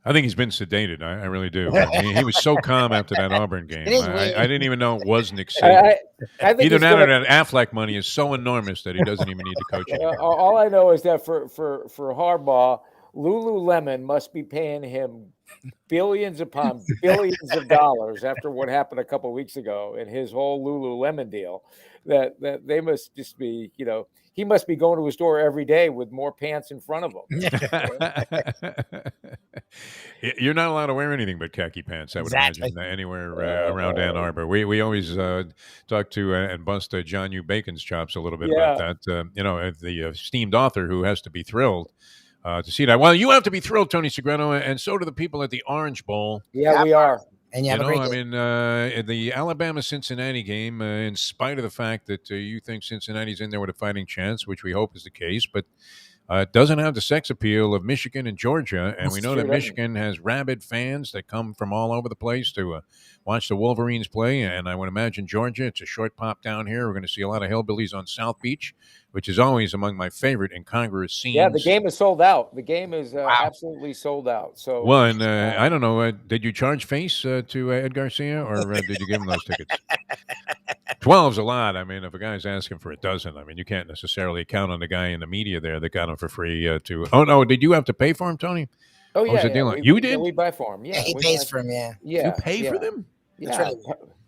A: I think he's been sedated. I really do. I mean, he was so calm after that Auburn game. I didn't even know it was Nick Saban. I think either that or that Affleck money is so enormous that he doesn't even need to coach anymore.
G: All I know is that for Harbaugh, Lululemon must be paying him billions upon billions of dollars after what happened a couple of weeks ago in his whole Lululemon deal. That they must just be, he must be going to a store every day with more pants in front of him.
A: You're not allowed to wear anything but khaki pants, I would imagine, anywhere around Ann Arbor. We always talk to and bust John U. Bacon's chops a little bit about that. The esteemed author who has to be thrilled to see that. Well, you have to be thrilled, Tony Segreto, and so do the people at the Orange Bowl.
G: Yeah, we are.
B: And you have a great day.
A: In the Alabama-Cincinnati game, in spite of the fact that you think Cincinnati's in there with a fighting chance, which we hope is the case, but it doesn't have the sex appeal of Michigan and Georgia, and we know that Michigan has rabid fans that come from all over the place to watch the Wolverines play, and I would imagine Georgia, it's a short pop down here. We're going to see a lot of hillbillies on South Beach, which is always among my favorite incongruous scenes.
G: Yeah, the game is sold out. The game is absolutely sold out. So,
A: well, and I don't know, did you charge face to Ed Garcia, or did you give him those tickets? 12's a lot. I mean, if a guy's asking for a dozen, I mean, you can't necessarily count on the guy in the media there that got him for free to. Oh no, did you have to pay for him, Tony?
G: Oh yeah,
A: you did.
G: We buy for him. Yeah,
B: he pays for him. Yeah,
A: you pay for them.
G: Yeah, right.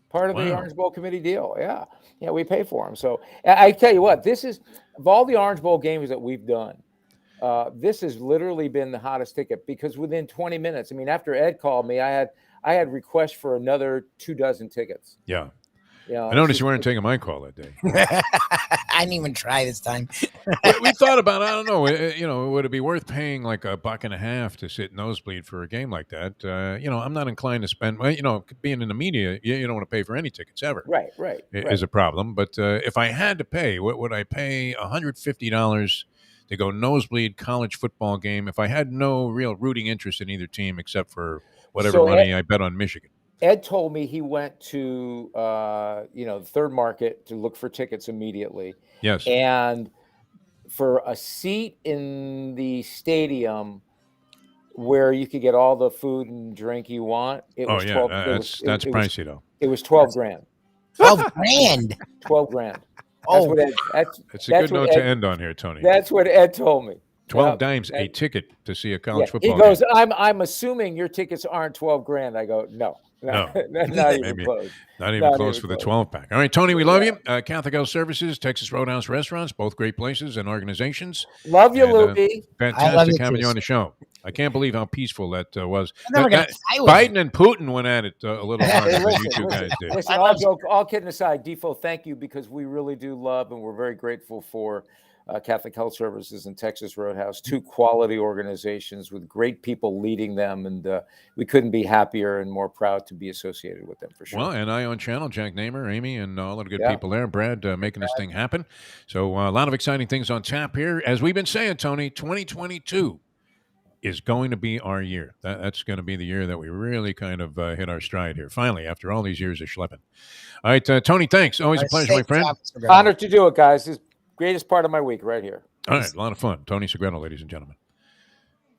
G: Part of the Orange Bowl committee deal. Yeah, we pay for them. So I tell you what, this is of all the Orange Bowl games that we've done. This has literally been the hottest ticket because within 20 minutes, I mean, after Ed called me, I had requests for another 24 tickets.
A: Yeah. I noticed you weren't taking my call that day.
B: I didn't even try this time.
A: we thought about, I don't know, would it be worth paying like $1.50 to sit nosebleed for a game like that? I'm not inclined to spend, being in the media, you don't want to pay for any tickets ever.
G: Right.
A: Is a problem. But if I had to pay, what would I pay $150 to go nosebleed college football game if I had no real rooting interest in either team except for whatever money I bet on Michigan.
G: Ed told me he went to the Third Market to look for tickets immediately.
A: Yes.
G: And for a seat in the stadium where you could get all the food and drink you want, it was 12.
A: That's pricey though.
G: It was 12 grand.
B: 12 grand.
G: 12 grand.
B: Oh,
A: it's a good note to end on here, Tony.
G: That's what Ed told me.
A: 12 dimes a ticket to see a college football
G: game. He goes,
A: game.
G: I'm assuming your tickets aren't 12 grand. I go, no. Not even close.
A: Not even close for the 12-pack. All right, Tony, we love you. Catholic Health Services, Texas Roadhouse Restaurants, both great places and organizations.
G: Love you, Lubie.
A: Fantastic having you on the show. I can't believe how peaceful that was. Biden and Putin went at it a little harder than you two guys did.
G: Listen, all kidding aside, Defo, thank you, because we really do love and we're very grateful for Catholic Health Services and Texas Roadhouse, two quality organizations with great people leading them, and we couldn't be happier and more proud to be associated with them for sure.
A: Well, and Ion Channel, Jack Namer, Amy, and all of the good people there, Brad, making this thing happen. So a lot of exciting things on tap here. As we've been saying, Tony, 2022 is going to be our year. That's going to be the year that we really kind of hit our stride here, finally, after all these years of schlepping. All right, Tony, thanks. Always a pleasure, my friend.
G: Honored to do it, guys. This greatest part of my week right here.
A: All right, a lot of fun. Tony Segreto, ladies and gentlemen.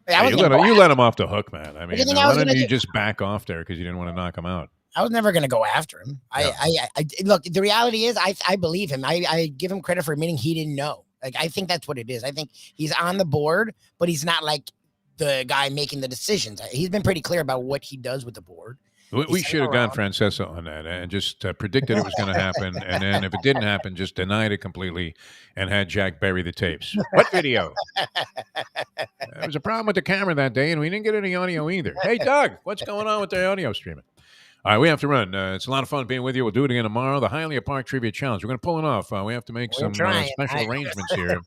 B: Hey,
A: you let him off the hook, man. I mean, why didn't you just back off there because you didn't want to knock him out?
B: I was never going to go after him. I look, the reality is I believe him. I give him credit for admitting he didn't know. Like, I think that's what it is. I think he's on the board, but he's not like the guy making the decisions. He's been pretty clear about what he does with the board.
A: We should have gone Francesa on that and just predicted it was going to happen. And then if it didn't happen, just denied it completely and had Jack bury the tapes. What video? There was a problem with the camera that day, and we didn't get any audio either. Hey, Doug, what's going on with the audio streaming? All right, we have to run. It's a lot of fun being with you. We'll do it again tomorrow. The Hialeah Park Trivia Challenge. We're going to pull it off. We have to make some special arrangements here.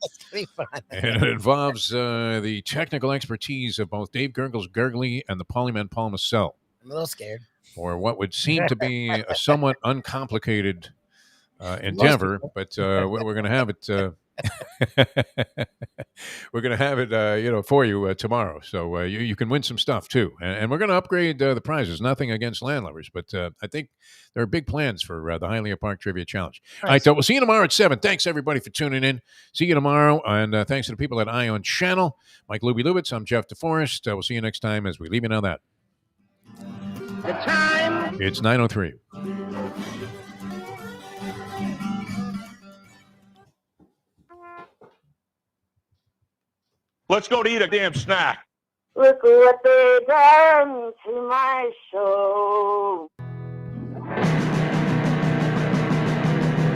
A: And it involves the technical expertise of both Dave Gurgles Gurgley and the Polyman Paul Massell.
B: I'm a little scared.
A: For what would seem to be a somewhat uncomplicated endeavor, but we're going to have it. We're going to have it, for you tomorrow. So you can win some stuff too, and we're going to upgrade the prizes. Nothing against landlubbers, but I think there are big plans for the Hialeah Park Trivia Challenge. Nice. All right, so we'll see you tomorrow at 7. Thanks everybody for tuning in. See you tomorrow, and thanks to the people at Ion Channel. Mike Lubitz, I'm Jeff Deforrest. We'll see you next time as we leave you now that.
I: The time.
A: It's 9:03.
I: Let's go to eat a damn snack.
J: Look what they done to my show.